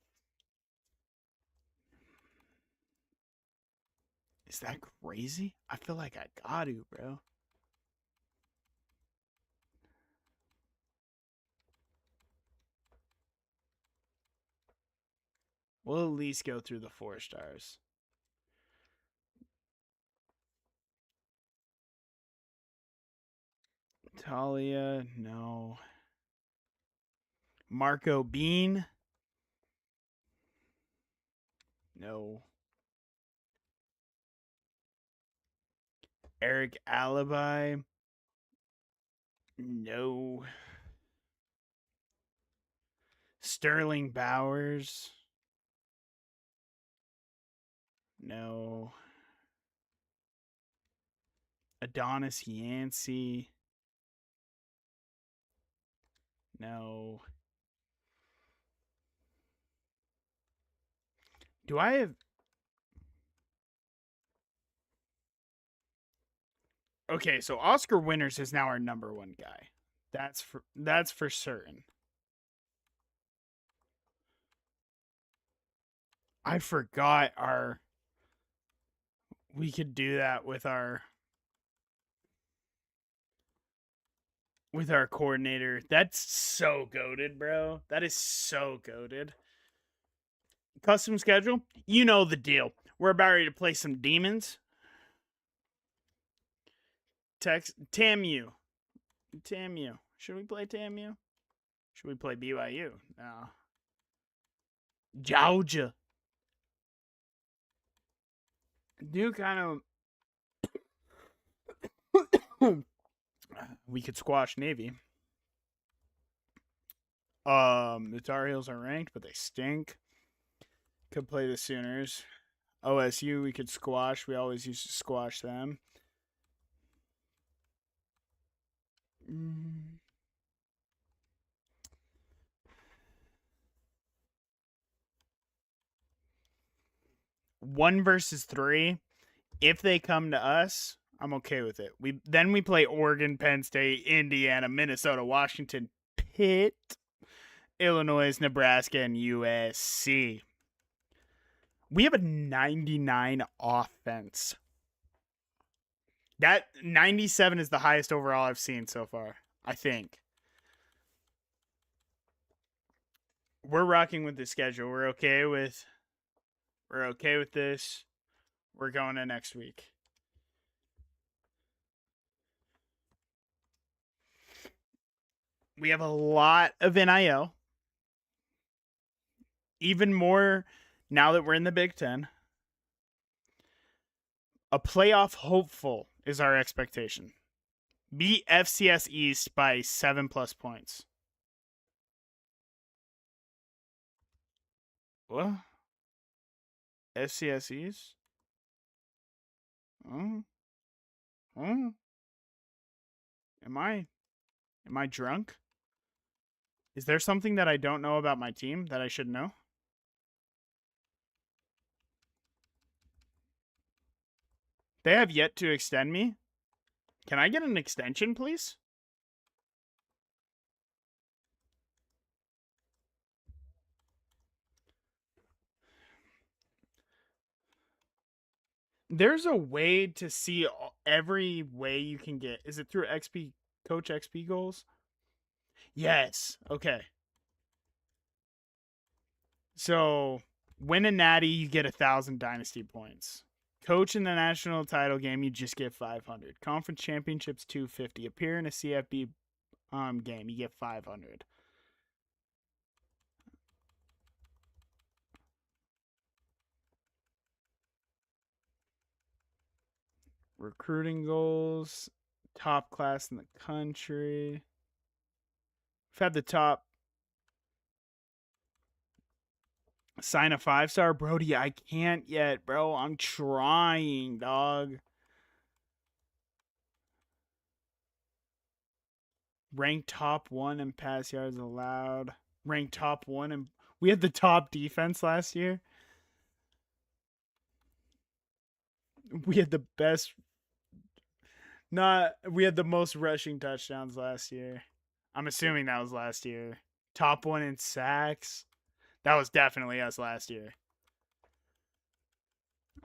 Is that crazy? I feel like I got to, bro. We'll at least go through the 4 stars. Talia, no. Marco Bean, no. Eric Alibi, no. Sterling Bowers, no. Adonis Yancey, no. Do I have... Okay, so Oscar Winters is now our number 1 guy. That's for certain. I forgot we could do that with our coordinator. That's so goated, bro. That is so goated. Custom schedule, you know the deal. We're about ready to play some demons. TAMU. Should we play TAMU? Should we play BYU? No. Georgia. Do kind of... we could squash Navy. The Tar Heels are ranked, but they stink. Could play the Sooners. OSU, we could squash. We always used to squash them. One versus 3. If they come to us, I'm okay with it. Then we play Oregon, Penn State, Indiana, Minnesota, Washington, Pitt, Illinois, Nebraska, and USC. We have a 99 offense. That 97 is the highest overall I've seen so far, I think. We're rocking with the schedule. We're okay with this. We're going to next week. We have a lot of NIL. Even more now that we're in the Big Ten. A playoff hopeful is our expectation. Beat FCS East by 7+ points. What? FCS East? Am I drunk? Is there something that I don't know about my team that I should know? They have yet to extend me. Can I get an extension, please? There's a way to see every way you can get. Is it through XP Coach XP goals? Yes. Okay. So win a natty, you get 1,000 dynasty points. Coach in the national title game, you just get 500. Conference championships, 250. Appear in a CFB game, you get 500. Recruiting goals, top class in the country. We've had the top. Sign a 5-star, Brody. I can't yet, bro. I'm trying, dog. Ranked top 1 in pass yards allowed. Ranked top 1, and we had the top defense last year. We had the best. We had the most rushing touchdowns last year. I'm assuming that was last year. Top 1 in sacks. That was definitely us last year.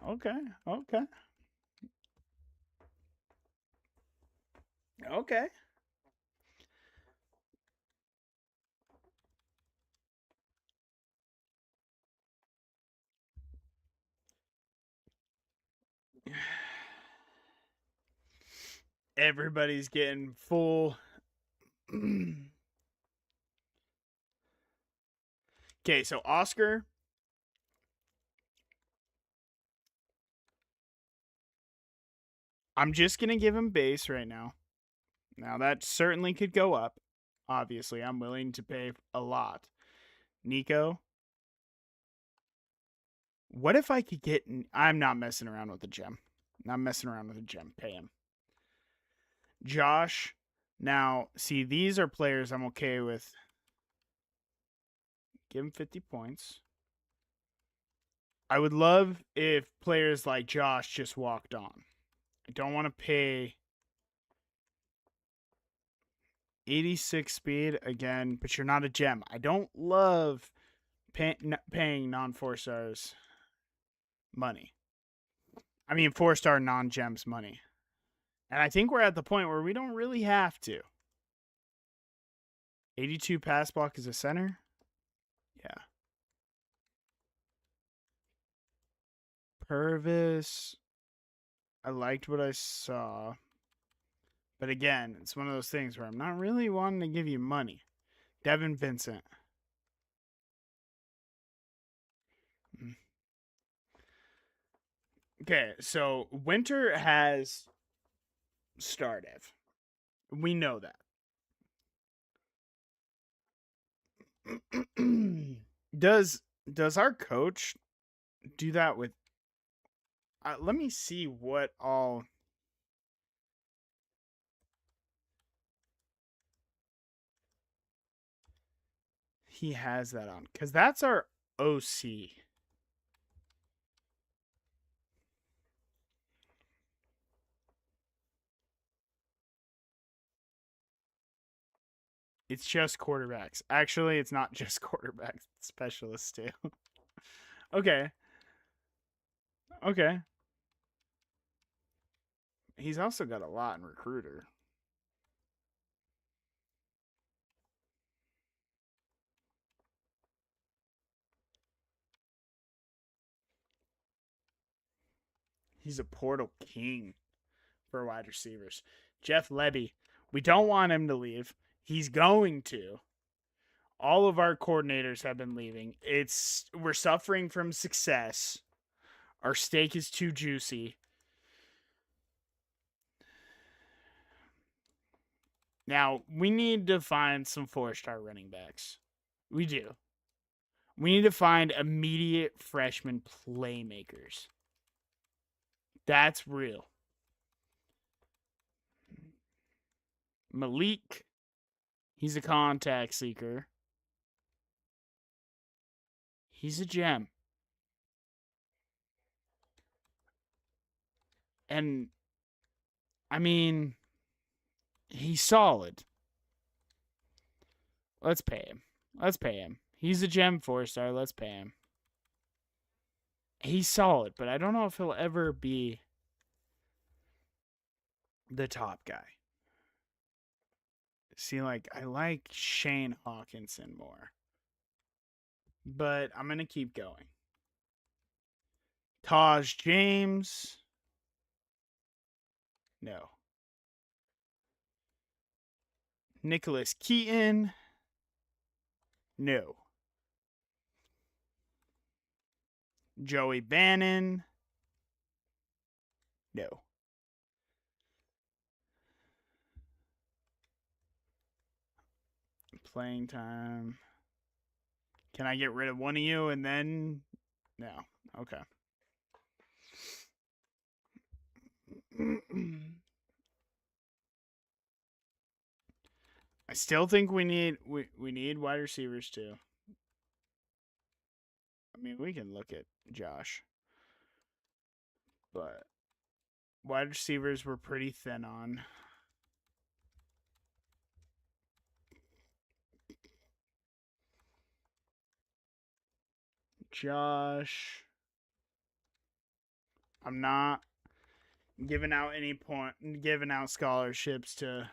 Okay. Everybody's getting full. Okay, so Oscar. I'm just going to give him base right now. Now, that certainly could go up. Obviously, I'm willing to pay a lot. Nico. What if I could get. I'm not messing around with the gem. Not messing around with the gem. Pay him. Josh. Now, see, these are players I'm okay with. Give him 50 points. I would love if players like Josh just walked on. I don't want to pay 86 speed again, but you're not a gem. I don't love paying non-4 stars money. I mean, 4-star non-gems money. And I think we're at the point where we don't really have to. 82 pass block as a center? Yeah. Purvis. I liked what I saw. But again, it's one of those things where I'm not really wanting to give you money. Devin Vincent. Okay, so Winter has Stardev. We know that. does our coach do that with let me see what all he has that on, because that's our OC. It's just quarterbacks. Actually, it's not just quarterbacks. It's specialists too. Okay. Okay. He's also got a lot in recruiter. He's a portal king for wide receivers. Jeff Lebby. We don't want him to leave. He's going to. All of our coordinators have been leaving. We're suffering from success. Our steak is too juicy. Now, we need to find some 4-star running backs. We do. We need to find immediate freshman playmakers. That's real. Malik. He's a contact seeker. He's a gem. And, I mean, he's solid. Let's pay him. Let's pay him. He's a gem 4-star. Let's pay him. He's solid, but I don't know if he'll ever be the top guy. See, like, I like Shane Hawkinson more. But I'm going to keep going. Taj James. No. Nicholas Keaton. No. Joey Bannon. No. Playing time. Can I get rid of one of you and then? No. Okay. I still think we need wide receivers too. I mean, we can look at Josh, but wide receivers we're pretty thin on. Josh. I'm not giving out scholarships to.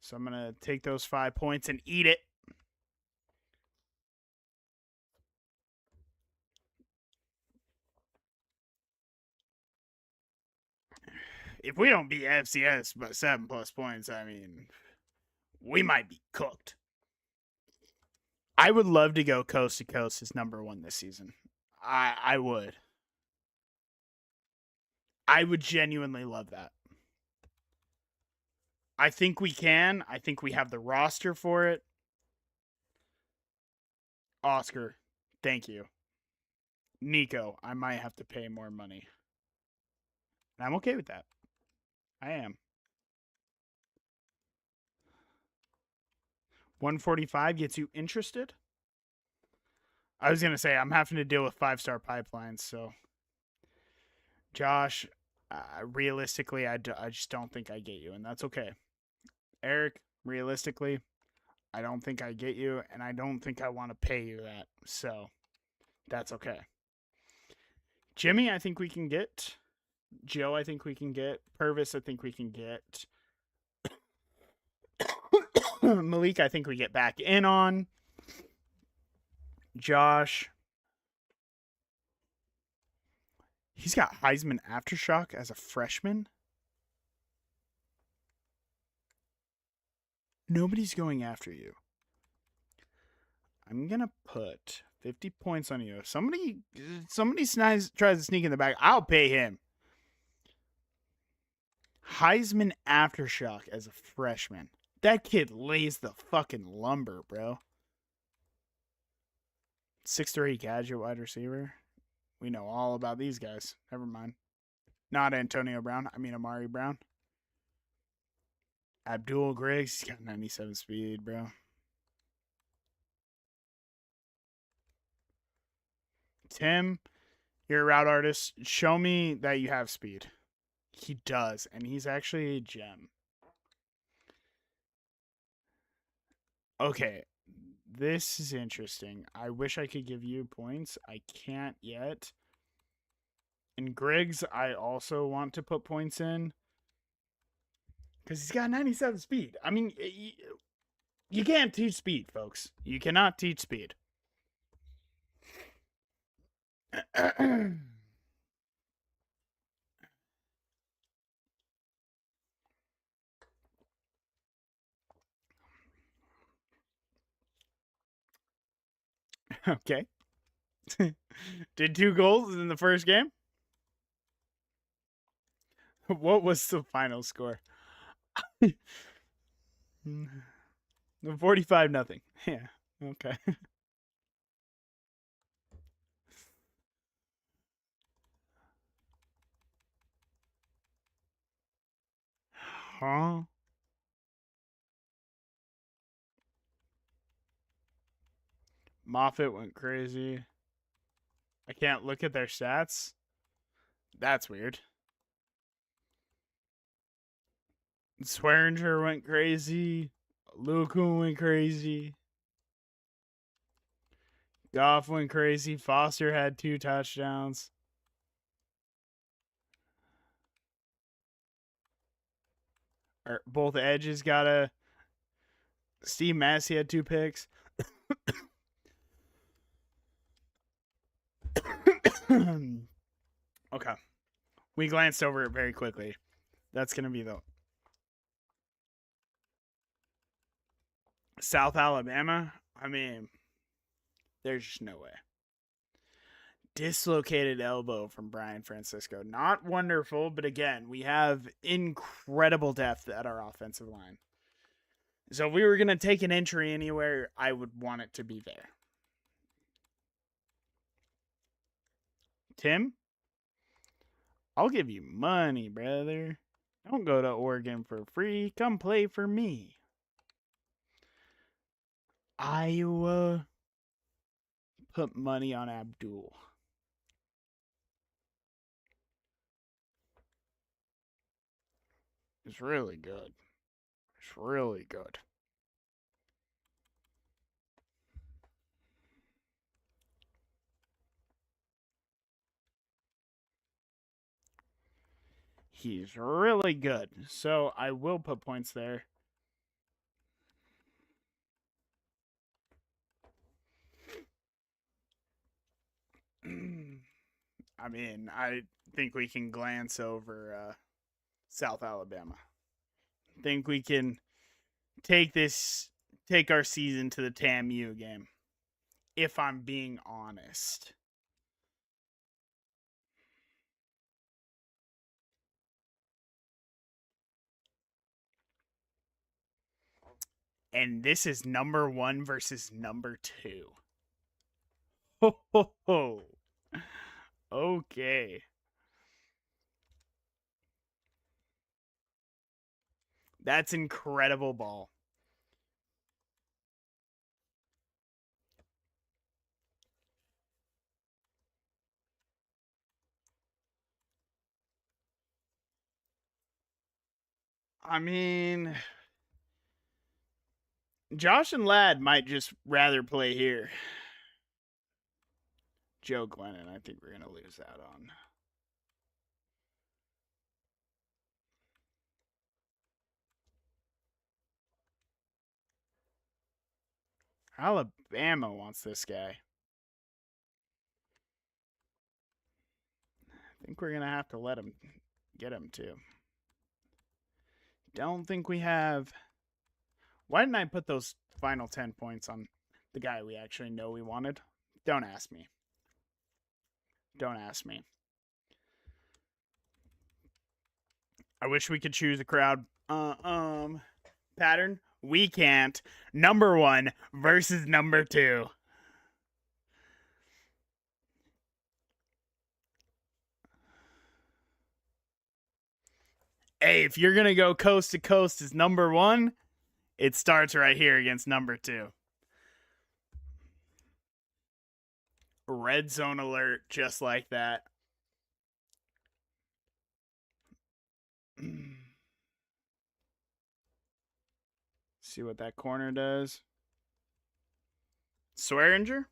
So I'm gonna take those 5 points and eat it. if we don't beat FCS by 7+ points, I mean, we might be cooked. I would love to go coast to coast as number 1 this season. I would. I would genuinely love that. I think we can. I think we have the roster for it. Oscar, thank you. Nico, I might have to pay more money. And I'm okay with that. I am. 145 gets you interested? I was going to say, I'm having to deal with 5-star pipelines, so. Josh, realistically, I just don't think I get you, and that's okay. Eric, realistically, I don't think I get you, and I don't think I want to pay you that, so that's okay. Jimmy, I think we can get. Joe, I think we can get. Purvis, I think we can get. Malik, I think we get back in on. Josh. He's got Heisman Aftershock as a freshman. Nobody's going after you. I'm going to put 50 points on you. If somebody tries to sneak in the back, I'll pay him. Heisman Aftershock as a freshman. That kid lays the fucking lumber, bro. 6'3" gadget wide receiver. We know all about these guys. Never mind. Not Antonio Brown. I mean Amari Brown. Abdul Griggs. He's got 97 speed, bro. Tim, you're a route artist. Show me that you have speed. He does, and he's actually a gem. Okay, this is interesting. I wish I could give you points. I can't yet. And Griggs, I also want to put points in. Because he's got 97 speed. I mean, you can't teach speed, folks. You cannot teach speed. Okay. Did 2 goals in the first game? What was the final score? 45-0. Yeah. Okay. Huh? Moffitt went crazy. I can't look at their stats. That's weird. Swearinger went crazy. Luku went crazy. Goff went crazy. Foster had 2 touchdowns. Both edges got a. Steve Massey had 2 picks. Okay. We glanced over it very quickly. That's going to be the South Alabama. I mean, there's just no way. Dislocated elbow from Brian Francisco. Not wonderful, but again, we have incredible depth at our offensive line. So if we were going to take an entry anywhere, I would want it to be there. Tim? I'll give you money, brother. Don't go to Oregon for free. Come play for me. Iowa. Put money on Abdul. It's really good. It's really good. He's really good. So I will put points there. I mean, I think we can glance over South Alabama. Think we can take our season to the TAMU game, if I'm being honest. And this is number 1 versus number 2. Ho, ho, ho. Okay. That's incredible ball. I mean, Josh and Ladd might just rather play here. Joe Glennon, I think we're going to lose that on. Alabama wants this guy. I think we're going to have to let him get him too. Don't think we have. Why didn't I put those final 10 points on the guy we actually know we wanted? Don't ask me. Don't ask me. I wish we could choose a crowd pattern. We can't. Number 1 versus number 2. Hey, if you're going to go coast to coast as number 1, it starts right here against number 2. Red zone alert, just like that. See what that corner does. Swearinger?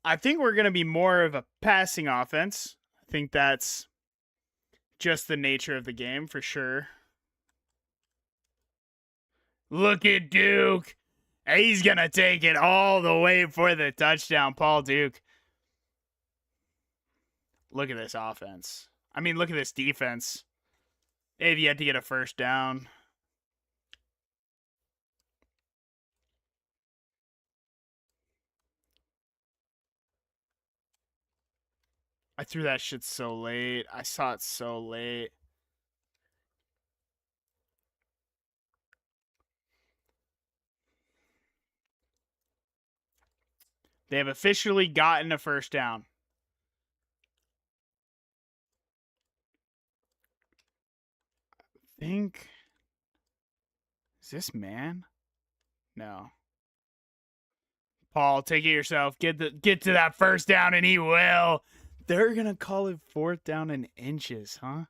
I think we're going to be more of a passing offense. I think that's just the nature of the game for sure. Look at Duke. He's going to take it all the way for the touchdown, Paul Duke. Look at this offense. I mean, look at this defense. They've yet to get a first down. I threw that shit so late. I saw it so late. They have officially gotten a first down. I think. Is this man? No. Paul, take it yourself. Get to that first down, and he will. They're gonna call it 4th down in inches, huh?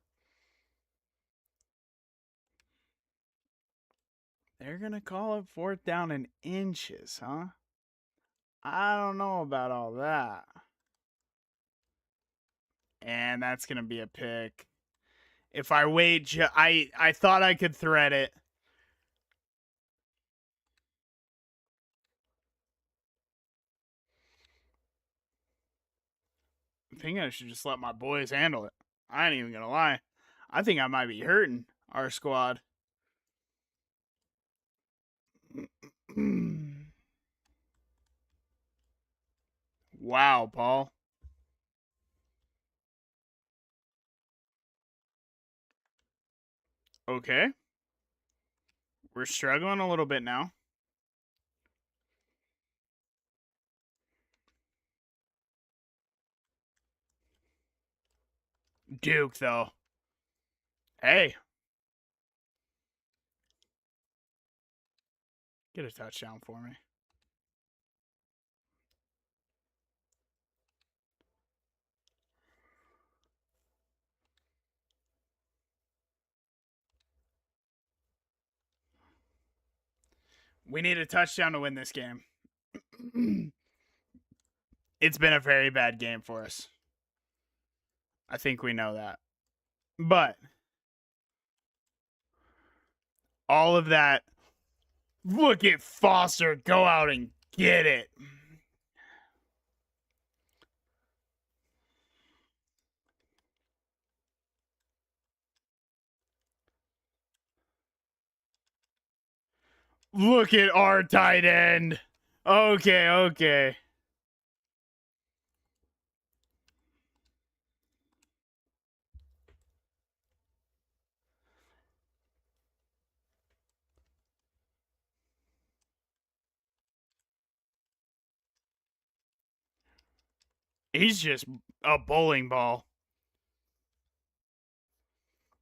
They're gonna call it 4th down in inches, huh? I don't know about all that. And that's gonna be a pick. If I wait, I thought I could thread it. I think I should just let my boys handle it. I ain't even gonna lie. I think I might be hurting our squad. Wow, Paul. Okay. We're struggling a little bit now. Duke, though. Hey. Get a touchdown for me. We need a touchdown to win this game. It's been a very bad game for us. I think we know that. But all of that, look at Foster go out and get it. Look at our tight end. Okay. He's just a bowling ball.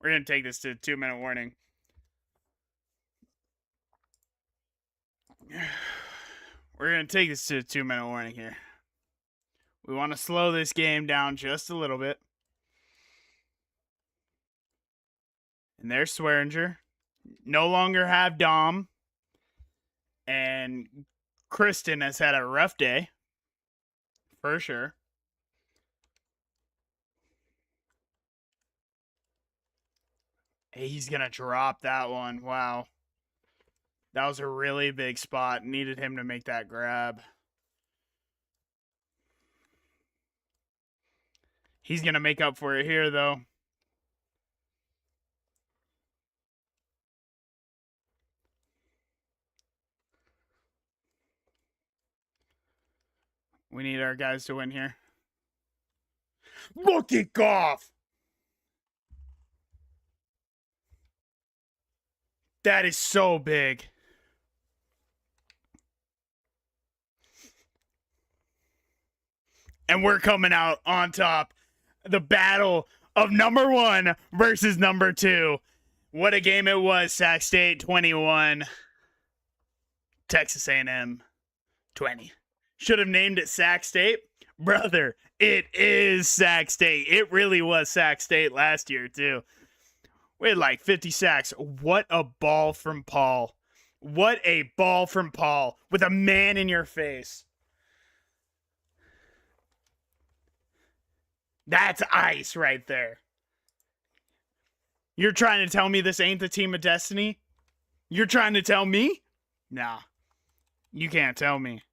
We're going to take this to a 2-minute warning. We're going to take this to a 2-minute warning here. We want to slow this game down just a little bit. And there's Swearinger. No longer have Dom. And Kristen has had a rough day. For sure. He's going to drop that one. Wow. That was a really big spot. Needed him to make that grab. He's going to make up for it here, though. We need our guys to win here. Look at Goff! That is so big. And we're coming out on top. The battle of number 1 versus number 2. What a game it was. Sac State 21. Texas A&M 20. Should have named it Sac State. Brother, it is Sac State. It really was Sac State last year, too. We had like 50 sacks. What a ball from Paul. What a ball from Paul with a man in your face. That's ice right there. You're trying to tell me this ain't the team of destiny? You're trying to tell me? Nah. You can't tell me.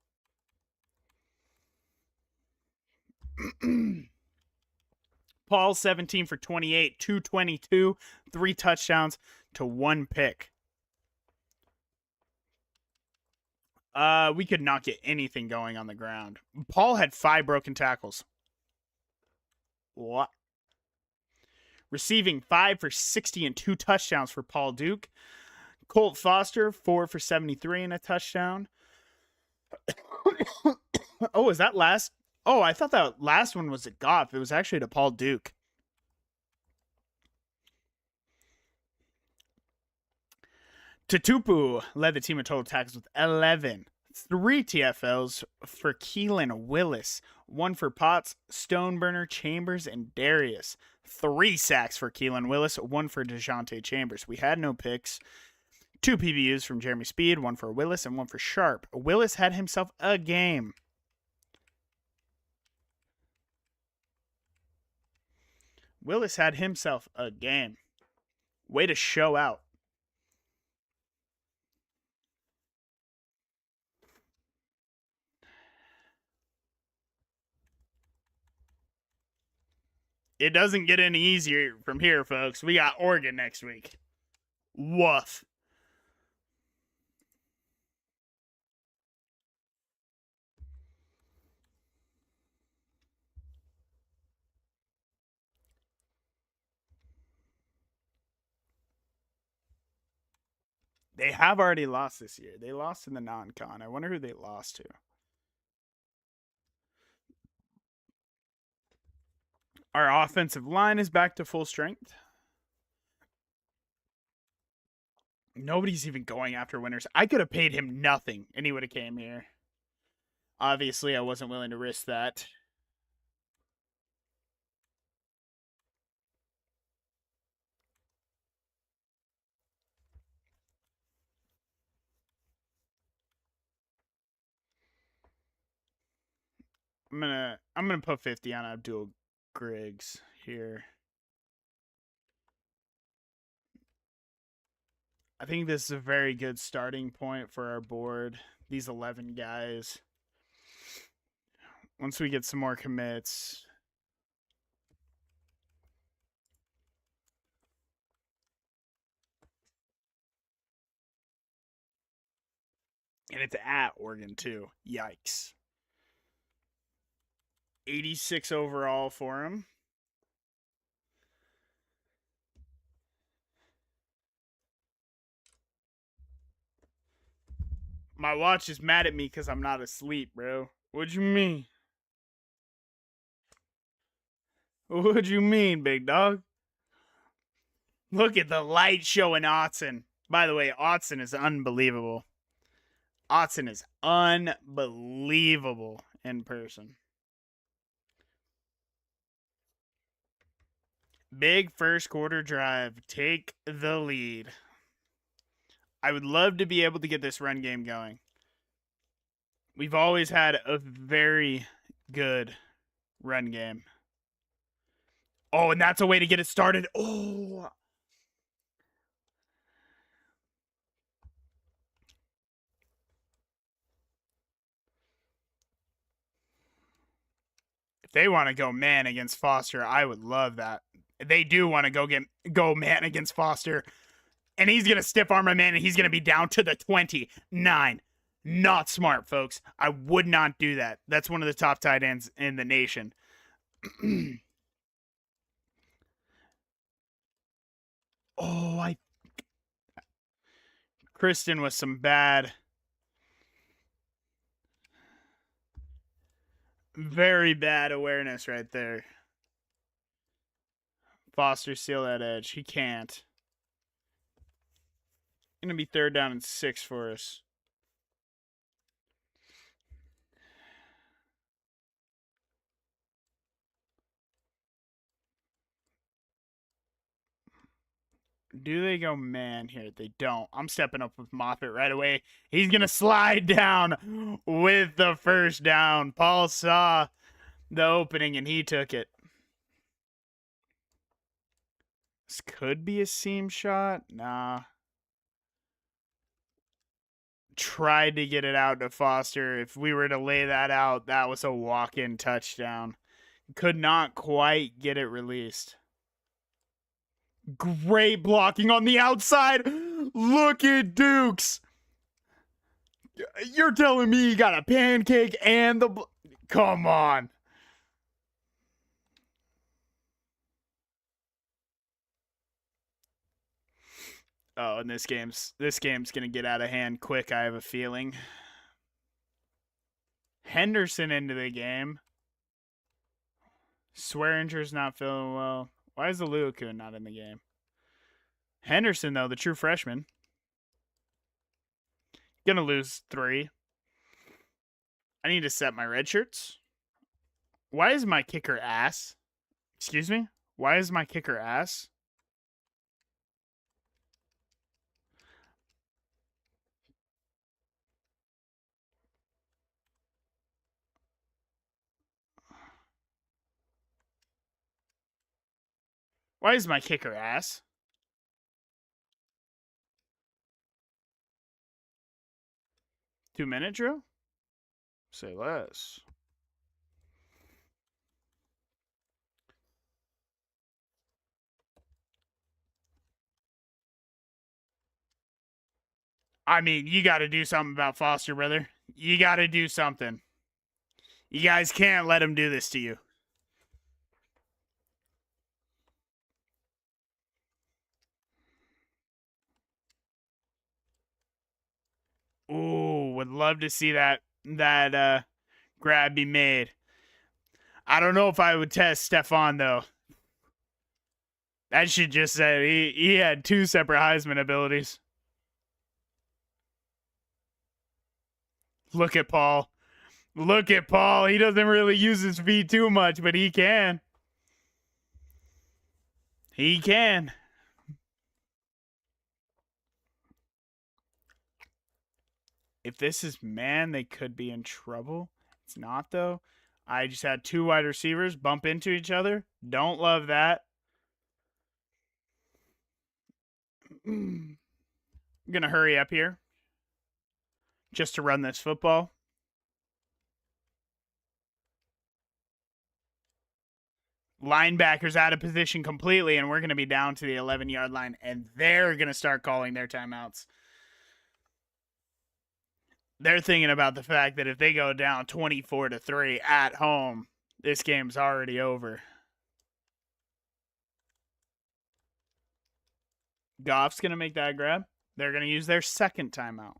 Paul 17 for 28, 222, 3 touchdowns to 1 pick. We could not get anything going on the ground. Paul had 5 broken tackles. What? Receiving 5 for 60 and 2 touchdowns for Paul Duke. Colt Foster 4 for 73 and a touchdown. Oh, is that last? Oh, I thought that last one was at Goff. It was actually to Paul Duke. Tutupu led the team in total tackles with 11. 3 TFLs for Keelan Willis. 1 for Potts, Stoneburner, Chambers, and Darius. 3 sacks for Keelan Willis. 1 for DeJounte Chambers. We had no picks. 2 PBUs from Jeremy Speed. 1 for Willis and 1 for Sharp. Willis had himself a game. Willis had himself a game. Way to show out. It doesn't get any easier from here, folks. We got Oregon next week. Woof. They have already lost this year. They lost in the non-con. I wonder who they lost to. Our offensive line is back to full strength. Nobody's even going after Winters. I could have paid him nothing, and he would have came here. Obviously, I wasn't willing to risk that. I'm gonna put 50 on Abdul Griggs here. I think this is a very good starting point for our board. These 11 guys. Once we get some more commits. And it's at Oregon, too. Yikes. 86 overall for him. My watch is mad at me because I'm not asleep, bro. What you mean? What you mean, big dog? Look at the light showing Autzen. By the way, Autzen is unbelievable. Autzen is unbelievable in person. Big first quarter drive. Take the lead. I would love to be able to get this run game going. We've always had a very good run game. Oh, and that's a way to get it started. Oh. If they want to go man against Foster, I would love that. They do want to go man against Foster. And he's going to stiff arm a man, and he's going to be down to the 29. Not smart, folks. I would not do that. That's one of the top tight ends in the nation. Kristen with some bad, very bad awareness right there. Foster steal that edge. He can't. Going to be 3rd down and 6 for us. Do they go man here? They don't. I'm stepping up with Moffitt right away. He's going to slide down with the first down. Paul saw the opening and he took it. This could be a seam shot. Nah. Tried to get it out to Foster. If we were to lay that out, that was a walk-in touchdown. Could not quite get it released. Great blocking on the outside. Look at Dukes. You're telling me you got a pancake and the... Come on. Oh, and this game's gonna get out of hand quick, I have a feeling. Henderson into the game. Swearinger's not feeling well. Why is the Luakun not in the game? Henderson, though, the true freshman. Gonna lose 3. I need to set my red shirts. Why is my kicker ass? Excuse me? Why is my kicker ass? Why is my kicker ass? Two-minute drill? Say less. I mean, you got to do something about Foster, brother. You got to do something. You guys can't let him do this to you. Ooh, would love to see that grab be made. I don't know if I would test Stefan, though. That should just say he had 2 separate Heisman abilities. Look at Paul. Look at Paul. He doesn't really use his feet too much, but he can. He can. If this is man, they could be in trouble. It's not, though. I just had 2 wide receivers bump into each other. Don't love that. I'm going to hurry up here just to run this football. Linebackers out of position completely, and we're going to be down to the 11-yard line, and they're going to start calling their timeouts. They're thinking about the fact that if they go down 24-3 at home, this game's already over. Goff's going to make that grab. They're going to use their second timeout.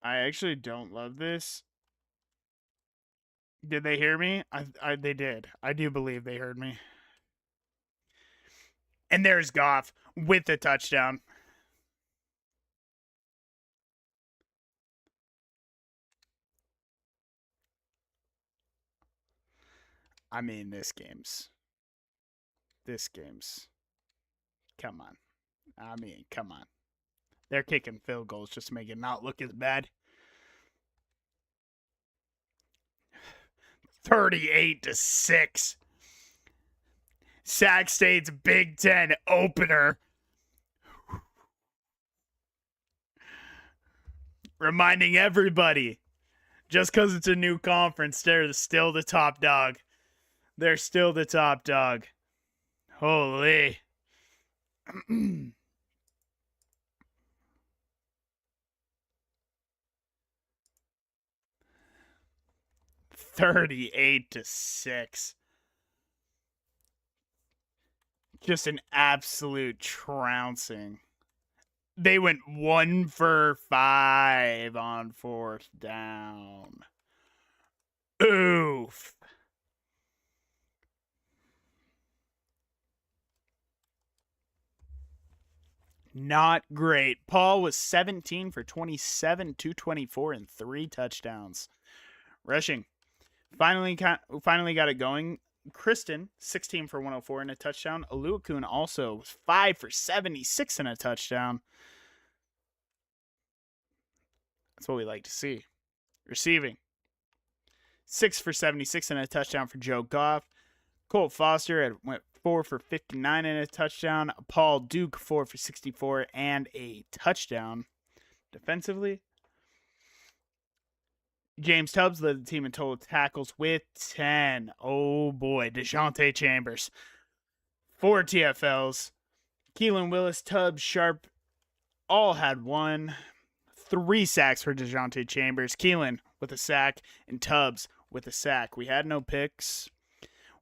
I actually don't love this. Did they hear me? They did. I do believe they heard me. And there's Goff with the touchdown. I mean, this game's. Come on. Come on. They're kicking field goals just to make it not look as bad. 38-6. Sac State's Big Ten opener. Reminding everybody, just because it's a new conference, they're still the top dog. They're still the top dog. Holy. 38-6. Just an absolute trouncing. They went 1 for 5 on fourth down. Oof. Not great. Paul was 17 for 27, 224, and 3 touchdowns. Rushing. Finally got it going. Kristen, 16 for 104 and a touchdown. Aluakun also was 5 for 76 and a touchdown. That's what we like to see. Receiving. 6 for 76 and a touchdown for Joe Goff. Colt Foster went 4 for 59 and a touchdown. Paul Duke, 4 for 64 and a touchdown. Defensively, James Tubbs led the team in total tackles with 10. Oh boy, DeJounte Chambers. 4 TFLs. Keelan Willis, Tubbs, Sharp all had 1. 3 sacks for DeJounte Chambers. Keelan with a sack and Tubbs with a sack. We had no picks.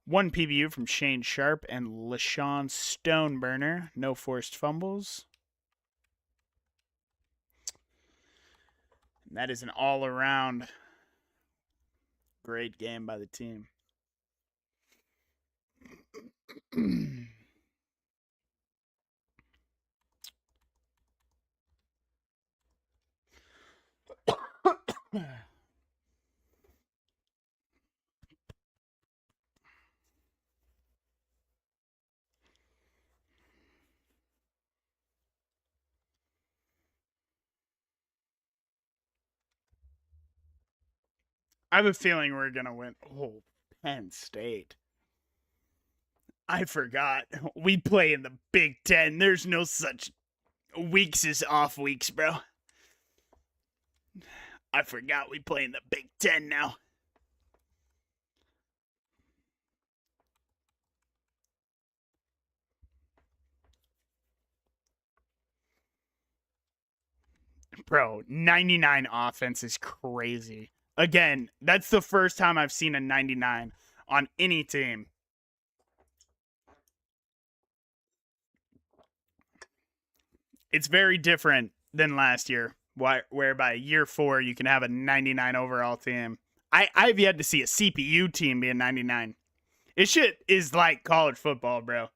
1 PBU from Shane Sharp and LaShawn Stoneburner. No forced fumbles. And that is an all-around great game by the team. I have a feeling we're going to win. Oh, Penn State. I forgot. We play in the Big Ten. There's no such weeks as off weeks, bro. I forgot we play in the Big Ten now. Bro, 99 offense is crazy. Again, that's the first time I've seen a 99 on any team. It's very different than last year, whereby year 4 you can have a 99 overall team. I've yet to see a CPU team be a 99. This shit is like college football, bro,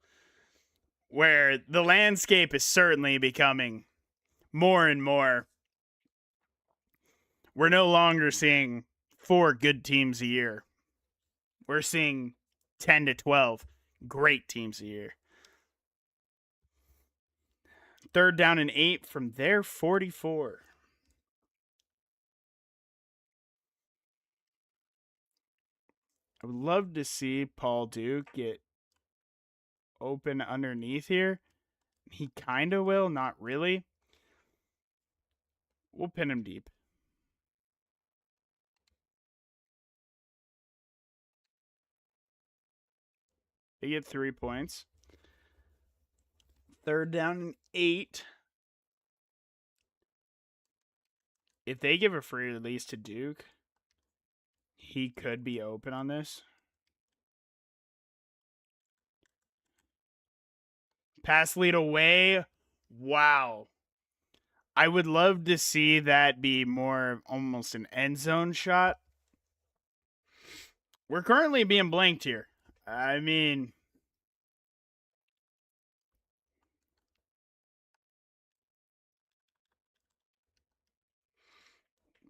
where the landscape is certainly becoming more and more. We're no longer seeing 4 good teams a year. We're seeing 10 to 12 great teams a year. 3rd down and 8 from their 44. I would love to see Paul Duke get open underneath here. He kind of will, not really. We'll pin him deep. They get 3 points. 3rd down and 8. If they give a free release to Duke, he could be open on this. Pass lead away. Wow. I would love to see that be more almost an end zone shot. We're currently being blanked here. I mean,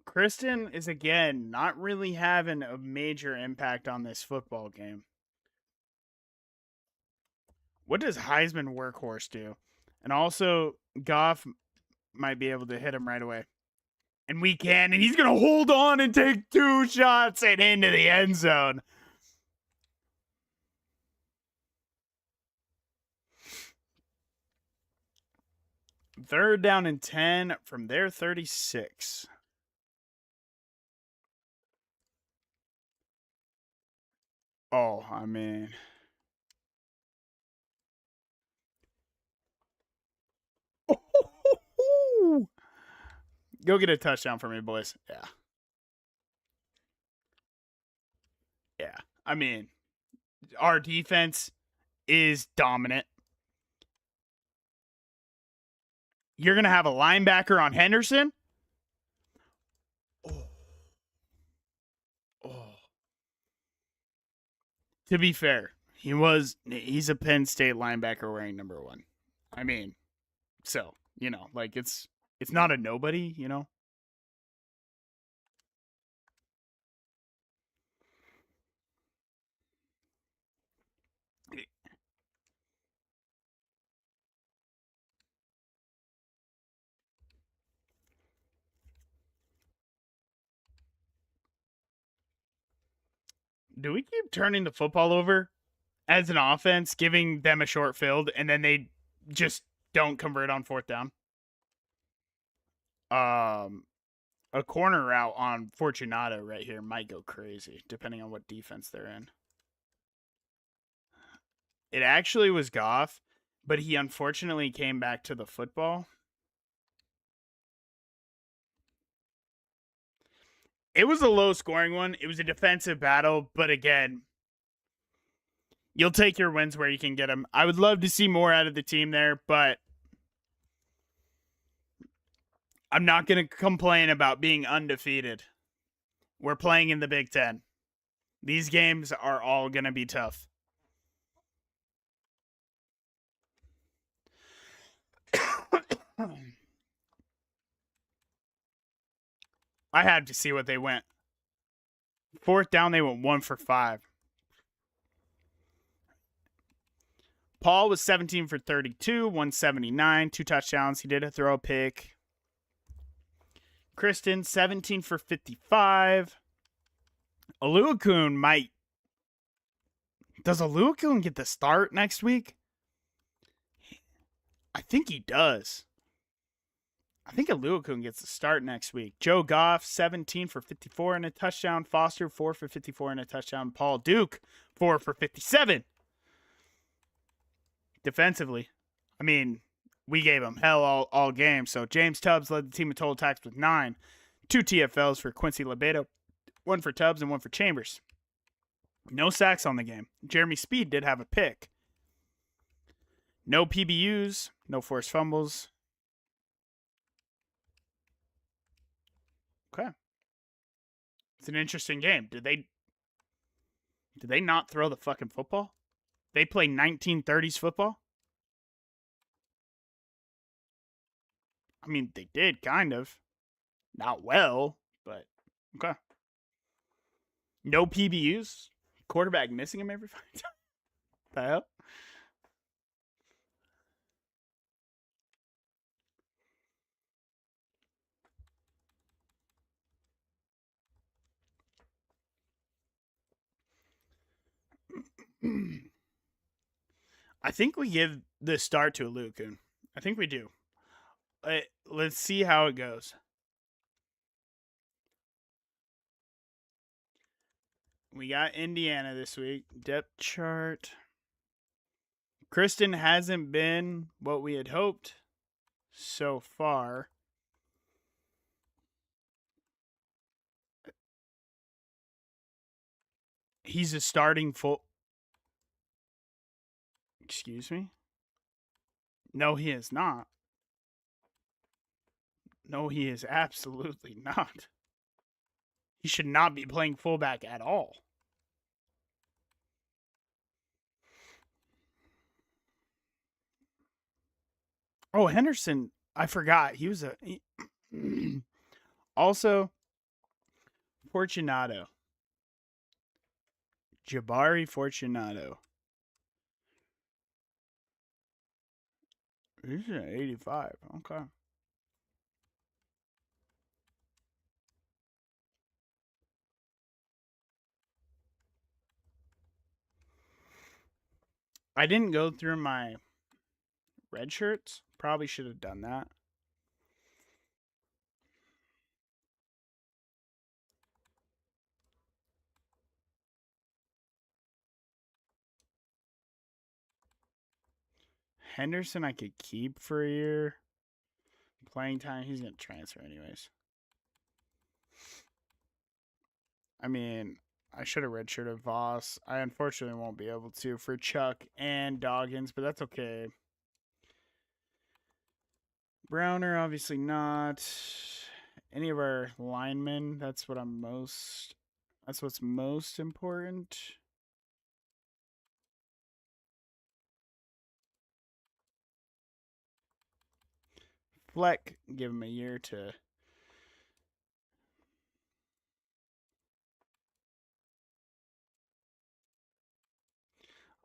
Kristen is, again, not really having a major impact on this football game. What does Heisman Workhorse do? And also, Goff might be able to hit him right away. And we can, and he's going to hold on and take 2 shots and into the end zone. Third down and 10 from their 36. Oh, I mean. Go get a touchdown for me, boys. Yeah. Yeah. I mean, our defense is dominant. You're going to have a linebacker on Henderson? Oh. Oh. To be fair, he's a Penn State linebacker wearing number 1. I mean, so, like it's not a nobody, Do we keep turning the football over as an offense, giving them a short field, and then they just don't convert on 4th down? A corner route on Fortunato right here might go crazy, depending on what defense they're in. It actually was Goff, but he unfortunately came back to the football. It was a low-scoring one. It was a defensive battle, but again, you'll take your wins where you can get them. I would love to see more out of the team there, but I'm not going to complain about being undefeated. We're playing in the Big Ten. These games are all going to be tough. I had to see what they went. 4th down, they went 1 for 5. Paul was 17 for 32, 179, 2 touchdowns. He did throw a pick. Kristen, 17 for 55. Aluakun might. Does Aluakun get the start next week? I think he does. I think Aluakun gets the start next week. Joe Goff, 17 for 54 and a touchdown. Foster, 4 for 54 and a touchdown. Paul Duke, 4 for 57. Defensively, I mean, we gave him hell all game. So James Tubbs led the team in total tackles with 9. 2 TFLs for Quincy Lebedo. 1 for Tubbs and 1 for Chambers. No sacks on the game. Jeremy Speed did have a pick. No PBUs. No forced fumbles. Okay. It's an interesting game. Did they not throw the fucking football? They play 1930s football? I mean, they did, kind of. Not well, but okay. No PBUs. Quarterback missing him every 5 times. The hell? I think we give the start to Aluakun. I think we do. Let's see how it goes. We got Indiana this week. Depth chart. Kristen hasn't been what we had hoped so far. He's a starting full. Excuse me? No, he is not. No, he is absolutely not. He should not be playing fullback at all. Oh, Henderson, I forgot. He was a. Also, Fortunato. Jabari Fortunato. He's an 85. Okay. I didn't go through my red shirts. Probably should have done that. Henderson, I could keep for a year. Playing time, he's going to transfer anyways. I mean, I should have redshirted Voss. I unfortunately won't be able to for Chuck and Doggins, but that's okay. Browner, obviously not. Any of our linemen, that's what's most important. Fleck, give him a year to.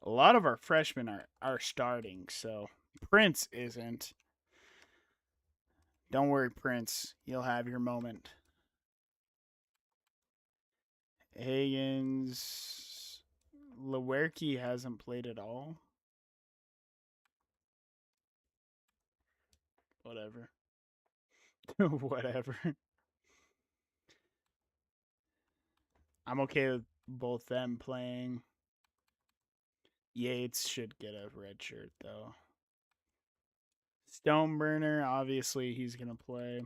A lot of our freshmen are starting, so Prince isn't. Don't worry, Prince. You'll have your moment. Higgins. Lewerke hasn't played at all. Whatever. Whatever. I'm okay with both them playing. Yates should get a red shirt, though. Stoneburner, obviously, he's going to play.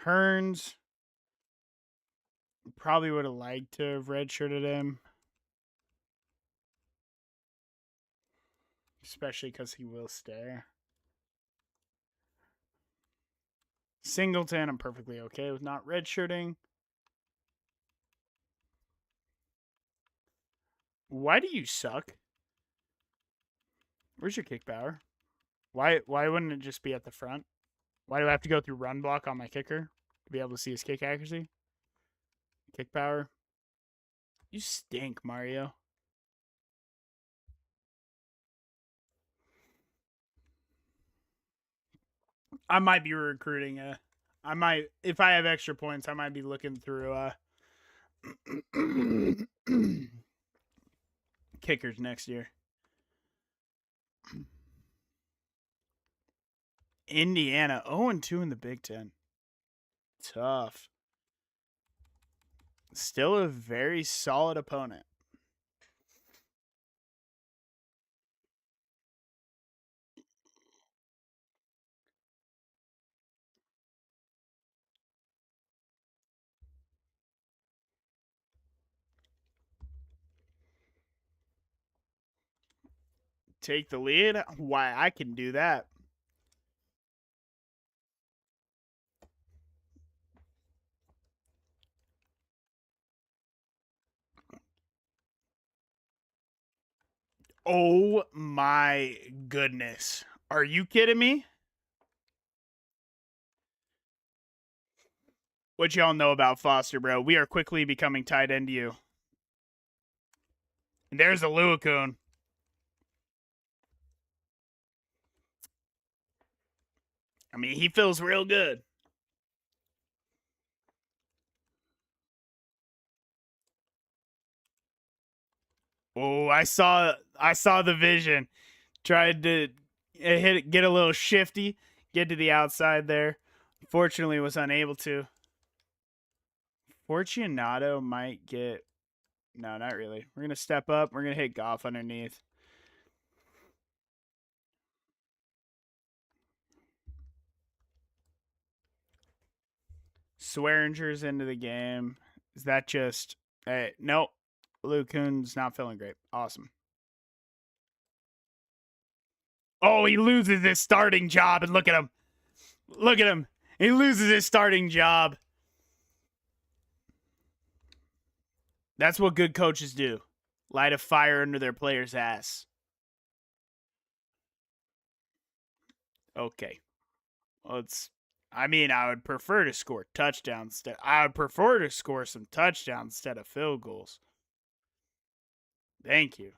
Hearns, probably would have liked to have redshirted him. Especially because he will stay. Singleton, I'm perfectly okay with not redshirting. Why do you suck? Where's your kick power? Why wouldn't it just be at the front? Why do I have to go through run block on my kicker to be able to see his kick accuracy? Kick power? You stink, Mario. I might be recruiting I might, if I have extra points, I might be looking through kickers next year. Indiana 0-2 in the Big Ten. Tough. Still a very solid opponent. Take the lead? Why, I can do that. Oh my goodness. Are you kidding me? What y'all know about Foster, bro? We are quickly becoming tight end to you. And there's a Luakun. I mean, he feels real good. Oh, I saw the vision. Tried to get a little shifty, get to the outside there. Fortunately, was unable to. Fortunato might get. No, not really. We're gonna step up. We're gonna hit Goff underneath. Swearinger's into the game. Is that just... nope. Luke Kuhn's not feeling great. Awesome. Oh, he loses his starting job, and look at him. Look at him. He loses his starting job. That's what good coaches do. Light a fire under their player's ass. Okay. Well, I would prefer to score touchdowns. I would prefer to score some touchdowns instead of field goals. Thank you.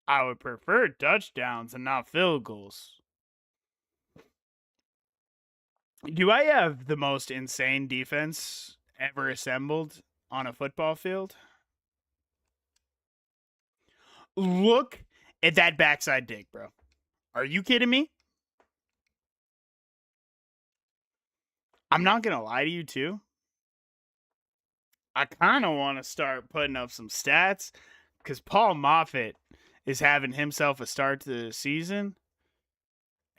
I would prefer touchdowns and not field goals. Do I have the most insane defense ever assembled on a football field? Look at that backside dig, bro. Are you kidding me? I'm not going to lie to you, too. I kind of want to start putting up some stats because Paul Moffitt is having himself a start to the season.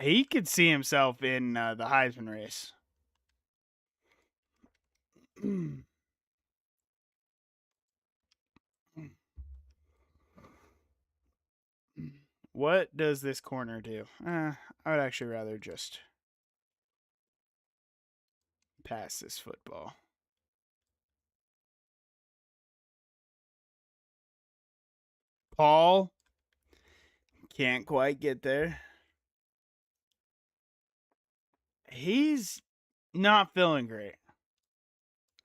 He could see himself in the Heisman race. What does this corner do? I would actually rather just pass this football. Paul can't quite get there. He's not feeling great.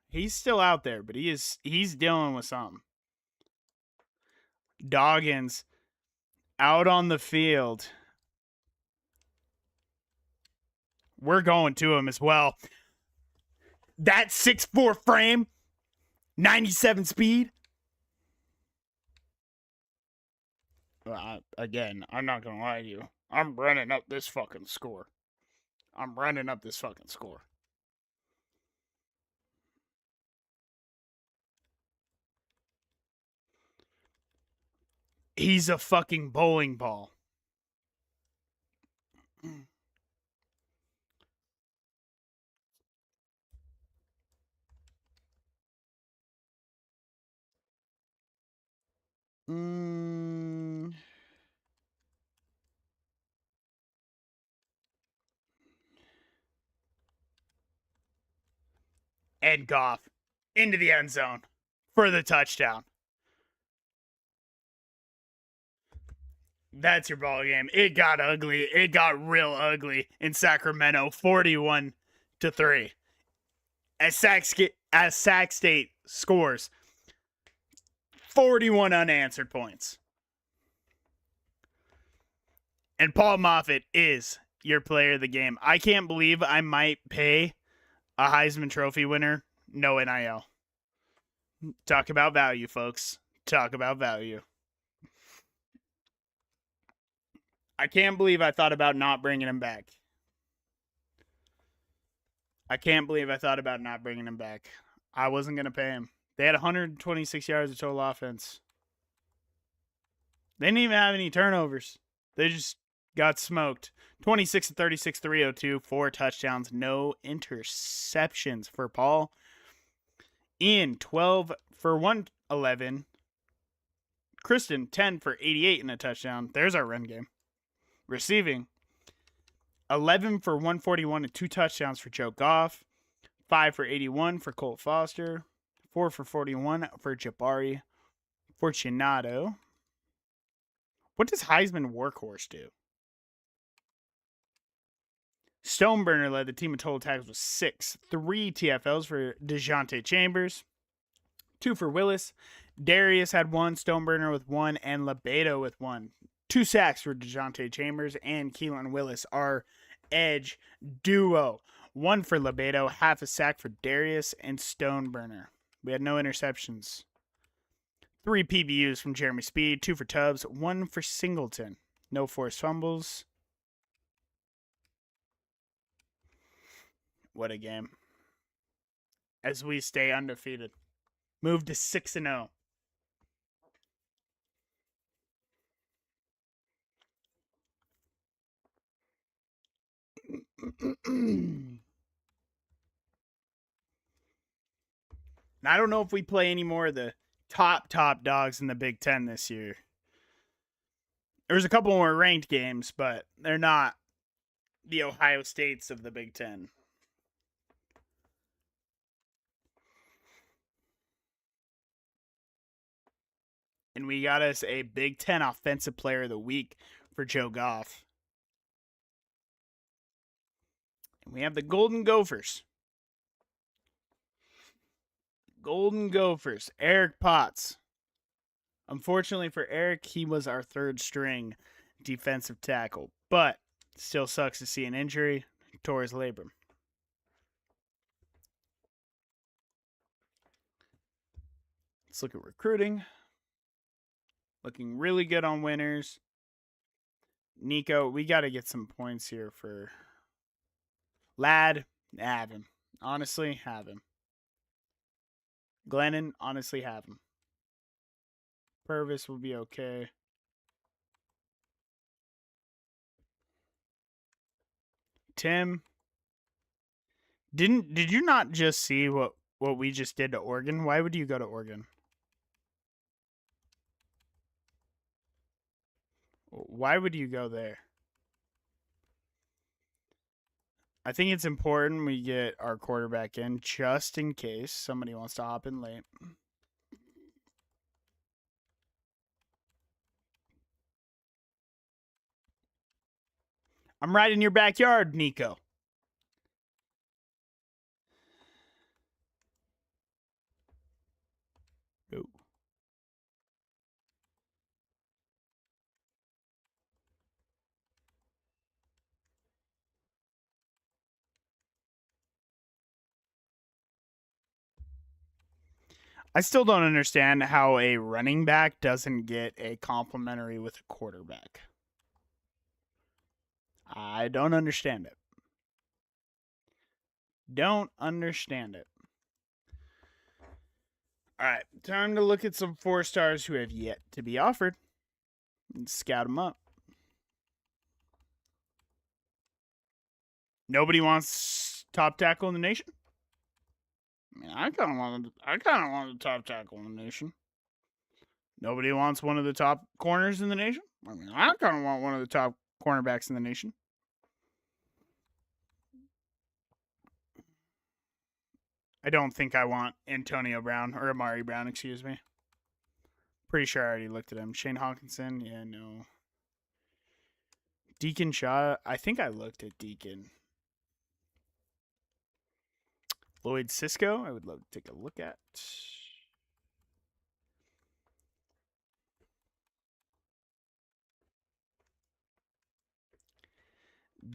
He's still out there, but he's dealing with something. Doggins out on the field. We're going to him as well. That 6'4" frame, 97 speed. Again, I'm not going to lie to you. I'm running up this fucking score. He's a fucking bowling ball. And Goff into the end zone for the touchdown. That's your ball game. It got ugly. It got real ugly in Sacramento, 41-3. As Sac State scores 41 unanswered points. And Paul Moffitt is your player of the game. I can't believe I might pay a Heisman Trophy winner no NIL. Talk about value, folks. Talk about value. I can't believe I thought about not bringing him back. I wasn't going to pay him. They had 126 yards of total offense. They didn't even have any turnovers. They just got smoked. 26-36, 302, 4 touchdowns, no interceptions for Paul. Ian, 12 for 111. Kristen, 10 for 88 in a touchdown. There's our run game. Receiving, 11 for 141 and 2 touchdowns for Joe Goff. 5 for 81 for Colt Foster. 4 for 41 for Jabari Fortunato. What does Heisman Workhorse do? Stoneburner led the team in total tackles with 6. 3 TFLs for DeJounte Chambers. 2 for Willis. Darius had 1, Stoneburner with 1, and Lebedo with 1. 2 sacks for DeJounte Chambers and Keelan Willis, our edge duo. 1 for Lebedo, half a sack for Darius and Stoneburner. We had no interceptions. 3 PBUs from Jeremy Speed, 2 for Tubbs, 1 for Singleton. No forced fumbles. What a game. As we stay undefeated. Move to 6-0. I don't know if we play any more of the top dogs in the Big Ten this year. There's a couple more ranked games, but they're not the Ohio States of the Big Ten. And we got us a Big Ten Offensive Player of the Week for Joe Goff. And we have the Golden Gophers. Golden Gophers, Eric Potts. Unfortunately for Eric, he was our third string defensive tackle, but still sucks to see an injury. He tore his labrum. Let's look at recruiting. Looking really good on winners. Nico, we got to get some points here for Ladd. Have him. Honestly, have him. Glennon, honestly, have him. Purvis will be okay. Tim, did you not just see what we just did to Oregon? Why would you go to Oregon? Why would you go there? I think it's important we get our quarterback in just in case somebody wants to hop in late. I'm right in your backyard, Nico. Ooh. I still don't understand how a running back doesn't get a complimentary with a quarterback. I don't understand it. Don't understand it. All right, time to look at some 4-stars who have yet to be offered and scout them up. Nobody wants top tackle in the nation? I mean, I kind of want the top tackle in the nation. Nobody wants one of the top corners in the nation? I mean, I kind of want one of the top cornerbacks in the nation. I don't think I want Antonio Brown or Amari Brown, excuse me. Pretty sure I already looked at him. Shane Hawkinson, yeah, no. Deacon Shaw, I think I looked at Deacon. Lloyd Cisco, I would love to take a look at.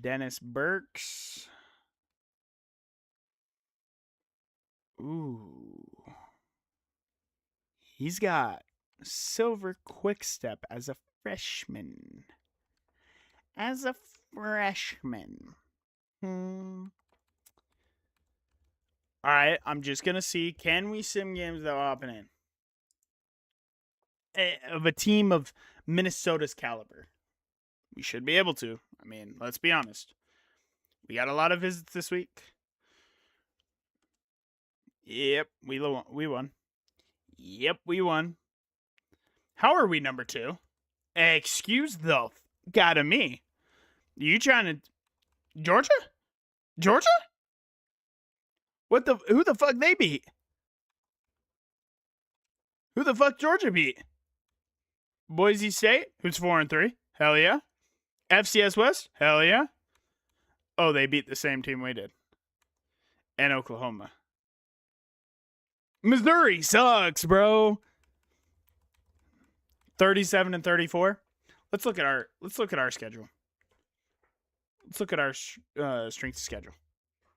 Dennis Burks. Ooh. He's got Silver Quickstep as a freshman. All right, I'm just going to see, can we sim games that will happen in? Of a team of Minnesota's caliber. We should be able to. I mean, let's be honest. We got a lot of visits this week. Yep, we won. Yep, we won. How are we number 2? Excuse the God of me. You trying to Georgia? Georgia? Who the fuck they beat? Who the fuck Georgia beat? Boise State, who's 4-3. Hell yeah. FCS West? Hell yeah. Oh, they beat the same team we did. And Oklahoma. Missouri sucks, bro. 37-34. Let's look at our schedule. Let's look at our strength schedule.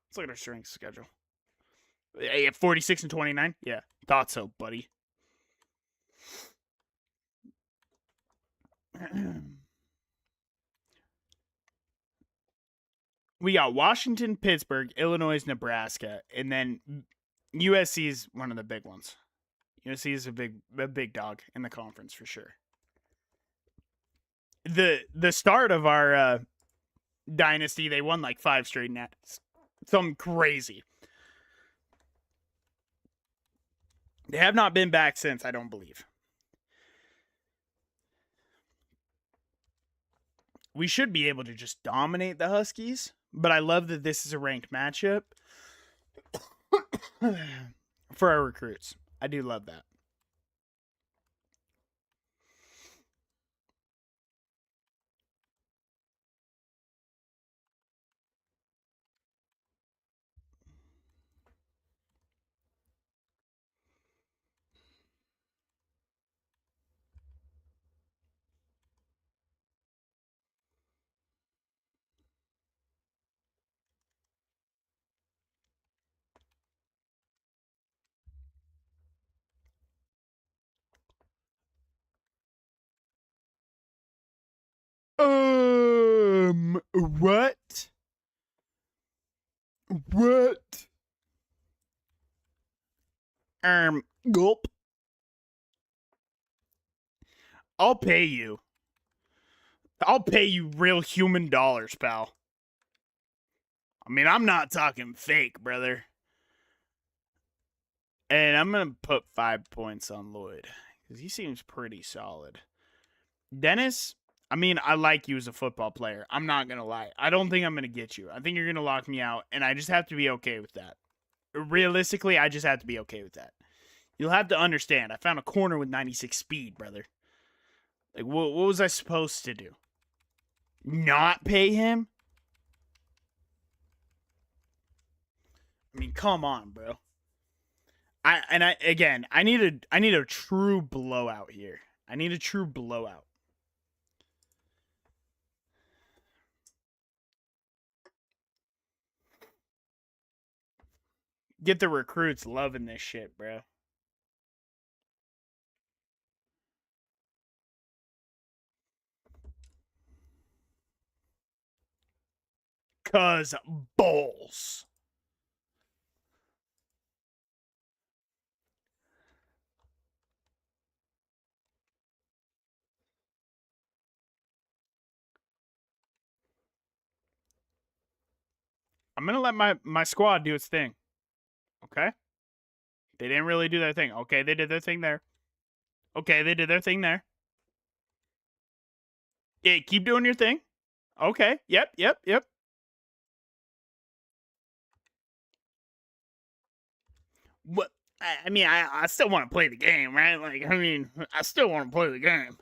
Let's look at our strength schedule. Yeah, 46-29. Yeah, thought so, buddy. We got Washington, Pittsburgh, Illinois, Nebraska, and then USC is one of the big ones. USC is a big dog in the conference for sure. The start of our dynasty. They won like 5 straight nets. Something crazy. They have not been back since, I don't believe. We should be able to just dominate the Huskies, but I love that this is a ranked matchup for our recruits. I do love that. What? What? Gulp. I'll pay you. I'll pay you real human dollars, pal. I mean, I'm not talking fake, brother. And I'm going to put 5 points on Lloyd because he seems pretty solid. Dennis, I mean, I like you as a football player. I'm not going to lie. I don't think I'm going to get you. I think you're going to lock me out, and I just have to be okay with that. Realistically, I just have to be okay with that. You'll have to understand. I found a corner with 96 speed, brother. Like, what was I supposed to do? Not pay him? I mean, come on, bro. I need a true blowout here. I need a true blowout. Get the recruits loving this shit, bro. Cause balls. I'm gonna let my squad do its thing. Okay? They didn't really do their thing. Okay, they did their thing there. Okay, they did their thing there. Yeah, keep doing your thing. Okay. Yep. What? I mean, I still want to play the game, right? Like, I mean, I still want to play the game.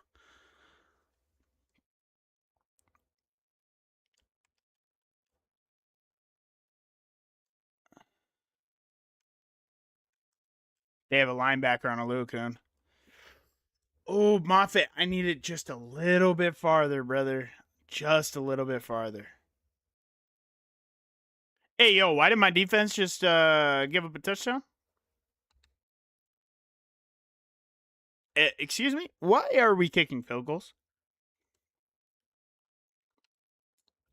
They have a linebacker on a Lucan. Oh, Moffitt, I need it just a little bit farther, brother. Just a little bit farther. Hey, yo, why did my defense just give up a touchdown? Excuse me? Why are we kicking field goals?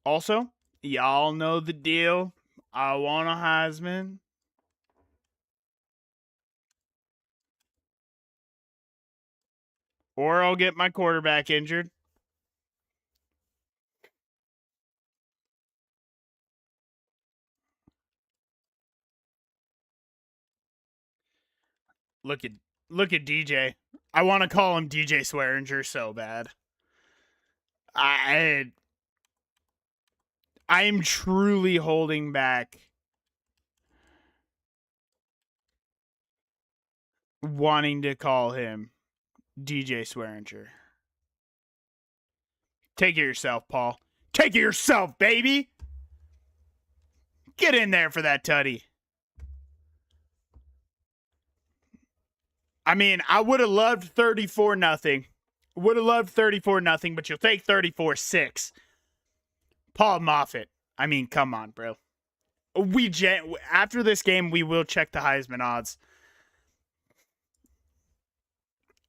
Also, y'all know the deal. I want a Heisman. Or I'll get my quarterback injured. Look at DJ. I want to call him DJ Swearinger so bad. I am truly holding back wanting to call him DJ Swearinger. Take it yourself, Paul. Take it yourself, baby. Get in there for that tutty. I mean, I would have loved 34-0. Would have loved 34-0, but you'll take 34-6. Paul Moffitt. I mean, come on, bro. After this game, we will check the Heisman odds.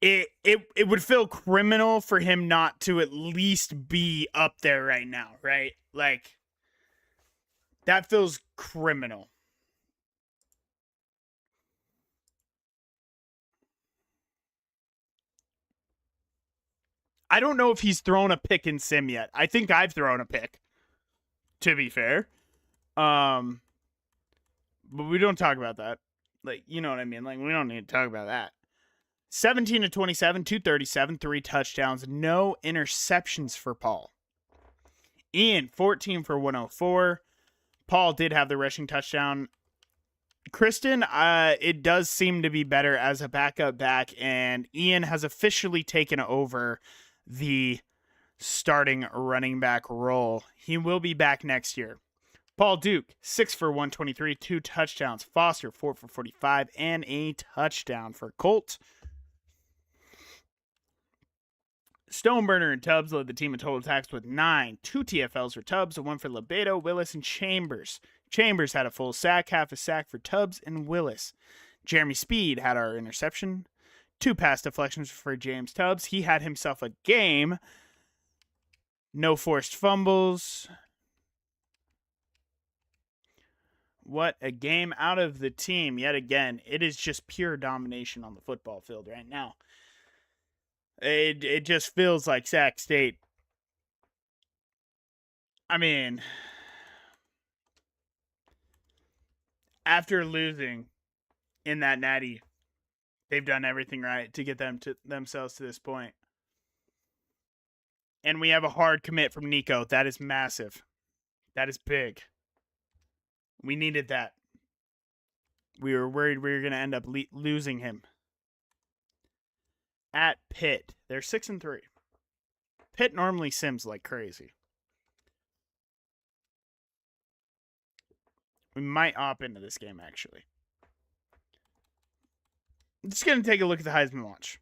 It would feel criminal for him not to at least be up there right now, right? Like, that feels criminal. I don't know if he's thrown a pick in sim yet. I think I've thrown a pick. to be fair. But we don't talk about that. Like, you know what I mean? Like, we don't need to talk about that. 17 to 27, 237, 3 touchdowns, no interceptions for Paul. Ian, 14 for 104. Paul did have the rushing touchdown. Kristen, it does seem to be better as a backup back, and Ian has officially taken over the starting running back role. He will be back next year. Paul Duke, 6 for 123, 2 touchdowns. Foster, 4 for 45, and a touchdown for Colt. Stoneburner and Tubbs led the team in total attacks with 9. 2 TFLs for Tubbs, 1 for Lebedo, Willis, and Chambers. Chambers had a full sack, half a sack for Tubbs and Willis. Jeremy Speed had our interception. 2 pass deflections for James Tubbs. He had himself a game. No forced fumbles. What a game out of the team. Yet again, it is just pure domination on the football field right now. It just feels like Sac State. I mean, after losing in that natty, they've done everything right to get themselves to this point. And we have a hard commit from Nico. That is massive. That is big. We needed that. We were worried we were going to end up losing him. At Pitt, they're 6-3. Pitt normally sims like crazy. We might opt into this game, actually. I'm just going to take a look at the Heisman watch.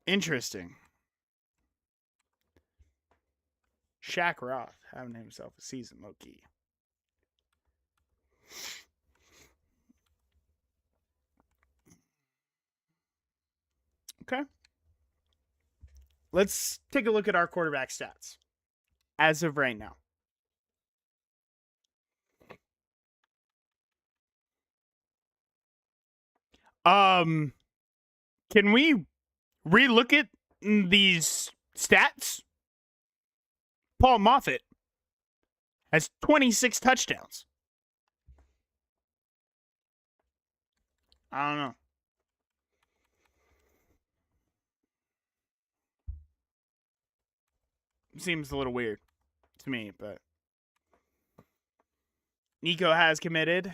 Interesting. Shaq Roth having himself a season, low-key. Okay. Let's take a look at our quarterback stats as of right now. Can we relook at these stats? Paul Moffitt has 26 touchdowns. I don't know. Seems a little weird to me, but Nico has committed.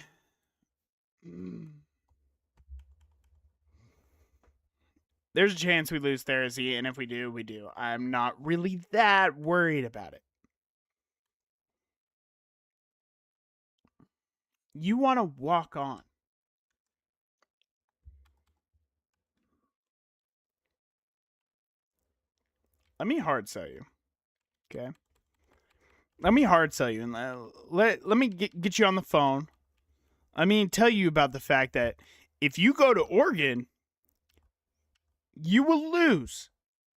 There's a chance we lose Thursday, and if we do, we do. I'm not really that worried about it. You want to walk on. Let me hard sell you. Okay? Let me hard sell you. And let me get you on the phone. I mean, tell you about the fact that if you go to Oregon, you will lose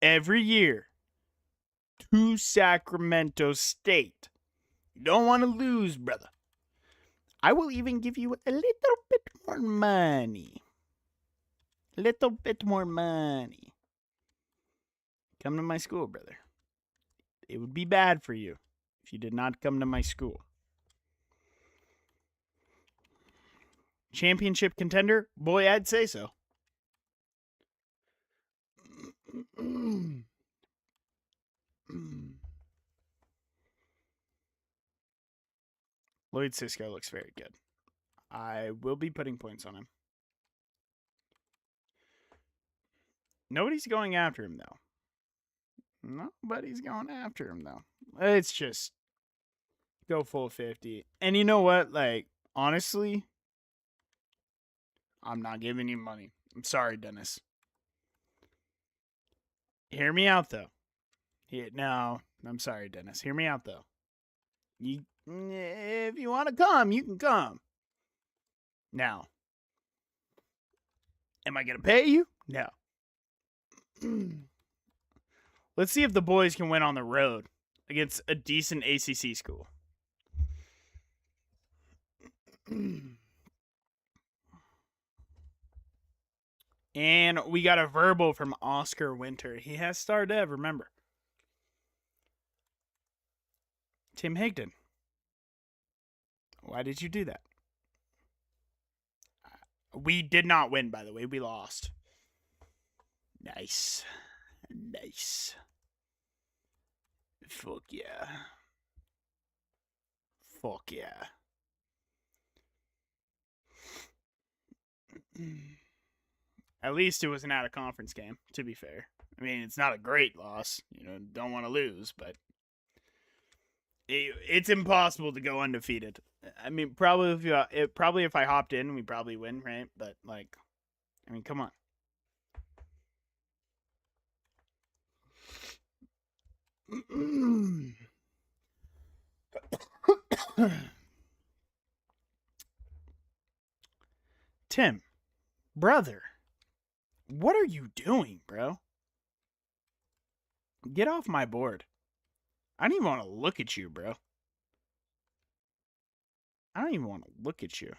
every year to Sacramento State. You don't want to lose, brother. I will even give you a little bit more money. A little bit more money. Come to my school, brother. It would be bad for you if you did not come to my school. Championship contender? Boy, I'd say so. Lloyd Sisko looks very good. I will be putting points on him. Nobody's going after him, though. Nobody's going after him, though. It's just go full 50. And you know what? Like, honestly, I'm not giving you money. I'm sorry, Dennis. Hear me out, though. No, I'm sorry, Dennis. Hear me out, though. If you want to come, you can come. Now, am I going to pay you? No. Let's see if the boys can win on the road against a decent ACC school. And we got a verbal from Oscar Winter. He has star dev, remember. Tim Higdon. Why did you do that? We did not win, by the way. We lost. Nice. Nice. Fuck yeah. Fuck yeah. At least it was an out of conference game, to be fair. I mean, it's not a great loss. You know, don't want to lose, but it's impossible to go undefeated. I mean, probably if I hopped in, we probably win, right? But like, I mean, come on. Tim, brother, what are you doing, bro? Get off my board. I don't even want to look at you, bro. I don't even want to look at you.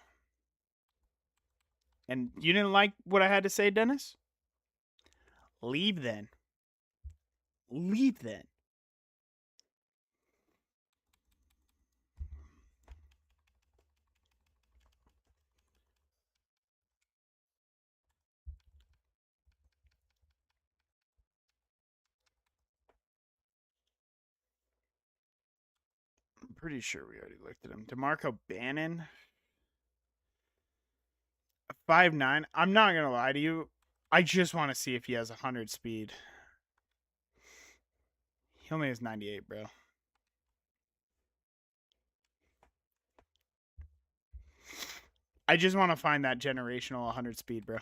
And you didn't like what I had to say, Dennis? Leave then. Leave then. I'm pretty sure we already looked at him. DeMarco Bannon. 5'9". I'm not going to lie to you. I just want to see if he has 100 speed. He only has 98, bro. I just want to find that generational 100 speed, bro.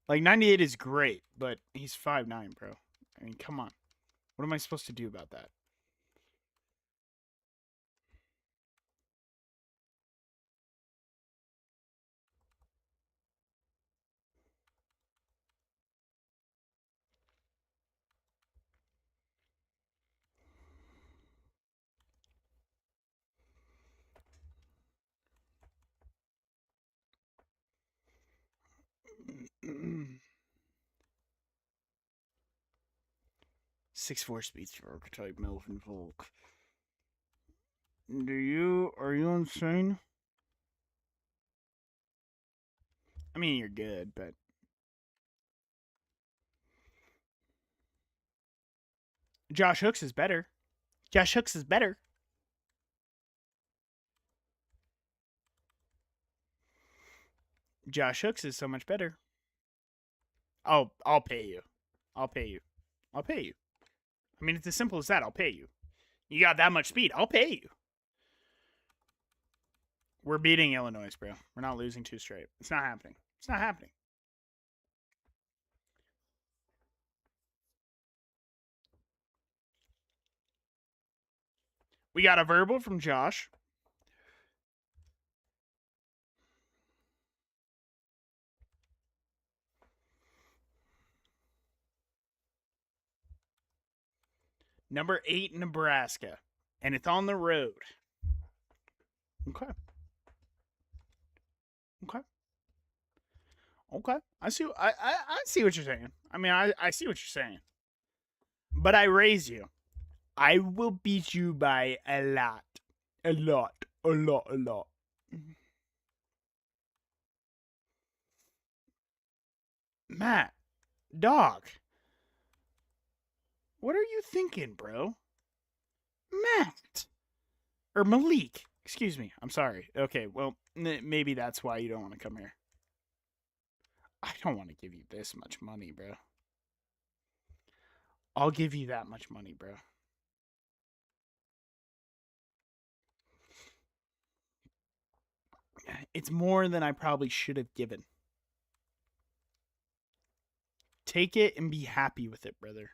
Like, 98 is great, but he's 5'9", bro. I mean, come on. What am I supposed to do about that? Six-four speed archetype Melvin Volk. Are you insane? I mean, you're good, but Josh Hooks is better. Josh Hooks is better. Josh Hooks is so much better. Oh, I'll pay you. I'll pay you. I'll pay you. I mean, it's as simple as that. I'll pay you. You got that much speed. I'll pay you. We're beating Illinois, bro. We're not losing two straight. It's not happening. It's not happening. We got a verbal from Josh. Number 8, Nebraska. And it's on the road. Okay. Okay. Okay. I see what you're saying. I mean, I see what you're saying. But I raise you. I will beat you by a lot. A lot. A lot. A lot. Matt. Dog. What are you thinking, bro? Matt. Or Malik. Excuse me. I'm sorry. Okay, well, maybe that's why you don't want to come here. I don't want to give you this much money, bro. I'll give you that much money, bro. It's more than I probably should have given. Take it and be happy with it, brother.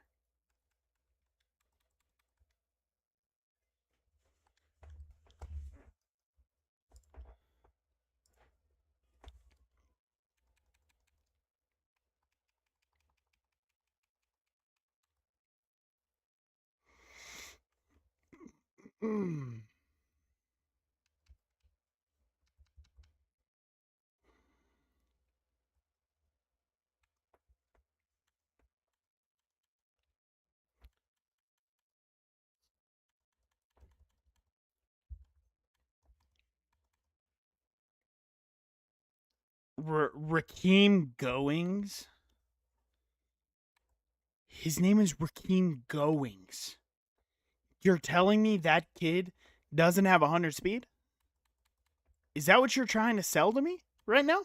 Rakeem Goings? His name is Rakeem Goings. You're telling me that kid doesn't have 100 speed? Is that what you're trying to sell to me right now?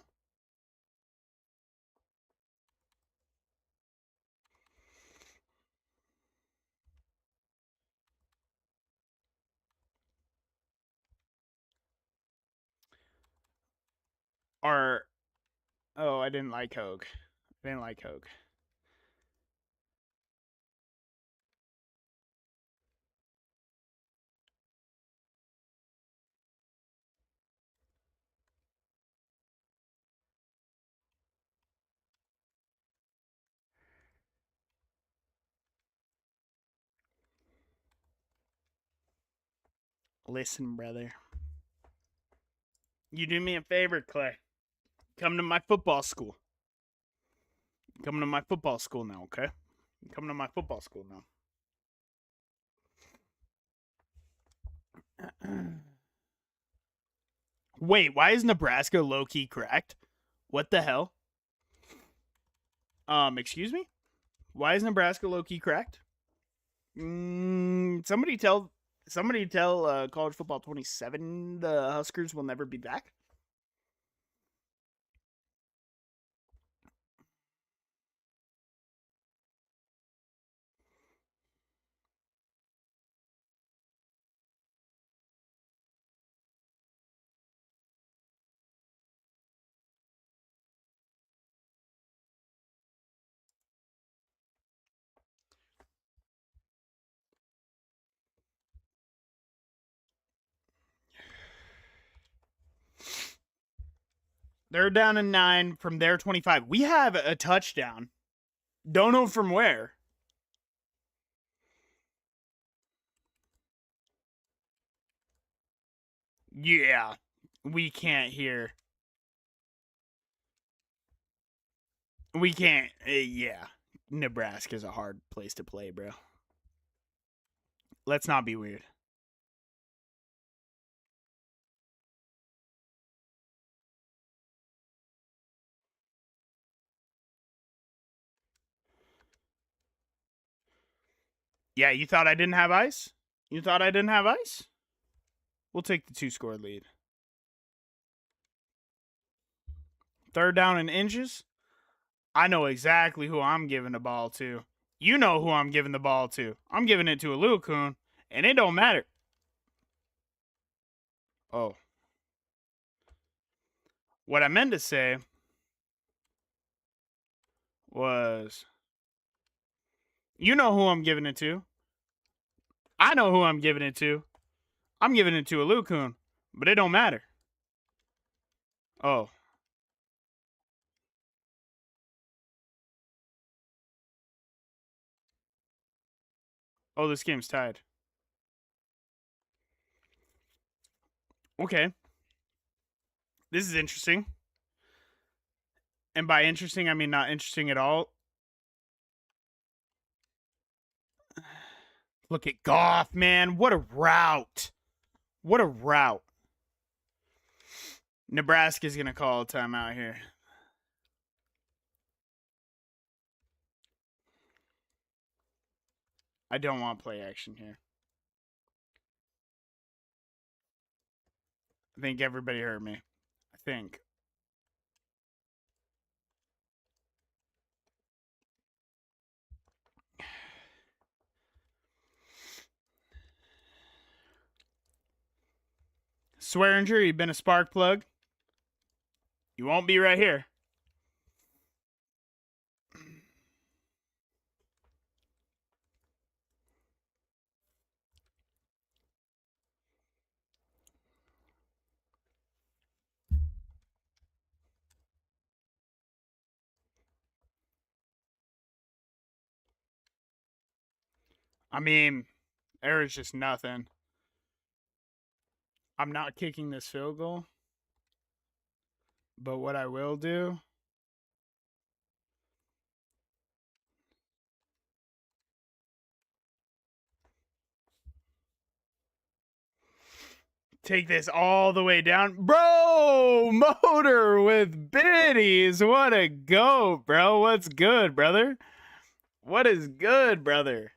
Or, oh, I didn't like Hogue. I didn't like Hogue. Listen, brother. You do me a favor, Clay. Come to my football school. Come to my football school now, okay? Come to my football school now. Wait, why is Nebraska low key cracked? What the hell? Excuse me? Why is Nebraska low key cracked? Somebody tell College Football 27 the Huskers will never be back. They're down in 9 from their 25. We have a touchdown. Don't know from where. Yeah, we can't hear. We can't. Yeah, Nebraska's a hard place to play, bro. Let's not be weird. Yeah, you thought I didn't have ice? You thought I didn't have ice? We'll take the 2-score lead. Third down in inches. I know exactly who I'm giving the ball to. You know who I'm giving the ball to. I'm giving it to Aluakun, and it don't matter. Oh. What I meant to say was, you know who I'm giving it to. I know who I'm giving it to. I'm giving it to Aluakun, but it don't matter. Oh. Oh, this game's tied. Okay. This is interesting. And by interesting, I mean not interesting at all. Look at Goff, man. What a route. What a route. Nebraska's going to call a timeout here. I don't want play action here. I think everybody heard me. I think. Swearinger, you've been a spark plug. You won't be right here. I mean, there is just nothing. I'm not kicking this field goal. But what I will do, take this all the way down. Bro, Motor with biddies. What a goat, bro. What's good, brother? What is good, brother?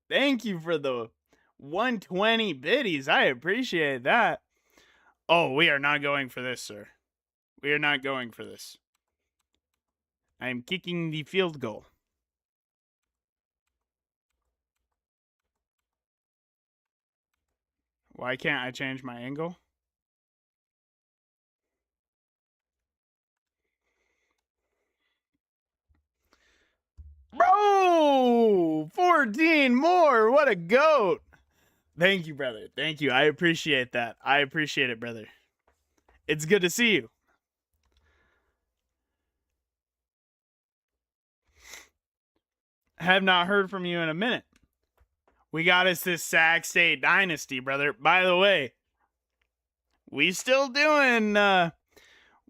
Thank you for the 120 biddies. I appreciate that. Oh, we are not going for this, sir. We are not going for this. I am kicking the field goal. Why can't I change my angle? Bro! 14 more! What a goat! Thank you, brother. Thank you. I appreciate that. I appreciate it, brother. It's good to see you. Have not heard from you in a minute. We got us this Sac State dynasty, brother. By the way, we still doing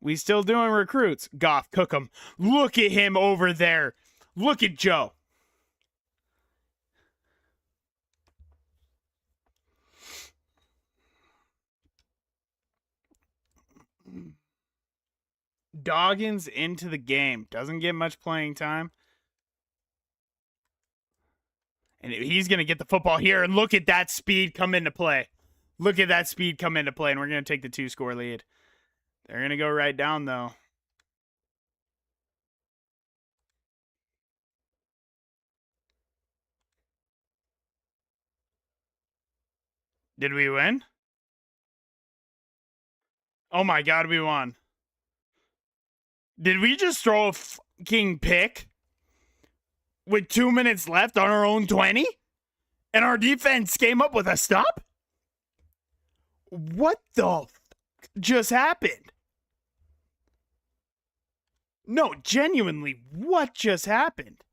recruits. Goff, cook him. Look at him over there. Look at Joe. Doggins into the game. Doesn't get much playing time. And he's going to get the football here. And look at that speed come into play. Look at that speed come into play. And we're going to take the 2-score lead. They're going to go right down, though. Did we win? Oh my God, we won. Did we just throw a fucking pick with 2 minutes left on our own 20? And our defense came up with a stop? What the fuck just happened? No, genuinely, what just happened?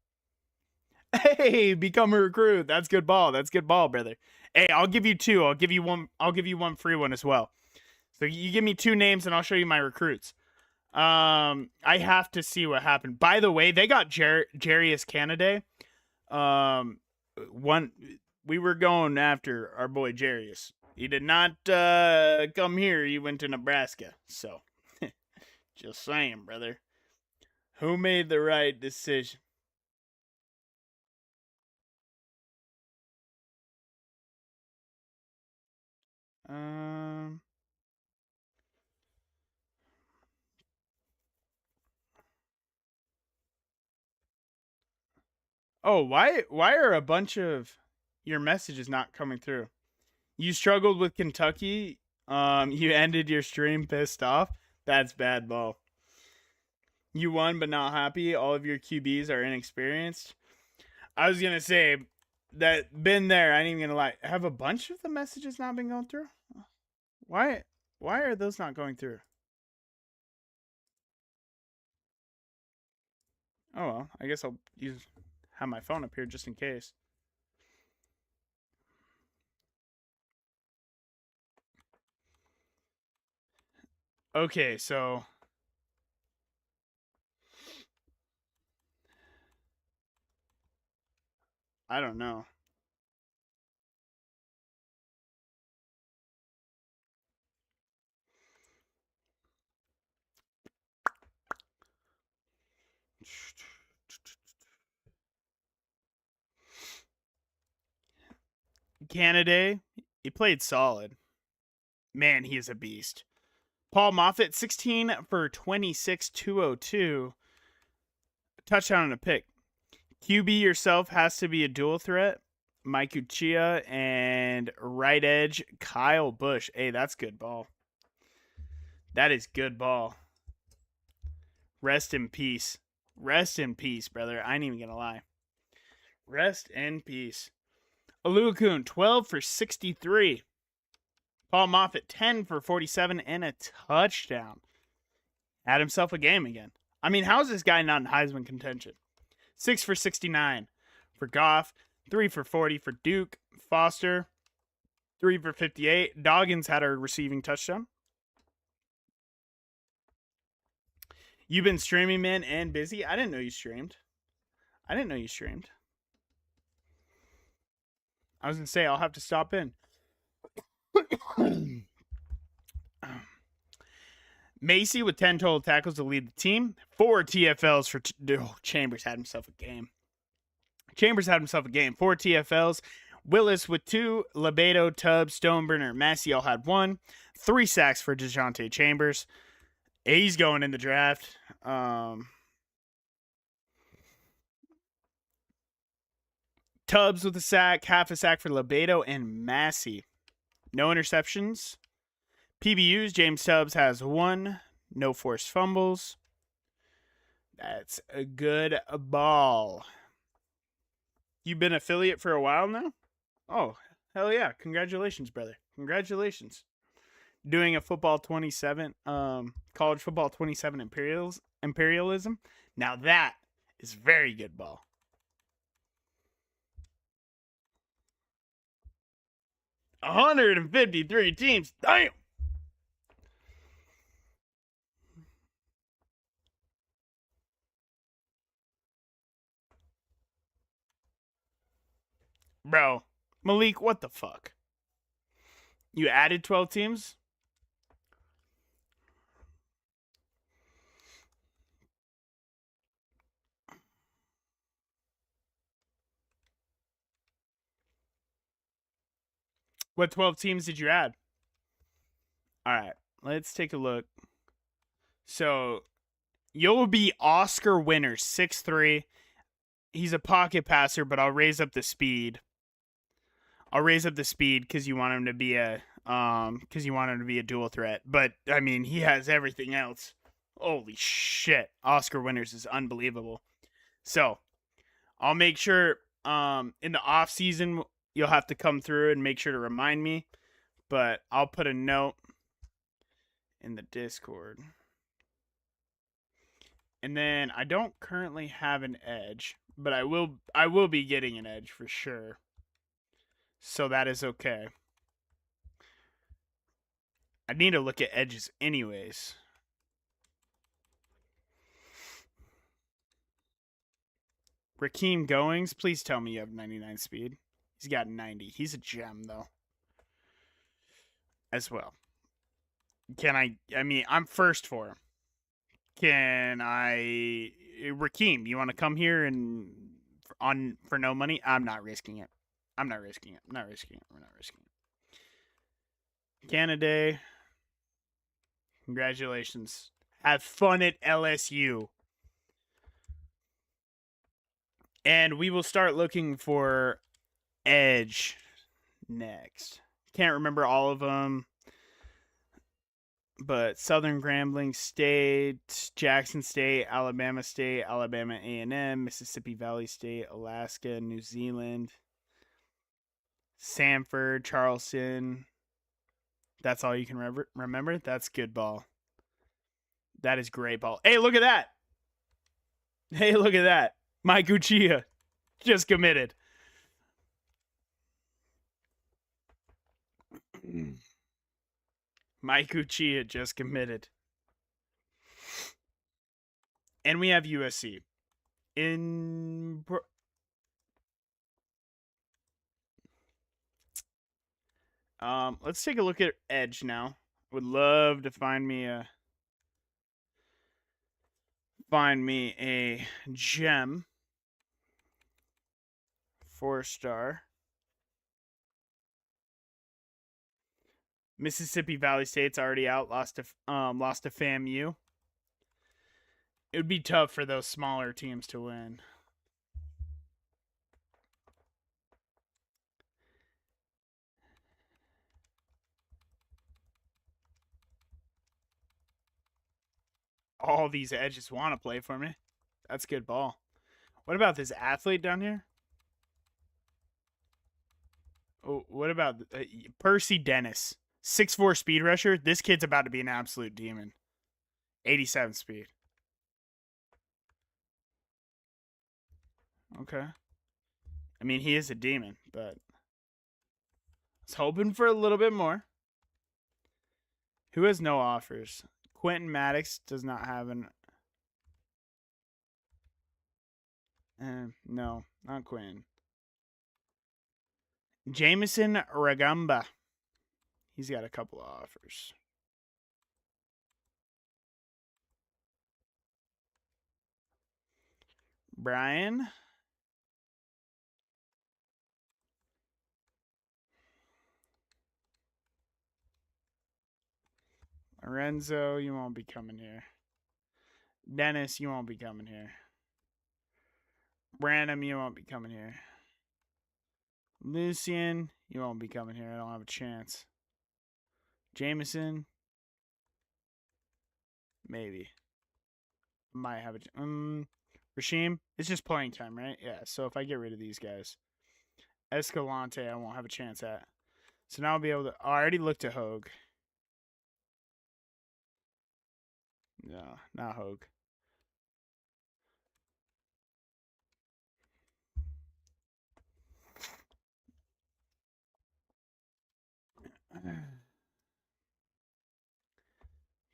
Hey, become a recruit. That's good ball. That's good ball, brother. Hey, I'll give you 2. I'll give you one free one as well. So you give me 2 names and I'll show you my recruits. I have to see what happened. By the way, they got Jarius Canaday. We were going after our boy Jarius. He did not come here. He went to Nebraska. So, just saying, brother. Who made the right decision? Oh, why are a bunch of your messages not coming through? You struggled with Kentucky. You ended your stream pissed off. That's bad ball. You won but not happy. All of your QBs are inexperienced. I was gonna say that been there. I ain't even gonna lie. Have a bunch of the messages not been going through? Why are those not going through? Oh well, I guess I'll have my phone up here just in case. Okay, so I don't know. Canaday, he played solid. Man, he is a beast. Paul Moffitt, 16 for 26, 202. Touchdown and a pick. QB yourself has to be a dual threat. Mike Uchia and right edge Kyle Busch. Hey, that's good ball. That is good ball. Rest in peace. Rest in peace, brother. I ain't even gonna lie. Rest in peace. Aluakun, 12 for 63. Paul Moffitt, 10 for 47 and a touchdown. Had himself a game again. I mean, how is this guy not in Heisman contention? 6 for 69 for Goff. 3 for 40 for Duke. Foster, 3 for 58. Doggins had a receiving touchdown. You've been streaming, man, and busy? I didn't know you streamed. I was going to say, I'll have to stop in. Macy with 10 total tackles to lead the team. 4 TFLs for Chambers had himself a game. 4 TFLs. Willis with 2. Lebedo, Tubbs, Stoneburner, Massey all had 1. 3 sacks for DeJounte Chambers. He's going in the draft. Tubbs with a sack, half a sack for Lebedo and Massey. No interceptions. PBUs, James Tubbs has 1. No forced fumbles. That's a good ball. You've been affiliate for a while now? Oh, hell yeah. Congratulations, brother. Congratulations. Doing a football 27, college football 27 imperialism. Now that is very good ball. $153 teams. Damn. Bro, Malik, what the fuck? You added 12 teams? What 12 teams did you add? All right, let's take a look. So, you'll be Oscar winner, 6'3". He's a pocket passer, but I'll raise up the speed. Because you want him to be a dual threat. But I mean, he has everything else. Holy shit. Oscar Winters is unbelievable. So, I'll make sure in the off season you'll have to come through and make sure to remind me, but I'll put a note in the Discord. And then I don't currently have an edge, but I will be getting an edge for sure. So that is okay. I need to look at edges anyways. Rakeem Goings, please tell me you have 99 speed. He's got 90. He's a gem, though. As well. I mean, I'm first for him. Rakeem, you want to come here and for no money? I'm not risking it. We're not risking it. Canada, congratulations. Have fun at LSU. And we will start looking for edge next. Can't remember all of them. But Southern Grambling State, Jackson State, Alabama A&M, Mississippi Valley State, Alaska, New Zealand, Samford, Charleston. That's all you can remember? That's good ball. That is great ball. Hey, look at that. Mike Uchia just committed. Mike Uchia just committed. And we have USC. Let's take a look at edge now. Would love to find me a gem. 4-star. Mississippi Valley State's already out. Lost to FAMU. It would be tough for those smaller teams to win. All these edges want to play for me. That's good ball. What about this athlete down here? Oh, what about Percy Dennis? 6'4" speed rusher. This kid's about to be an absolute demon. 87 speed. Okay. I mean, he is a demon, but I was hoping for a little bit more. Who has no offers? Quentin Maddox does not have an... no, not Quentin. Jameson Ragamba. He's got a couple of offers. Brian. Lorenzo, you won't be coming here. Dennis, you won't be coming here. Branham, you won't be coming here. Lucian, you won't be coming here. I don't have a chance. Jameson, maybe. Might have a... Rasheem, it's just playing time, right? Yeah, so if I get rid of these guys. Escalante, I won't have a chance at. So now I'll be able to... Oh, I already looked at Hogue. No, not Hogue.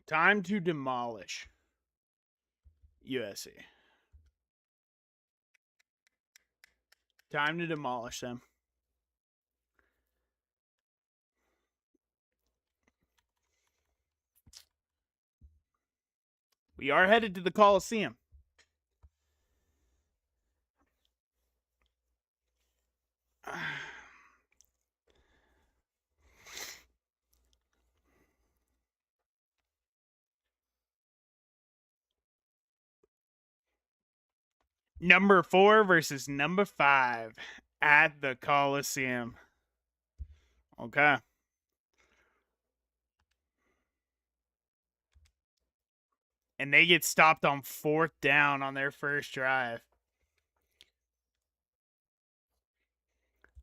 Time to demolish USC. Time to demolish them. We are headed to the Coliseum. Number 4 versus number 5 at the Coliseum. Okay. And they get stopped on 4th down on their first drive.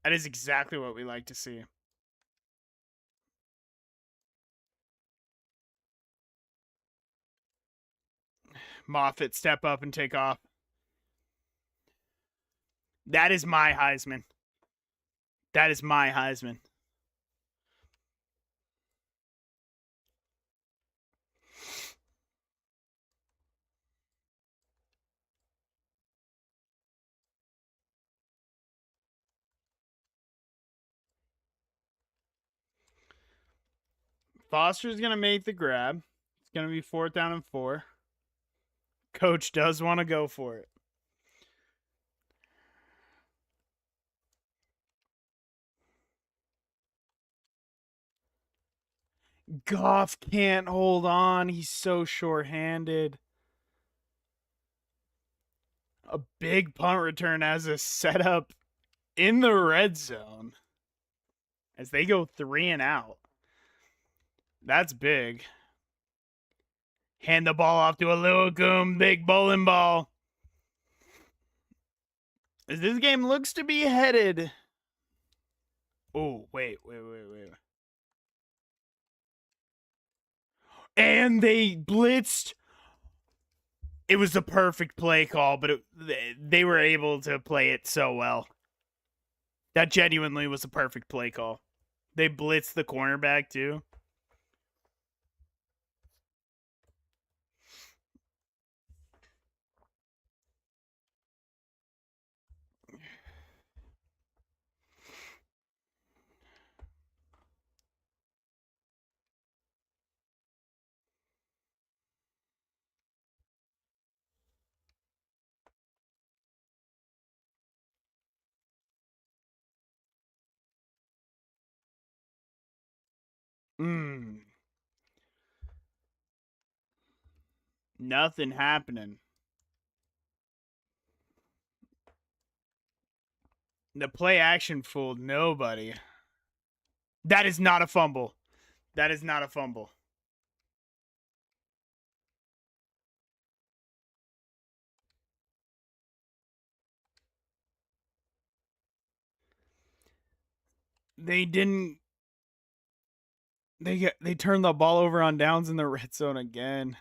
That is exactly what we like to see. Moffitt step up and take off. That is my Heisman. That is my Heisman. Foster's going to make the grab. It's going to be 4th down and 4. Coach does want to go for it. Goff can't hold on. He's so short-handed. A big punt return as a setup in the red zone as they go 3 and out. That's big. Hand the ball off to a little goom. Big bowling ball. As this game looks to be headed. Oh, wait. And they blitzed. It was the perfect play call, but they were able to play it so well. That genuinely was a perfect play call. They blitzed the cornerback, too. Nothing happening. The play action fooled nobody. That is not a fumble. That is not a fumble. They didn't. They turned the ball over on downs in the red zone again.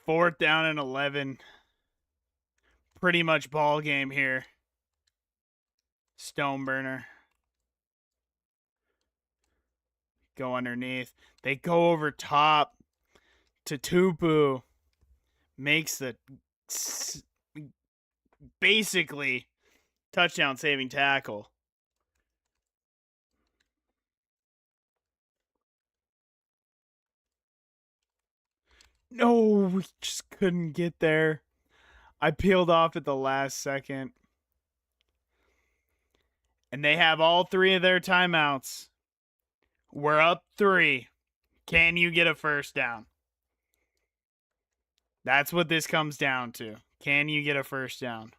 Fourth down and 11. Pretty much ball game here. Stoneburner. Go underneath. They go over top to Tupu. Makes the basically touchdown saving tackle. No, we just couldn't get there. I peeled off at the last second. And they have all 3 of their timeouts. We're up 3. Can you get a first down? That's what this comes down to. Can you get a first down?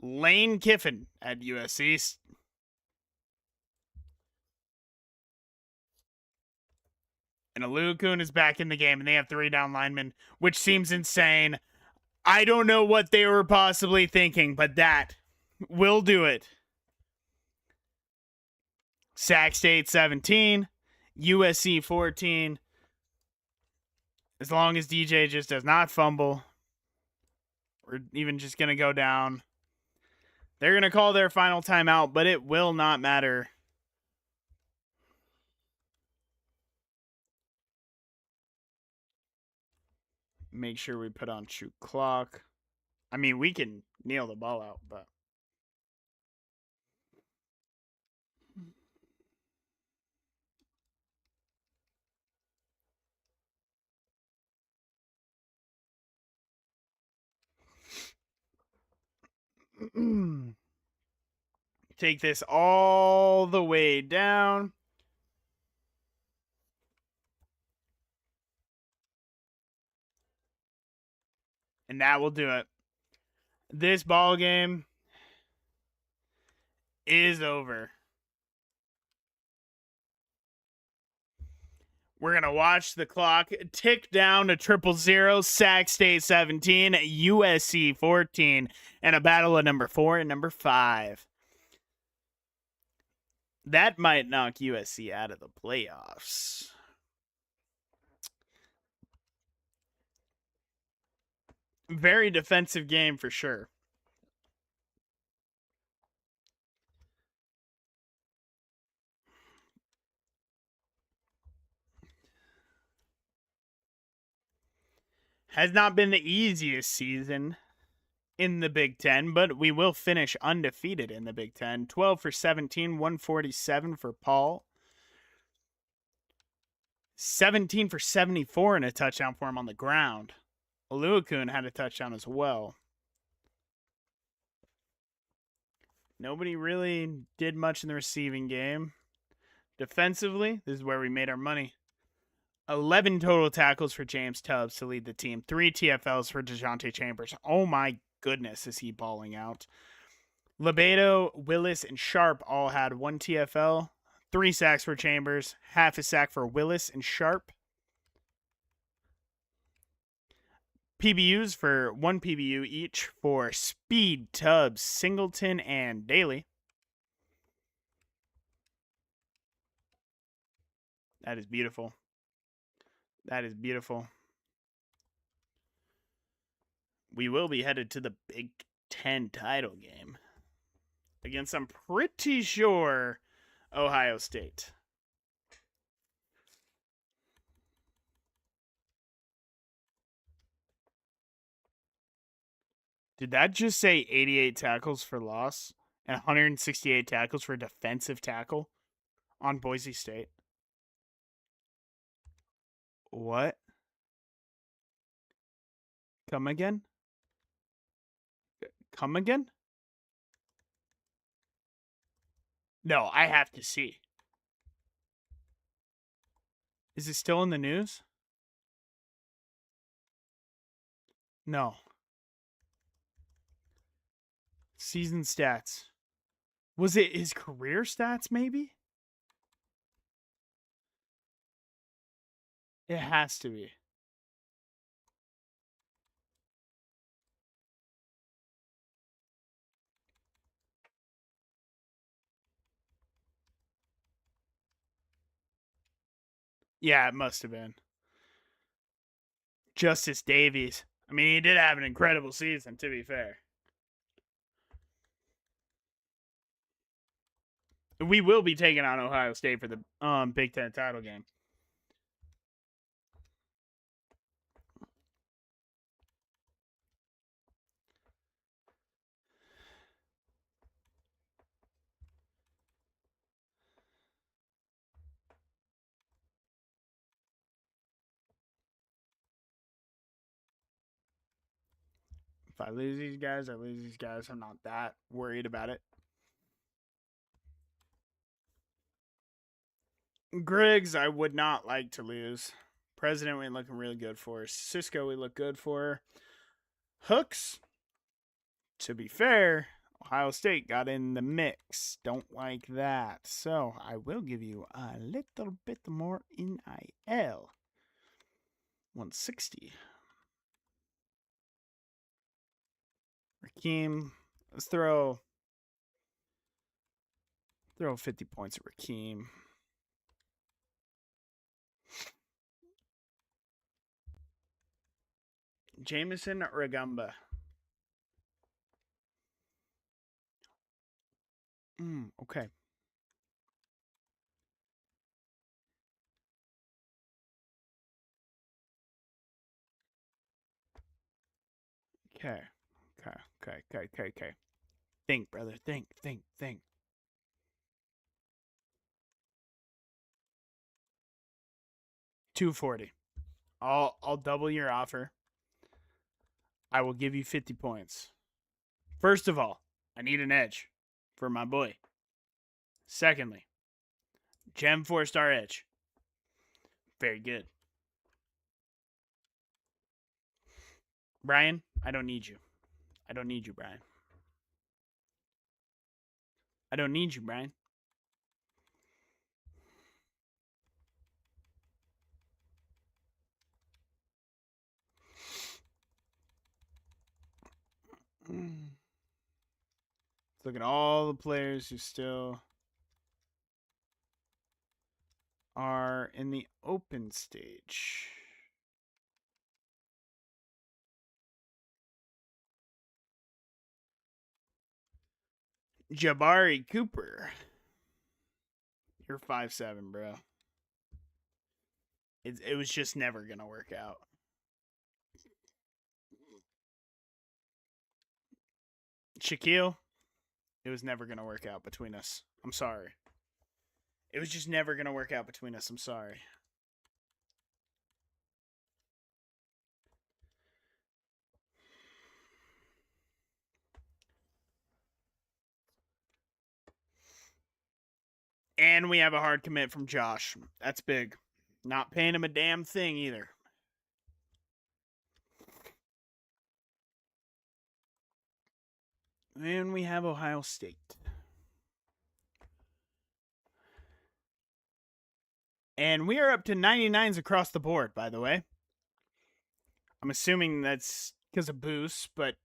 Lane Kiffin at USC. And Alukun is back in the game, and they have 3 down linemen, which seems insane. I don't know what they were possibly thinking, but that will do it. Sac State 17, USC 14. As long as DJ just does not fumble, we're even just going to go down. They're going to call their final timeout, but it will not matter. Make sure we put on shoot clock. I mean, we can kneel the ball out, but. Take this all the way down. And that will do it. This ball game is over. We're going to watch the clock tick down to 000, Sac State 17, USC 14, and a battle of number 4 and number 5. That might knock USC out of the playoffs. Very defensive game for sure. Has not been the easiest season in the Big Ten, but we will finish undefeated in the Big Ten. 12 for 17, 147 for Paul. 17 for 74 and a touchdown for him on the ground. Oluokun had a touchdown as well. Nobody really did much in the receiving game. Defensively, this is where we made our money. 11 total tackles for James Tubbs to lead the team. 3 TFLs for DeJounte Chambers. Oh my goodness, is he balling out. Lebedo, Willis, and Sharp all had 1 TFL. 3 sacks for Chambers. Half a sack for Willis and Sharp. PBUs for 1 PBU each for Speed, Tubbs, Singleton, and Daly. That is beautiful. That is beautiful. We will be headed to the Big Ten title game against, I'm pretty sure, Ohio State. Did that just say 88 tackles for loss and 168 tackles for defensive tackle on Boise State? What? Come again? Come again? No, I have to see. Is it still in the news? No. Season stats. Was it his career stats, maybe? It has to be. Yeah, it must have been. Justice Davies. I mean, he did have an incredible season, to be fair. We will be taking on Ohio State for the Big Ten title game. If I lose these guys, I lose these guys. I'm not that worried about it. Griggs, I would not like to lose. President, we looking really good for. Cisco, we look good for. Hooks, to be fair, Ohio State got in the mix. Don't like that. So I will give you a little bit more NIL. 160. Raheem, let's throw 50 points at Raheem. Jameson Ragumba. Okay. Okay. Think, brother. Think. 240. I'll double your offer. I will give you 50 points. First of all, I need an edge for my boy. Secondly, Gem 4-star edge. Very good. Brian, I don't need you. I don't need you, Brian. I don't need you, Brian. Let's look at all the players who still are in the open stage. Jabari Cooper. You're 5'7", bro. It was just never going to work out. Shaquille, it was never going to work out between us. I'm sorry. It was just never going to work out between us. I'm sorry. And we have a hard commit from Josh. That's big. Not paying him a damn thing either. And we have Ohio State. And we are up to 99s across the board, by the way. I'm assuming that's because of boosts, but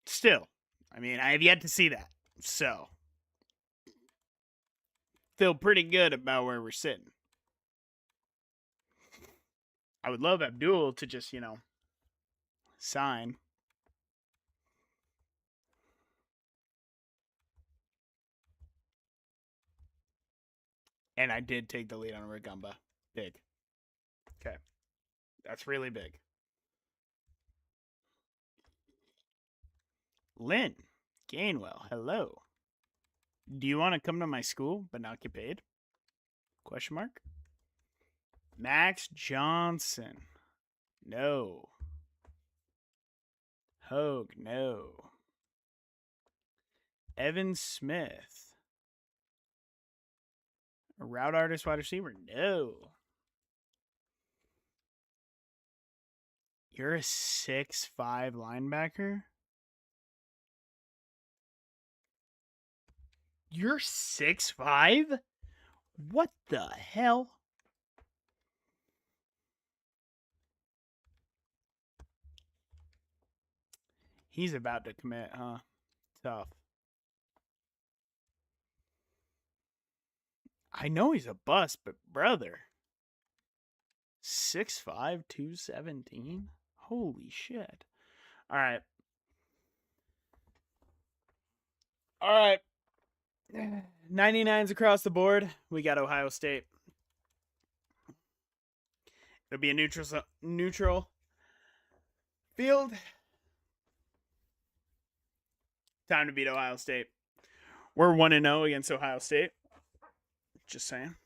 still. I mean, I have yet to see that. So, feel pretty good about where we're sitting. I would love Abdul to just, sign. And I did take the lead on Ragumba. Big. Okay. That's really big. Lynn Gainwell, hello. Do you want to come to my school but not get paid? Question mark. Max Johnson. No. Hogue, no. Evan Smith. A route artist wide receiver? No. You're a 6'5" linebacker? You're 6'5"? What the hell? He's about to commit, huh? Tough. I know he's a bust, but brother. 6'5", 217? Holy shit. All right. 99s across the board. We got Ohio State. It'll be a neutral field. Time to beat Ohio State. We're 1-0 against Ohio State. Just saying.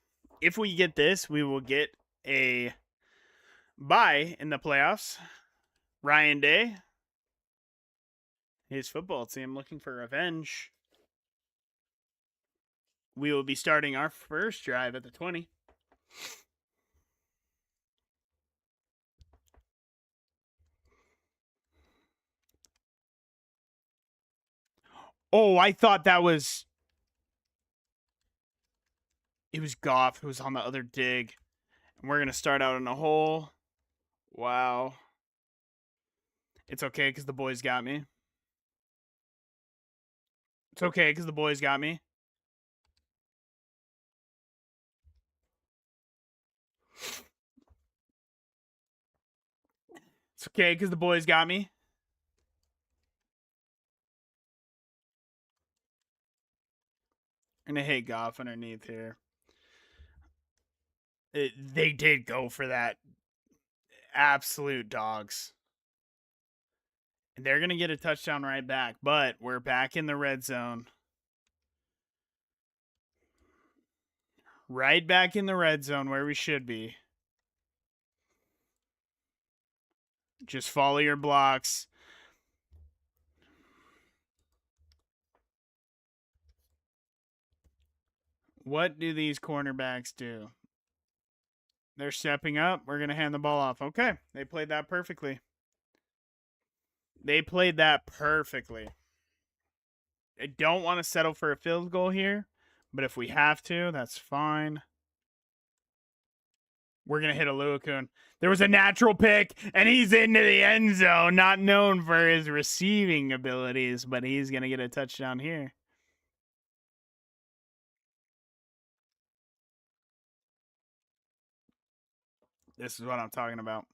If we get this, we will get a bye in the playoffs. Ryan Day his football team looking for revenge. We will be starting our first drive at the 20. Oh, I thought that was... It was Goff who was on the other dig. And we're going to start out in a hole. Wow. It's okay because the boys got me. It's okay because the boys got me. It's okay because the boys got me. I'm going to hit Goff underneath here. They did go for that. Absolute dogs. And they're going to get a touchdown right back. But we're back in the red zone. Right back in the red zone where we should be. Just follow your blocks. What do these cornerbacks do? They're stepping up. We're going to hand the ball off. Okay. They played that perfectly. They played that perfectly. I don't want to settle for a field goal here, but if we have to, that's fine. We're going to hit a Luakun. There was a natural pick, and he's into the end zone. Not known for his receiving abilities, but he's going to get a touchdown here. This is what I'm talking about.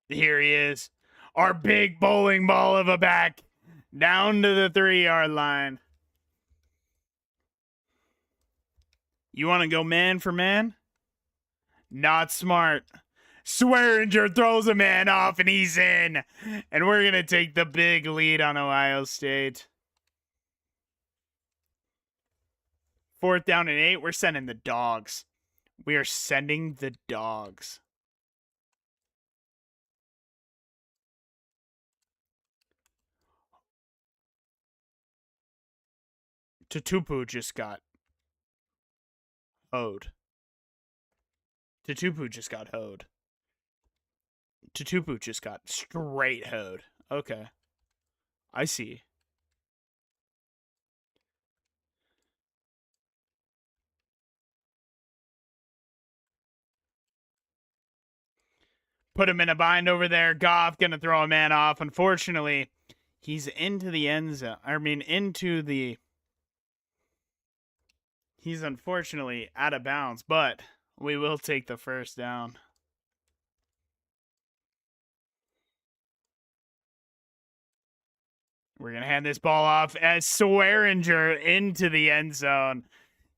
Here he is. Our big bowling ball of a back. Down to the 3-yard line. You want to go man for man? Not smart. Swearinger throws a man off and he's in. And we're going to take the big lead on Ohio State. 4th down and 8. We're sending the dogs. We are sending the dogs. Tutupu just got hoed. Tutupu just got hoed. Tutupu just got straight hoed. Okay. I see. Put him in a bind over there. Goff gonna throw a man off. Unfortunately, he's into the end zone. He's unfortunately out of bounds, but we will take the first down. We're going to hand this ball off as Swearinger into the end zone.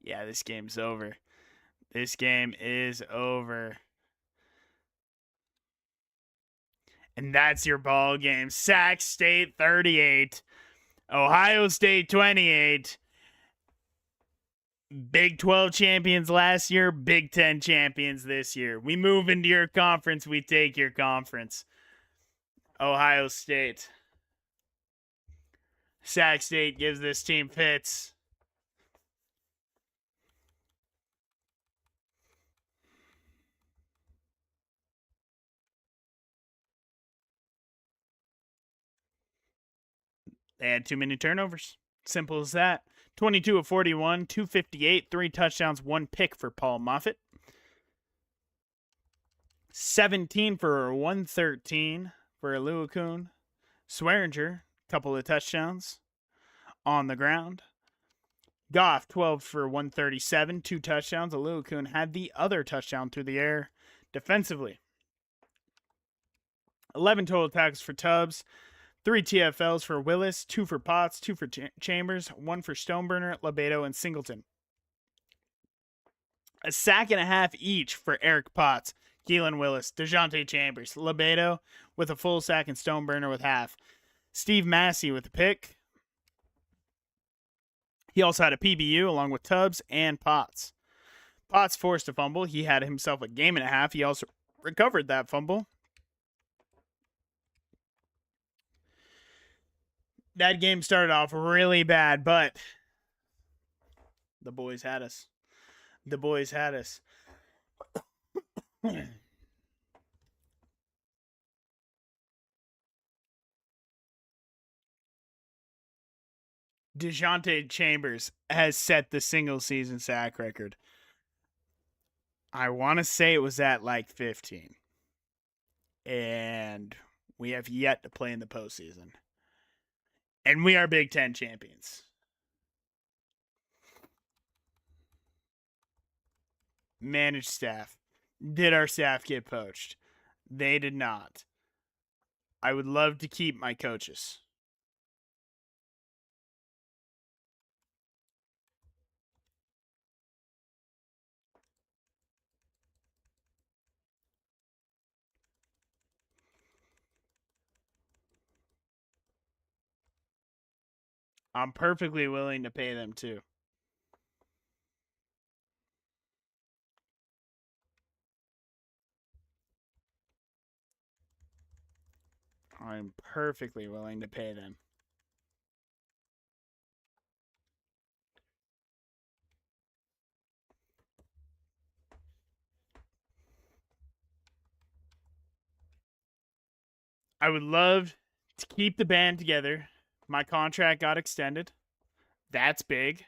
Yeah, this game's over. This game is over. And that's your ball game. Sac State 38. Ohio State 28. Big 12 champions last year, Big 10 champions this year. We move into your conference, we take your conference. Ohio State. Sac State gives this team fits. They had too many turnovers. Simple as that. 22 of 41, 258, 3 touchdowns, 1 pick for Paul Moffitt. 17 for 113 for Luakun. Swearinger, couple of touchdowns on the ground. Goff, 12 for 137, 2 touchdowns. Luakun had the other touchdown through the air defensively. 11 total tackles for Tubbs. 3 TFLs for Willis, 2 for Potts, 2 for Chambers, 1 for Stoneburner, Lebedo, and Singleton. A sack and a half each for Eric Potts, Keelan Willis, DeJounte Chambers, Lebedo with a full sack and Stoneburner with half. Steve Massey with a pick. He also had a PBU along with Tubbs and Potts. Potts forced a fumble. He had himself a game and a half. He also recovered that fumble. That game started off really bad, but the boys had us. The boys had us. DeJounte Chambers has set the single season sack record. I want to say it was at like 15. And we have yet to play in the postseason. And we are Big Ten champions. Managed staff. Did our staff get poached? They did not. I would love to keep my coaches. I'm perfectly willing to pay them too. I'm perfectly willing to pay them. I would love to keep the band together. My contract got extended. That's big.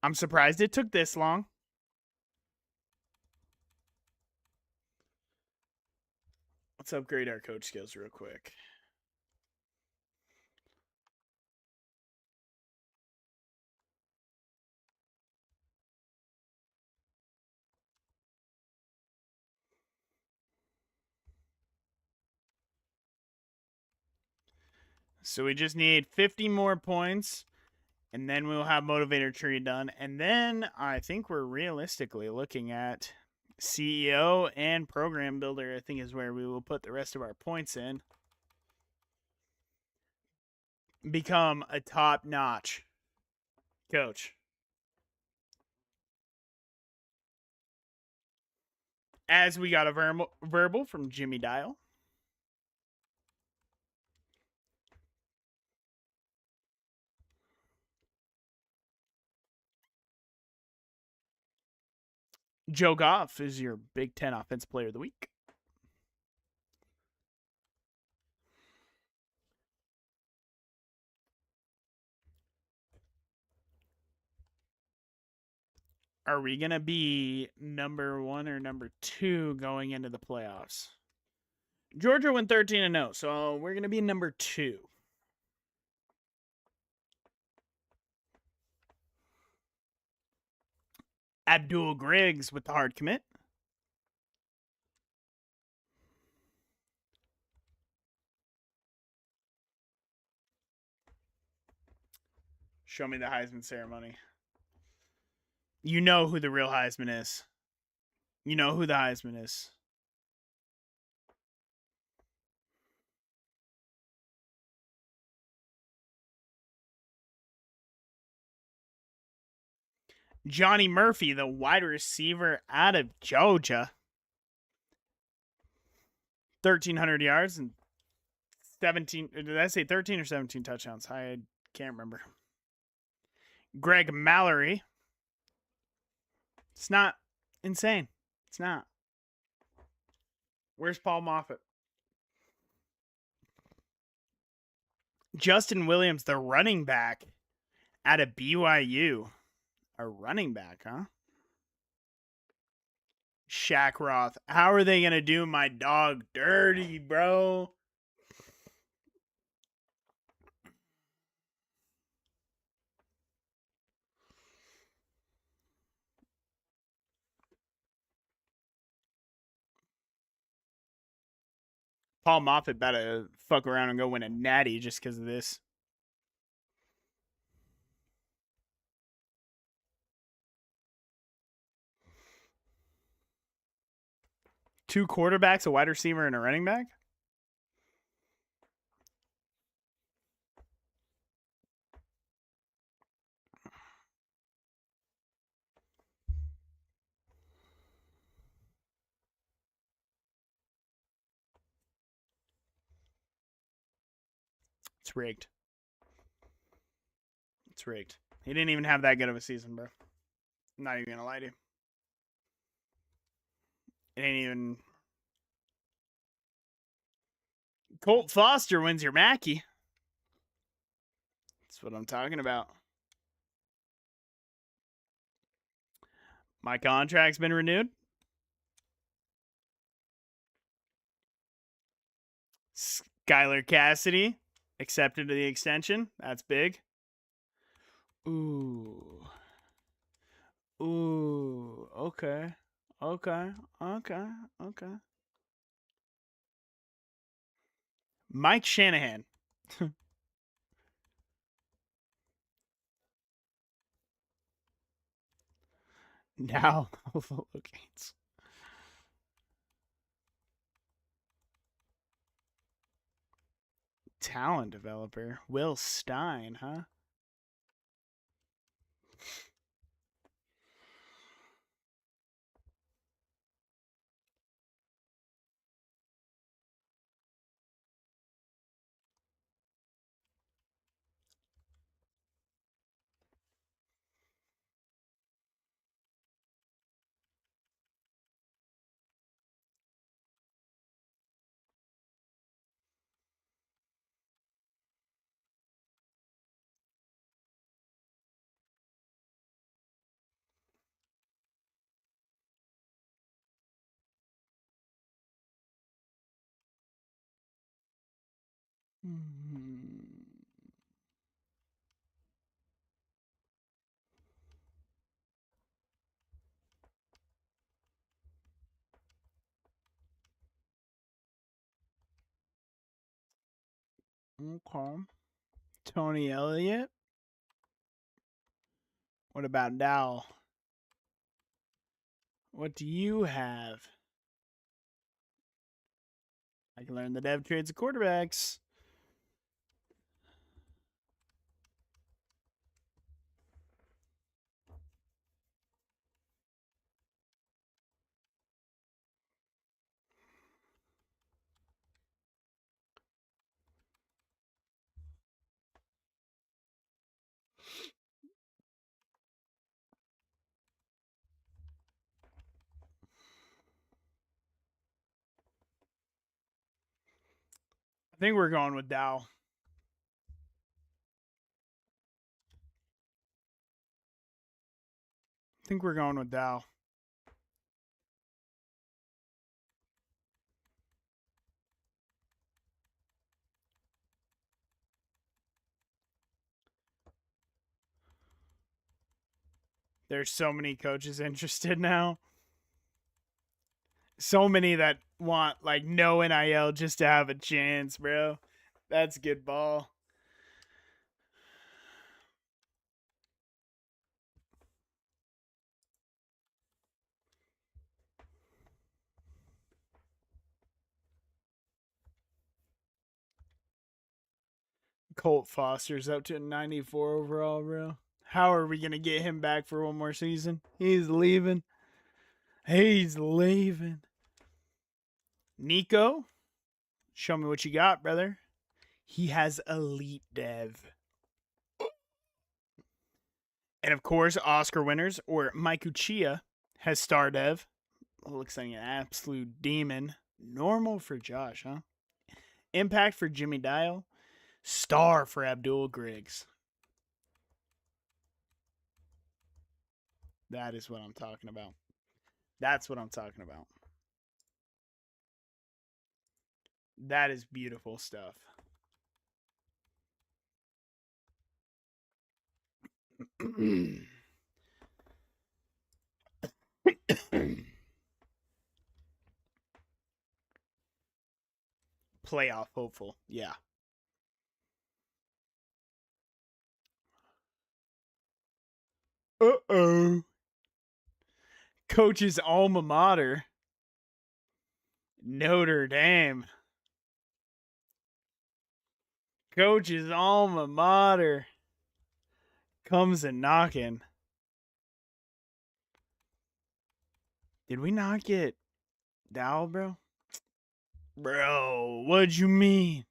I'm surprised it took this long. Let's upgrade our coach skills real quick. So we just need 50 more points, and then we'll have Motivator Tree done. And then I think we're realistically looking at CEO and Program Builder, I think is where we will put the rest of our points in. Become a top-notch coach. As we got a verbal from Jimmy Dial. Joe Goff is your Big Ten Offensive Player of the Week. Are we going to be number 1 or number 2 going into the playoffs? Georgia went 13-0, so we're going to be number 2. Abdul Griggs with the hard commit. Show me the Heisman ceremony. You know who the real Heisman is. You know who the Heisman is. Johnny Murphy, the wide receiver out of Georgia. 1,300 yards and 17. Did I say 13 or 17 touchdowns? I can't remember. Greg Mallory. It's not insane. It's not. Where's Paul Moffitt? Justin Williams, the running back out of BYU. A running back, huh? Shaq Roth. How are they going to do my dog dirty, bro? Paul Moffitt better fuck around and go win a natty just because of this. Two quarterbacks, a wide receiver, and a running back? It's rigged. It's rigged. He didn't even have that good of a season, bro. I'm not even gonna lie to you. It ain't even. Colt Foster wins your Mackey. That's what I'm talking about. My contract's been renewed. Skylar Cassidy accepted the extension. That's big. Ooh. Ooh. Okay. Okay. Okay. Okay. Mike Shanahan. Now Buffalo Gates. Talent developer. Will Stein, huh? Okay. Tony Elliott. What about Dow? What do you have? I can learn the dev trades of quarterbacks. I think we're going with Dow. I think we're going with Dow. There's so many coaches interested now. So many that want like no NIL just to have a chance, bro. That's good ball. Colt Foster's up to 94 overall, bro. How are we going to get him back for one more season? He's leaving. He's leaving. Nico, show me what you got, brother. He has elite dev. And of course, Oscar winners or Mike Uchia has star dev. Looks like an absolute demon. Normal for Josh, huh? Impact for Jimmy Dial. Star for Abdul Griggs. That is what I'm talking about. That's what I'm talking about. That is beautiful stuff. Playoff hopeful. Yeah. Uh-oh. Coach's alma mater. Notre Dame. Coach's alma mater. Comes and knocking. Did we not get Dow, bro? Bro, what'd you mean?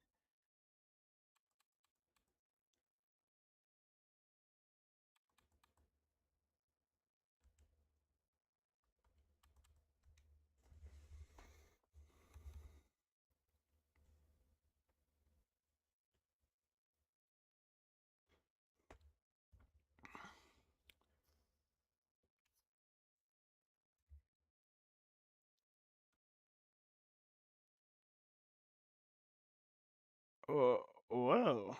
Whoa.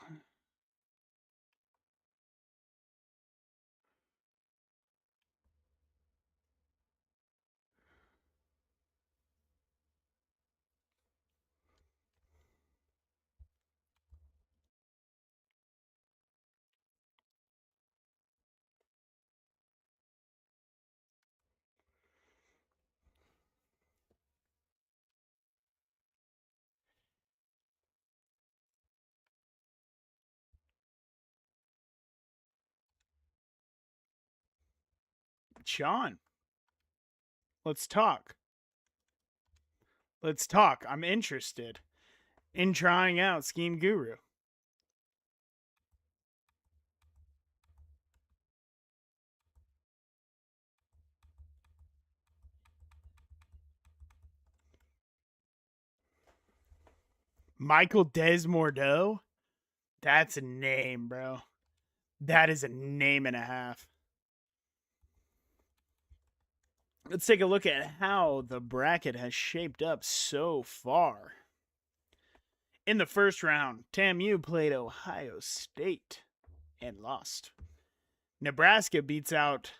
Sean, let's talk. Let's talk. I'm interested in trying out Scheme Guru. Michael Desmordeaux? That's a name, bro. That is a name and a half. Let's take a look at how the bracket has shaped up so far. In the first round, TAMU played Ohio State and lost. Nebraska beats out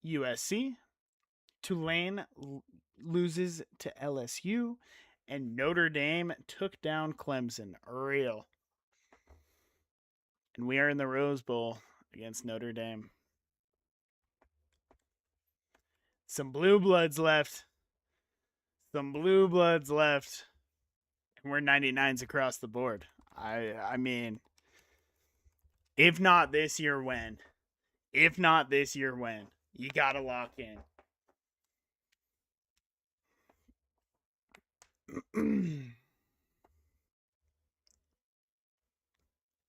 USC. Tulane loses to LSU. And Notre Dame took down Clemson. Real. And we are in the Rose Bowl against Notre Dame. Some blue bloods left. Some blue bloods left. And we're 99s across the board. I mean, if not this year, when? If not this year, when? You got to lock in.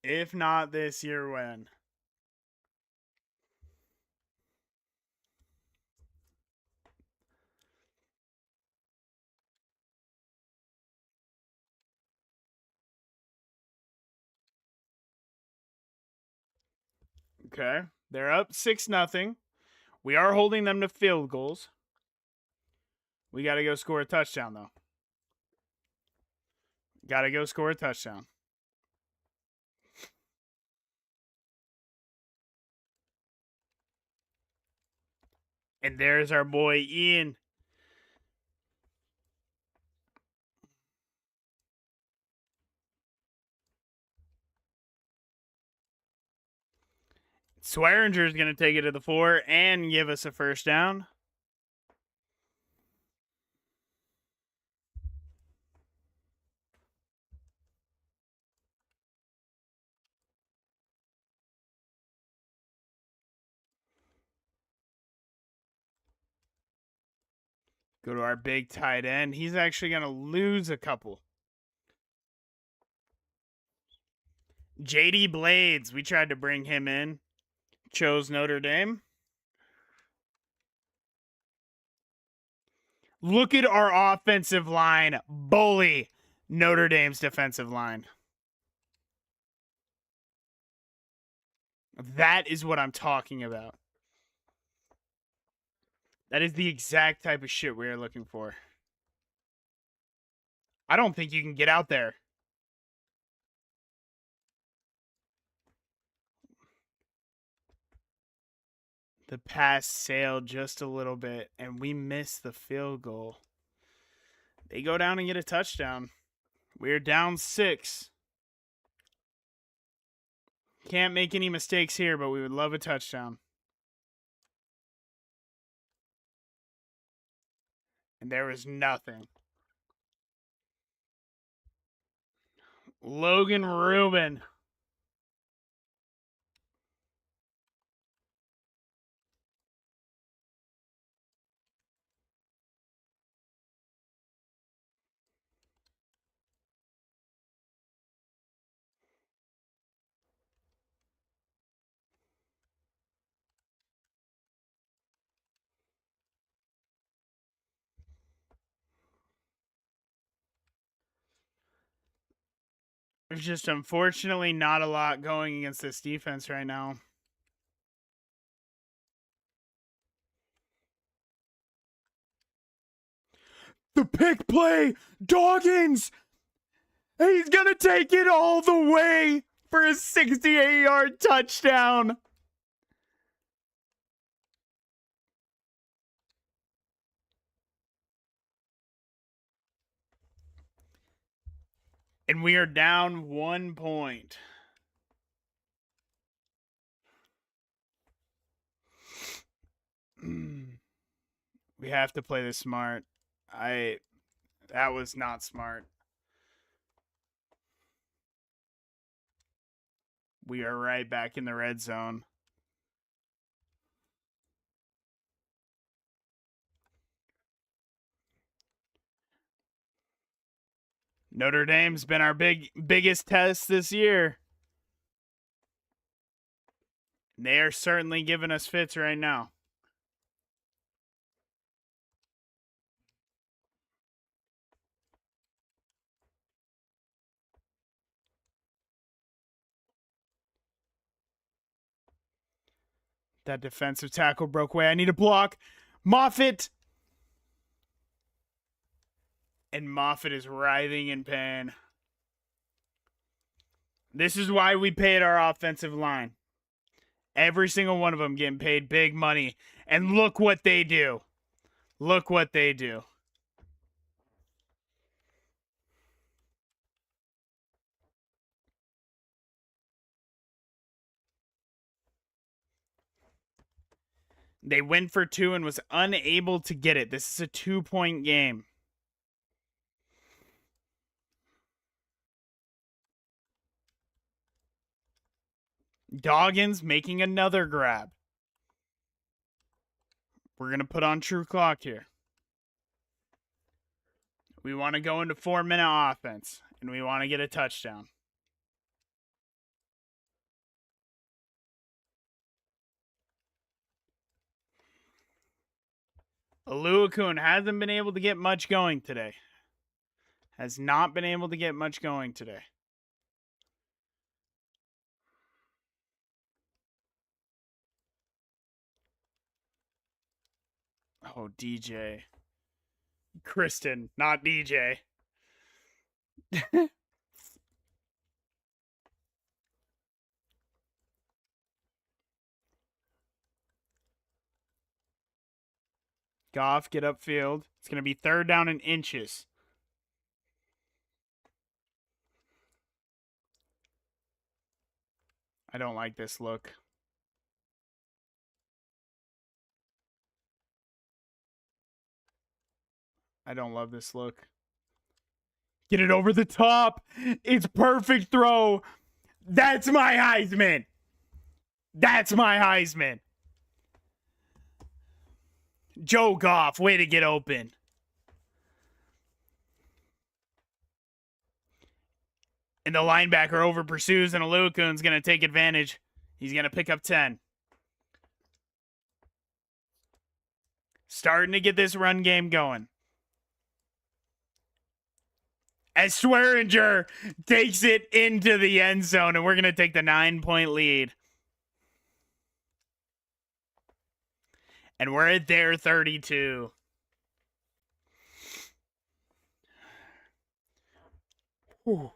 If not this year, when? Okay. They're up 6-0. We are holding them to field goals. We got to go score a touchdown, though. Got to go score a touchdown. And there's our boy Ian. Swearinger's going to take it to the 4 and give us a first down. Go to our big tight end. He's actually going to lose a couple. JD Blades, we tried to bring him in. Chose Notre Dame. Look at our offensive line. Bully Notre Dame's defensive line. That is what I'm talking about. That is the exact type of shit we are looking for. I don't think you can get out there. The pass sailed just a little bit, and we missed the field goal. They go down and get a touchdown. We're down 6. Can't make any mistakes here, but we would love a touchdown. And there was nothing. Logan Rubin. There's just unfortunately not a lot going against this defense right now. The pick play! Doggins! He's going to take it all the way for a 68-yard touchdown. And we are down 1 point. We have to play this smart. That was not smart. We are right back in the red zone. Notre Dame's been our biggest test this year. They are certainly giving us fits right now. That defensive tackle broke away. I need a block. Moffitt. And Moffitt is writhing in pain. This is why we paid our offensive line. Every single one of them getting paid big money. And look what they do. Look what they do. They went for 2 and was unable to get it. This is a 2-point game. Doggins making another grab. We're going to put on true clock here. We want to go into 4-minute offense, and we want to get a touchdown. Aluakun hasn't been able to get much going today. Has not been able to get much going today. Oh, DJ. Kristen, not DJ. Goff, get upfield. It's going to be 3rd down and inches. I don't like this look. I don't love this look. Get it over the top. It's perfect throw. That's my Heisman. That's my Heisman. Joe Goff, way to get open. And the linebacker over pursues, and Aluakun's going to take advantage. He's going to pick up 10. Starting to get this run game going. As Swearinger takes it into the end zone, and we're going to take the 9-point lead. And we're at their 32. Whew.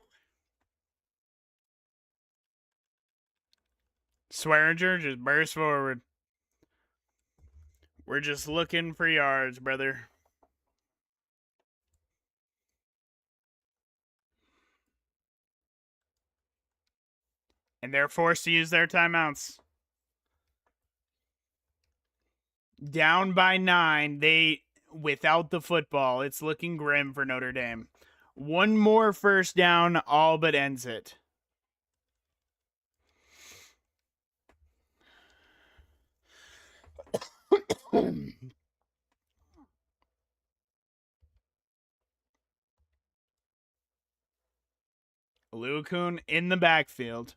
Swearinger just burst forward. We're just looking for yards, brother. And they're forced to use their timeouts. Down by 9. Without the football, it's looking grim for Notre Dame. One more first down, all but ends it. Aluakun in the backfield.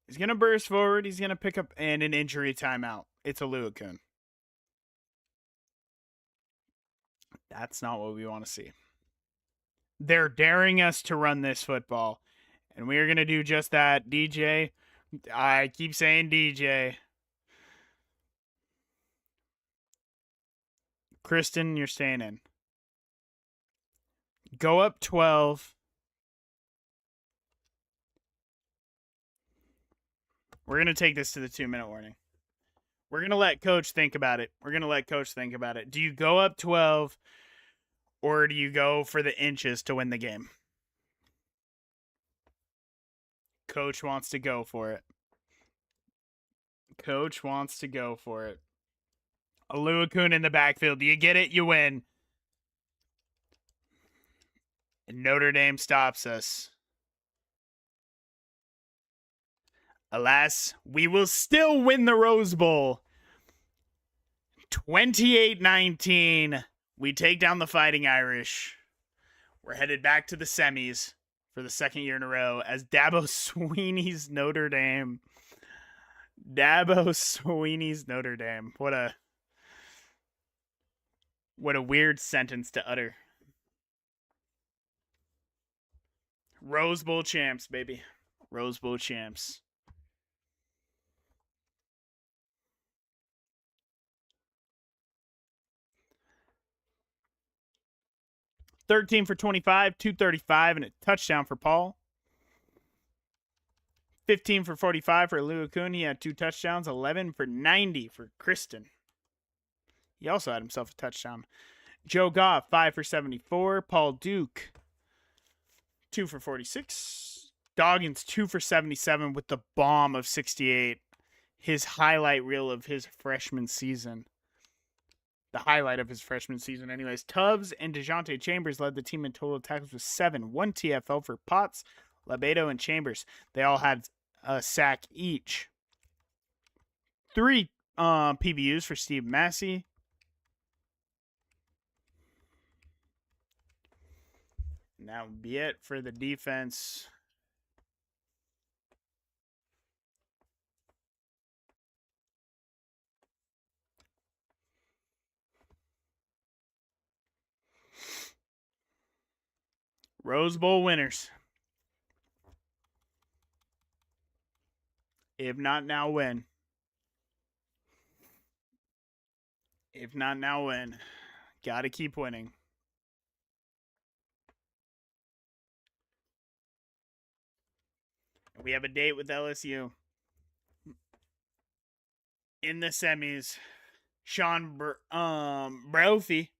He's going to burst forward. He's going to pick up an injury timeout. It's Aluakun. That's not what we want to see. They're daring us to run this football. And we are going to do just that. DJ. I keep saying DJ. Kristen, you're staying in. Go up 12. We're going to take this to the 2-minute warning. We're going to let Coach think about it. Do you go up 12 or do you go for the inches to win the game? Coach wants to go for it. Aluakun in the backfield. Do you get it? You win. And Notre Dame stops us. Alas, we will still win the Rose Bowl. 28-19. We take down the Fighting Irish. We're headed back to the semis for the second year in a row as Dabo Swinney's Notre Dame. What a weird sentence to utter. Rose Bowl champs, baby. Rose Bowl champs. $13 for 25, 235, and a touchdown for Paul. 15 for 45 for Aluakun. He had 2 touchdowns. 11 for 90 for Kristen. He also had himself a touchdown. Joe Goff, 5 for 74. Paul Duke, 2 for 46. Doggins, 2 for 77 with the bomb of 68. His highlight reel of his freshman season. The highlight of his freshman season, anyways. Tubbs and DeJounte Chambers led the team in total tackles with 7. 1 TFL for Potts, Lebedo, and Chambers. They all had a sack each. 3 PBUs for Steve Massey. And that would be it for the defense. Rose Bowl winners. If not now, when? Gotta keep winning. We have a date with LSU. In the semis, Sean Brophy.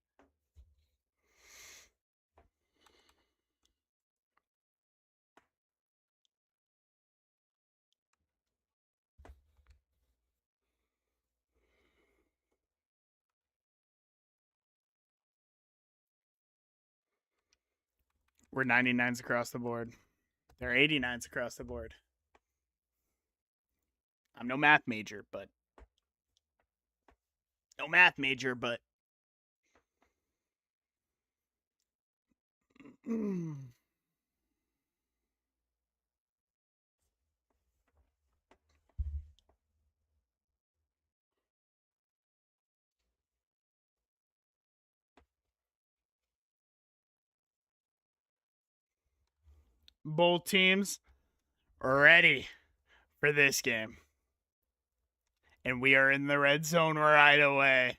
We're 99s across the board. They're 89s across the board. I'm no math major, but both teams are ready for this game. And we are in the red zone right away.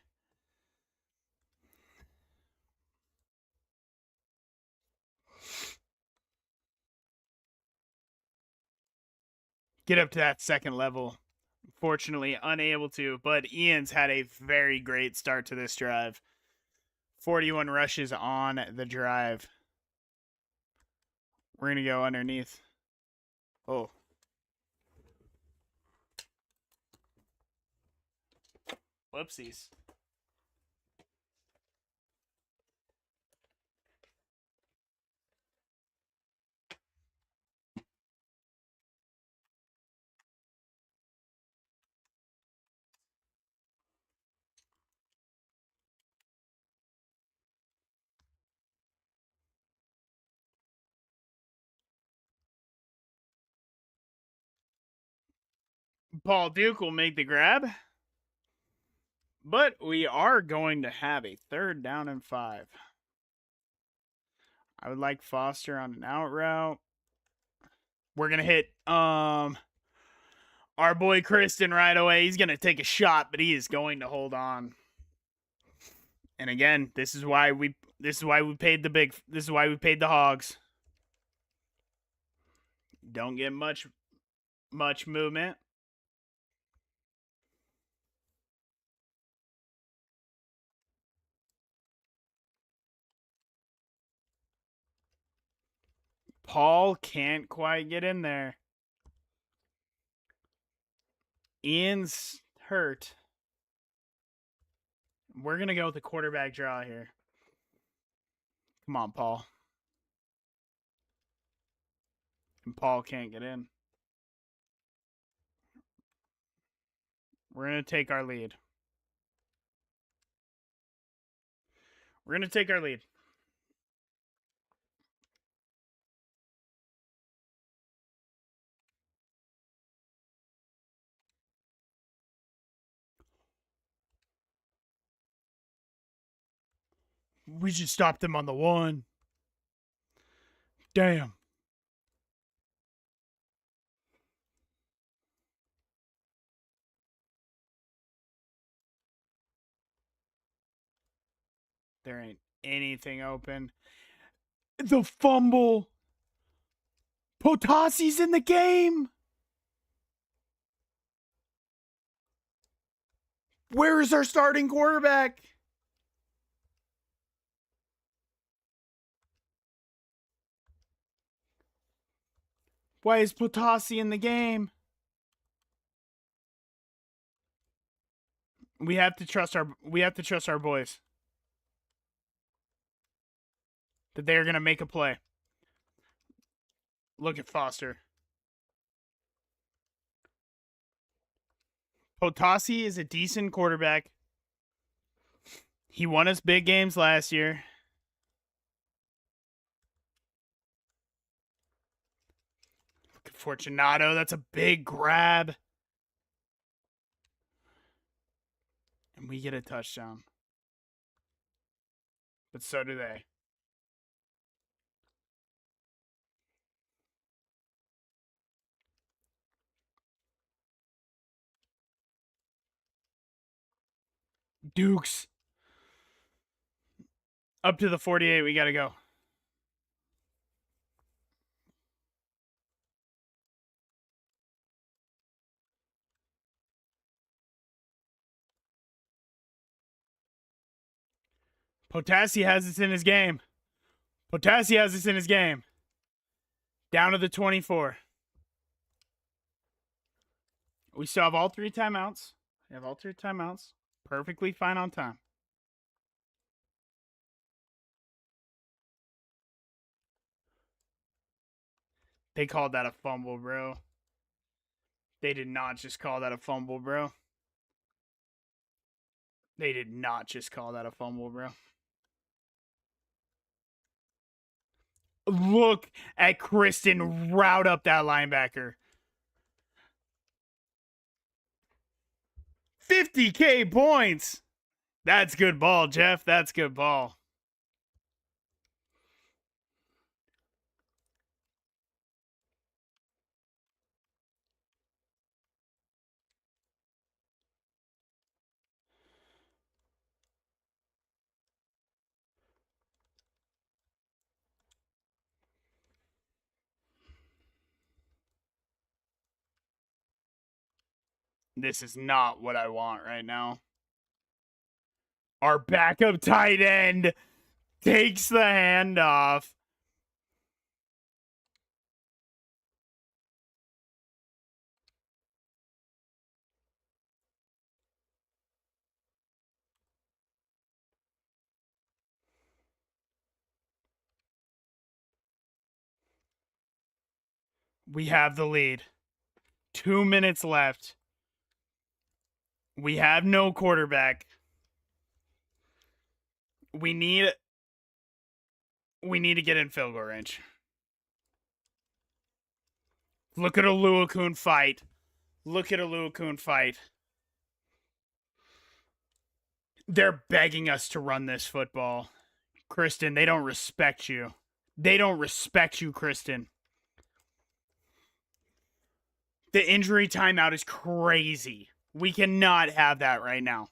Get up to that second level. Unfortunately, unable to, but Ian's had a very great start to this drive. 41 rushes on the drive. We're going to go underneath. Oh. Whoopsies. Paul Duke will make the grab. But we are going to have a 3rd down and 5. I would like Foster on an out route. We're going to hit our boy Kristen right away. He's going to take a shot, but he is going to hold on. And again, this is why we paid the hogs. Don't get much movement. Paul can't quite get in there. Ian's hurt. We're going to go with the quarterback draw here. Come on, Paul. And Paul can't get in. We're going to take our lead. We're going to take our lead. We should stop them on the 1. Damn. There ain't anything open. The fumble. Potasi's in the game. Where is our starting quarterback? Why is Potasi in the game? We have to trust our boys. That they're going to make a play. Look at Foster. Potasi is a decent quarterback. He won us big games last year. Look at Fortunato. That's a big grab. And we get a touchdown. But so do they. Dukes. Up to the 48, we got to go. Potasi has this in his game. Potasi has this in his game. Down to the 24. We still have all 3 timeouts. We have all 3 timeouts. Perfectly fine on time. They called that a fumble, bro. They did not just call that a fumble, bro. They did not just call that a fumble, bro. Look at Kristen route up that linebacker. 50K points. That's good ball, Jeff. That's good ball. This is not what I want right now. Our backup tight end takes the handoff. We have the lead. 2 minutes left. We have no quarterback. We need to get in field goal range. Look at a Luakun fight. Look at a Luakun fight. They're begging us to run this football. Kristen, they don't respect you. They don't respect you, Kristen. The injury timeout is crazy. We cannot have that right now.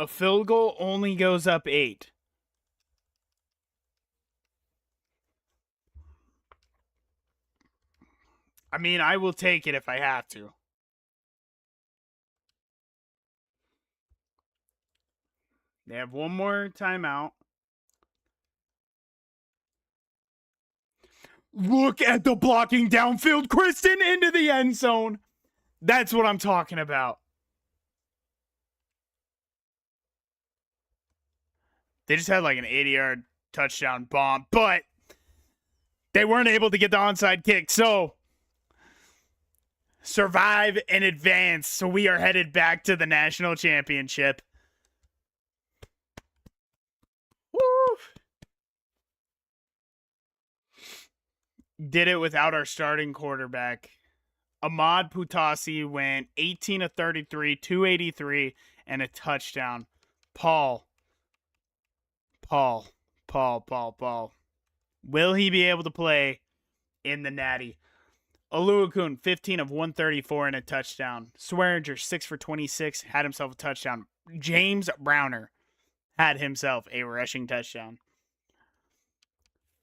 A field goal only goes up 8. I mean, I will take it if I have to. They have one more timeout. Look at the blocking downfield. Kristen into the end zone. That's what I'm talking about. They just had like an 80-yard touchdown bomb, but they weren't able to get the onside kick. So survive and advance. So we are headed back to the national championship. Woo! Did it without our starting quarterback. Ahmad Putasi went 18 of 33, 283, and a touchdown. Paul. Will he be able to play in the Natty? Oluokun, 15 of 134 and a touchdown. Swearinger, 6 for 26, had himself a touchdown. James Browner had himself a rushing touchdown.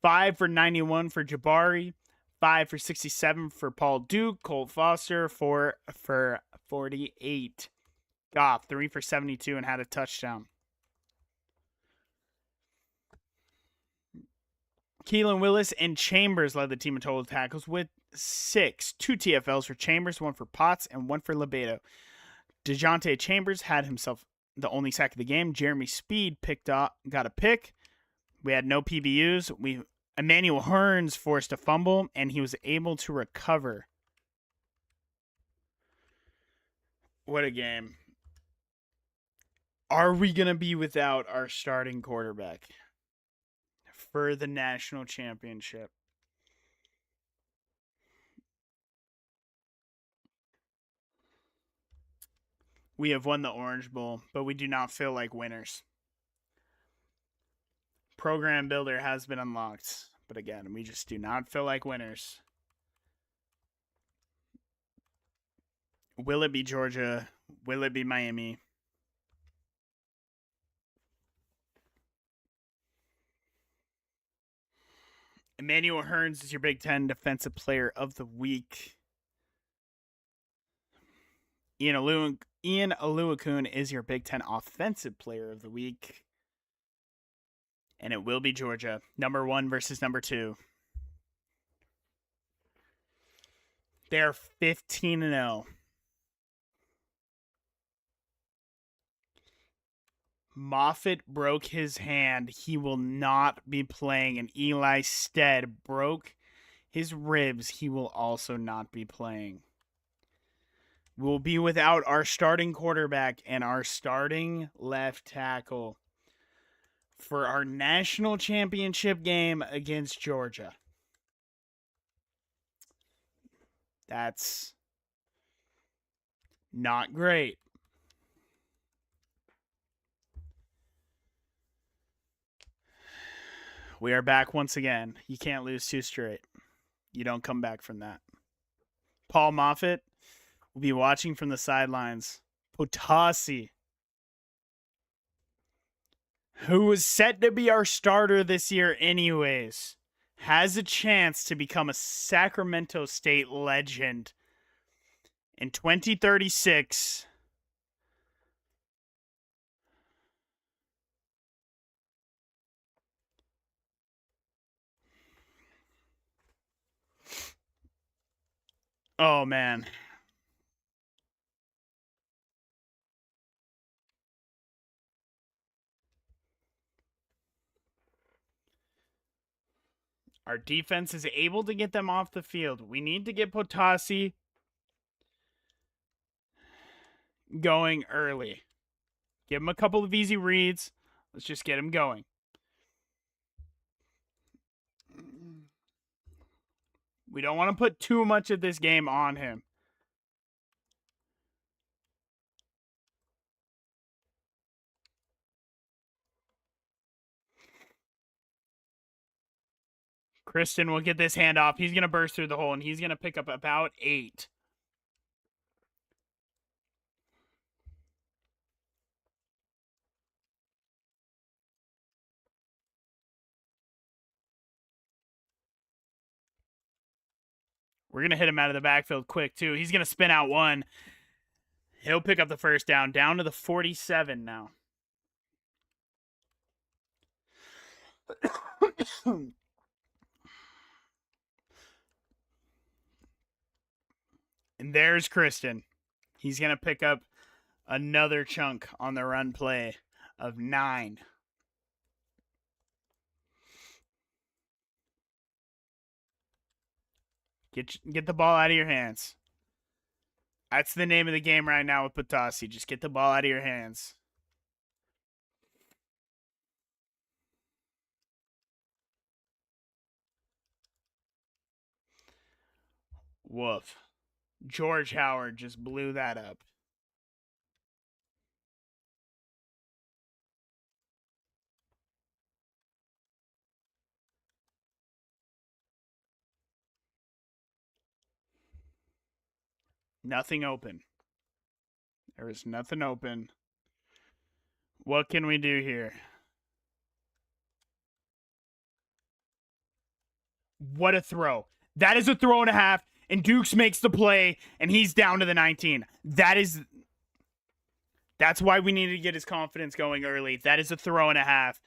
5 for 91 for Jabari. 5 for 67 for Paul Duke. Colt Foster, 4 for 48. Goff, 3 for 72 and had a touchdown. Keelan Willis and Chambers led the team in total tackles with 6. 2 TFLs for Chambers, 1 for Potts, and 1 for Lebedo. DeJounte Chambers had himself the only sack of the game. Jeremy Speed got a pick. We had no PBUs. Emmanuel Hearns forced a fumble, and he was able to recover. What a game. Are we going to be without our starting quarterback for the national championship? We have won the Orange Bowl, but we do not feel like winners. Program Builder has been unlocked, but again, we just do not feel like winners. Will it be Georgia? Will it be Miami? Emmanuel Hearns is your Big Ten Defensive Player of the Week. Ian Oluokun is your Big Ten Offensive Player of the Week. And it will be Georgia. Number 1 versus number 2. They're 15-0. Moffitt broke his hand. He will not be playing. And Eli Stead broke his ribs. He will also not be playing. We'll be without our starting quarterback and our starting left tackle for our national championship game against Georgia. That's not great. We are back once again. You can't lose 2 straight. You don't come back from that. Paul Moffitt will be watching from the sidelines. Potasi, who was set to be our starter this year anyways, has a chance to become a Sacramento State legend in 2036. Oh, man. Our defense is able to get them off the field. We need to get Potasi going early. Give him a couple of easy reads. Let's just get him going. We don't want to put too much of this game on him. Kristen will get this handoff. He's going to burst through the hole, and he's going to pick up about 8. We're going to hit him out of the backfield quick, too. He's going to spin out one. He'll pick up the first down to the 47 now. And there's Kristen. He's going to pick up another chunk on the run play of 9. Get the ball out of your hands. That's the name of the game right now with Patasi. Just get the ball out of your hands. Woof. George Howard just blew that up. Nothing open. There is nothing open. What can we do here? What a throw. That is a throw and a half, and Dukes makes the play, and he's down to the 19. That's why we need to get his confidence going early. That is a throw and a half.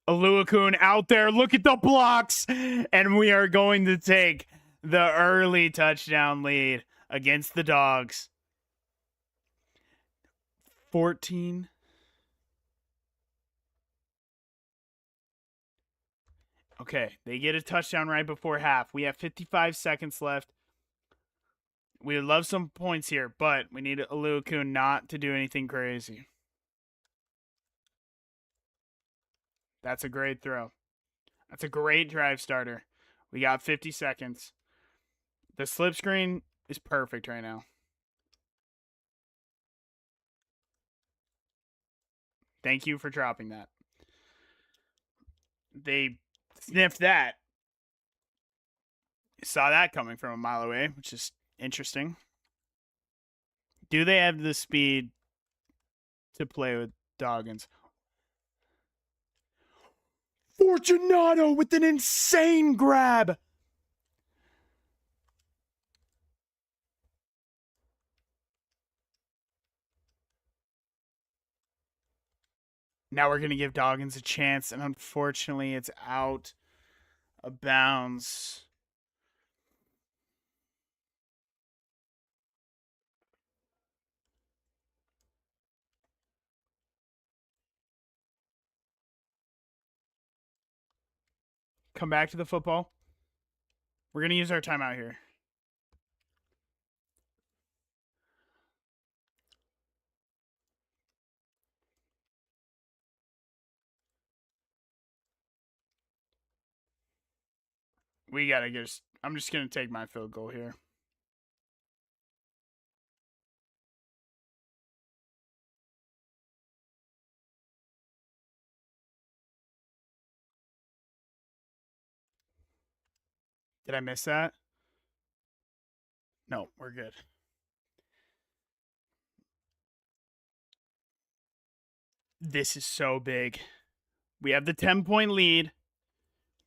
Aluakun out there. Look at the blocks. And we are going to take the early touchdown lead against the Dogs. 14. Okay, they get a touchdown right before half. We have 55 seconds left. We would love some points here, but we need Aluakun not to do anything crazy. That's a great throw. That's a great drive starter. We got 50 seconds. The slip screen is perfect right now. Thank you for dropping that. They sniffed that. Saw that coming from a mile away, which is interesting. Do they have the speed to play with Doggins? Fortunato with an insane grab. Now we're going to give Doggins a chance, and unfortunately it's out of bounds. Come back to the football. We're going to use our timeout here. We got to get... I'm just going to take my field goal here. Did I miss that? No, we're good. This is so big. We have the 10-point lead.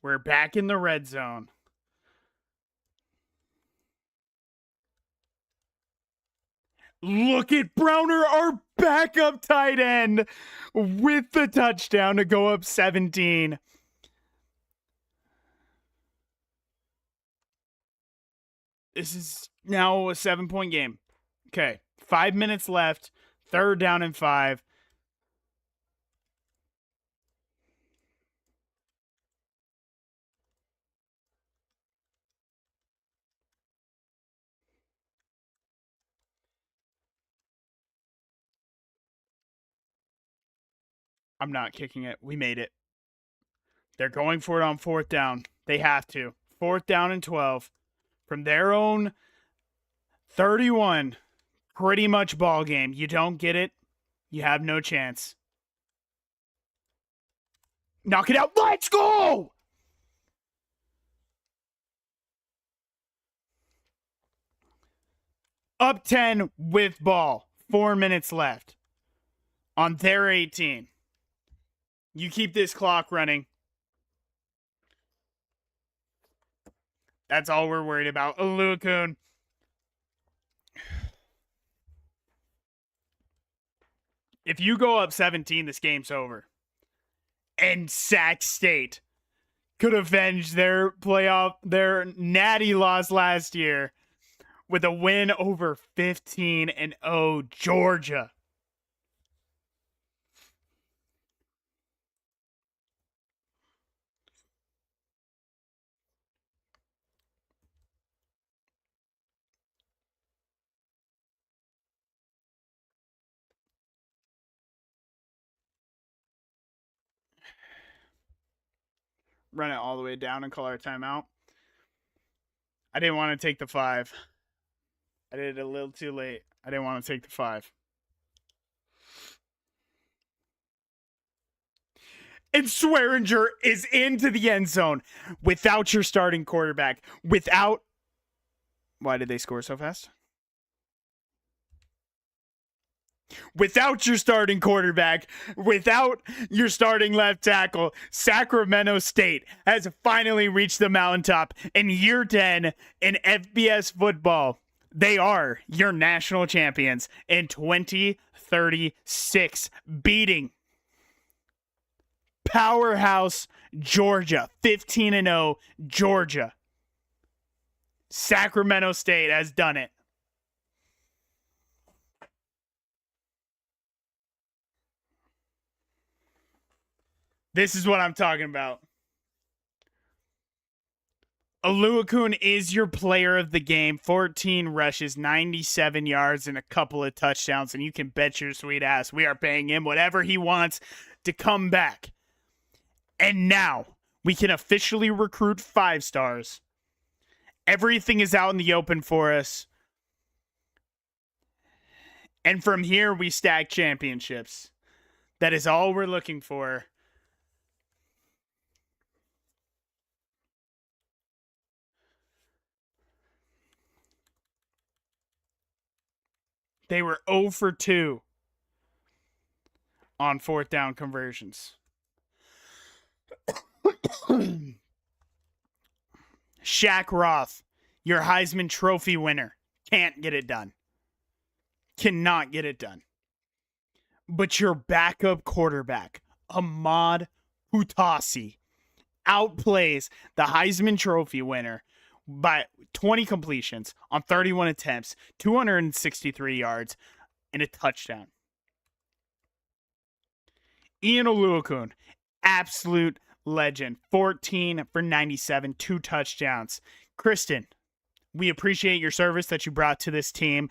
We're back in the red zone. Look at Browner, our backup tight end, with the touchdown to go up 17. This is now a 7-point game. Okay, 5 minutes left. 3rd down and 5. I'm not kicking it. We made it. They're going for it on 4th down. They have to. 4th down and 12. From their own 31. Pretty much ball game. You don't get it, you have no chance. Knock it out. Let's go! Up 10 with ball. 4 minutes left. On their 18. You keep this clock running. That's all we're worried about. Aluakun. If you go up 17, this game's over. And Sac State could avenge their natty loss last year with a win over 15-0 Georgia. Run it all the way down and call our timeout. I didn't want to take the 5. I did it a little too late. I didn't want to take the 5. And Swearinger is into the end zone without your starting quarterback. Why did they score so fast? Without your starting quarterback, without your starting left tackle, Sacramento State has finally reached the mountaintop in year 10 in FBS football. They are your national champions in 2036, beating powerhouse Georgia, 15-0 Georgia. Sacramento State has done it. This is what I'm talking about. Aluakun is your player of the game. 14 rushes, 97 yards, and a couple of touchdowns. And you can bet your sweet ass we are paying him whatever he wants to come back. And now we can officially recruit 5 stars. Everything is out in the open for us. And from here, we stack championships. That is all we're looking for. They were 0 for 2 on 4th down conversions. Shaq Roth, your Heisman Trophy winner, can't get it done. Cannot get it done. But your backup quarterback, Ahmad Hutasi, outplays the Heisman Trophy winner by 20 completions on 31 attempts, 263 yards, and a touchdown. Ian Aluakun, absolute legend, 14 for 97, 2 touchdowns. Kristen, we appreciate your service that you brought to this team.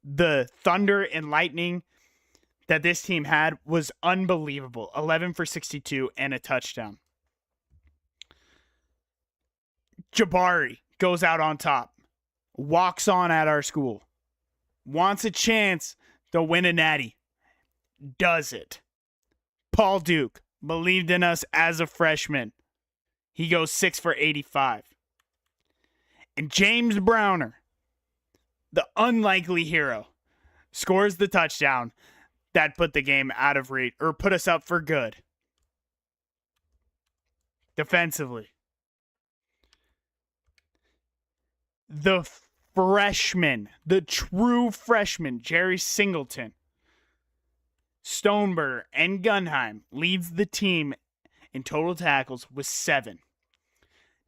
The thunder and lightning that this team had was unbelievable. 11 for 62 and a touchdown. Jabari goes out on top, walks on at our school, wants a chance to win a natty, does it. Paul Duke believed in us as a freshman. He goes 6 for 85. And James Browner, the unlikely hero, scores the touchdown that put the game out of reach, or put us up for good. Defensively. The freshman, the true freshman, Jerry Singleton, Stoneberger, and Gunheim leads the team in total tackles with 7.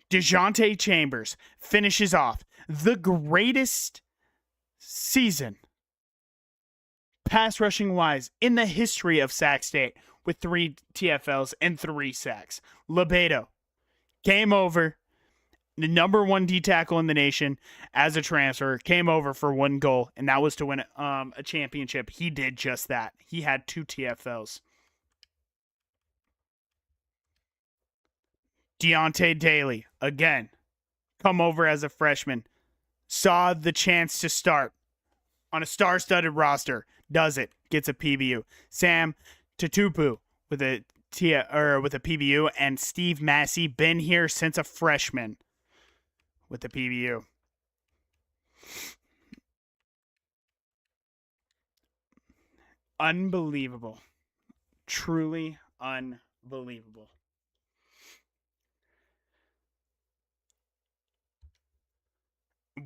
DeJounte Chambers finishes off the greatest season, pass rushing wise, in the history of Sac State with 3 TFLs and 3 sacks. Lebedo came over, the number 1 D tackle in the nation as a transfer, came over for 1 goal, and that was to win a championship. He did just that. He had 2 TFLs. Deontay Daly, again, come over as a freshman, saw the chance to start on a star-studded roster, does it, gets a PBU. Sam Tatupu with a PBU, and Steve Massey, been here since a freshman, with the PBU. Unbelievable. Truly unbelievable. Unbelievable.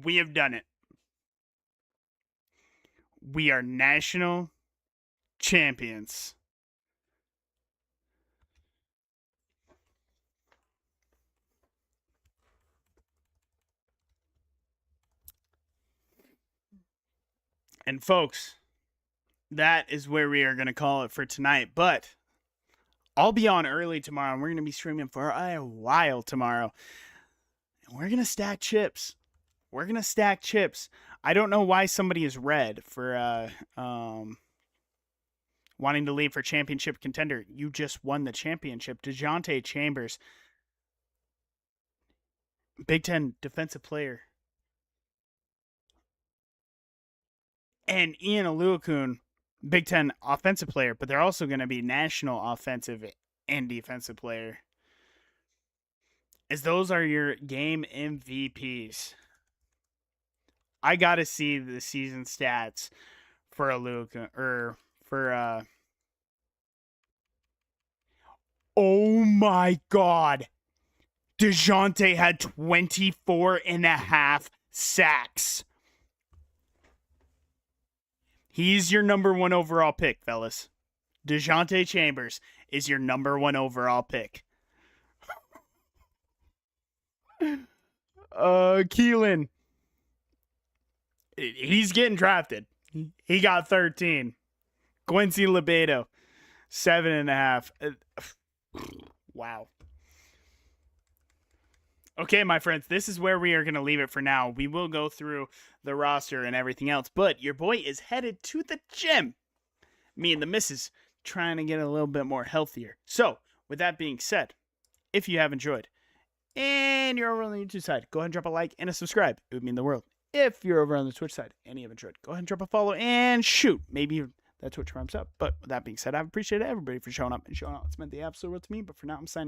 We have done it. We are national champions. And folks, that is where we are going to call it for tonight. But I'll be on early tomorrow, and we're going to be streaming for a while tomorrow. And we're going to stack chips. We're going to stack chips. I don't know why somebody is red for wanting to leave for championship contender. You just won the championship. DeJounte Chambers, Big Ten defensive player. And Ian Aluakun, Big Ten offensive player, but they're also going to be national offensive and defensive player. As those are your game MVPs. I got to see the season stats for Aluakun, or for oh my God. DeJounte had 24 and a half sacks. He's your number 1 overall pick, fellas. DeJounte Chambers is your number 1 overall pick. Keelan. He's getting drafted. He got 13. Quincy Lebedo, 7.5. Wow. Okay, my friends, this is where we are going to leave it for now. We will go through the roster and everything else, but your boy is headed to the gym. Me and the missus trying to get a little bit more healthier. So, with that being said, if you have enjoyed and you're over on the YouTube side, go ahead and drop a like and a subscribe. It would mean the world. If you're over on the Twitch side and you have enjoyed, go ahead and drop a follow and shoot. Maybe that Twitch ramps up. But with that being said, I've appreciated everybody for showing up and showing out. It's meant the absolute world to me, but for now, I'm signing.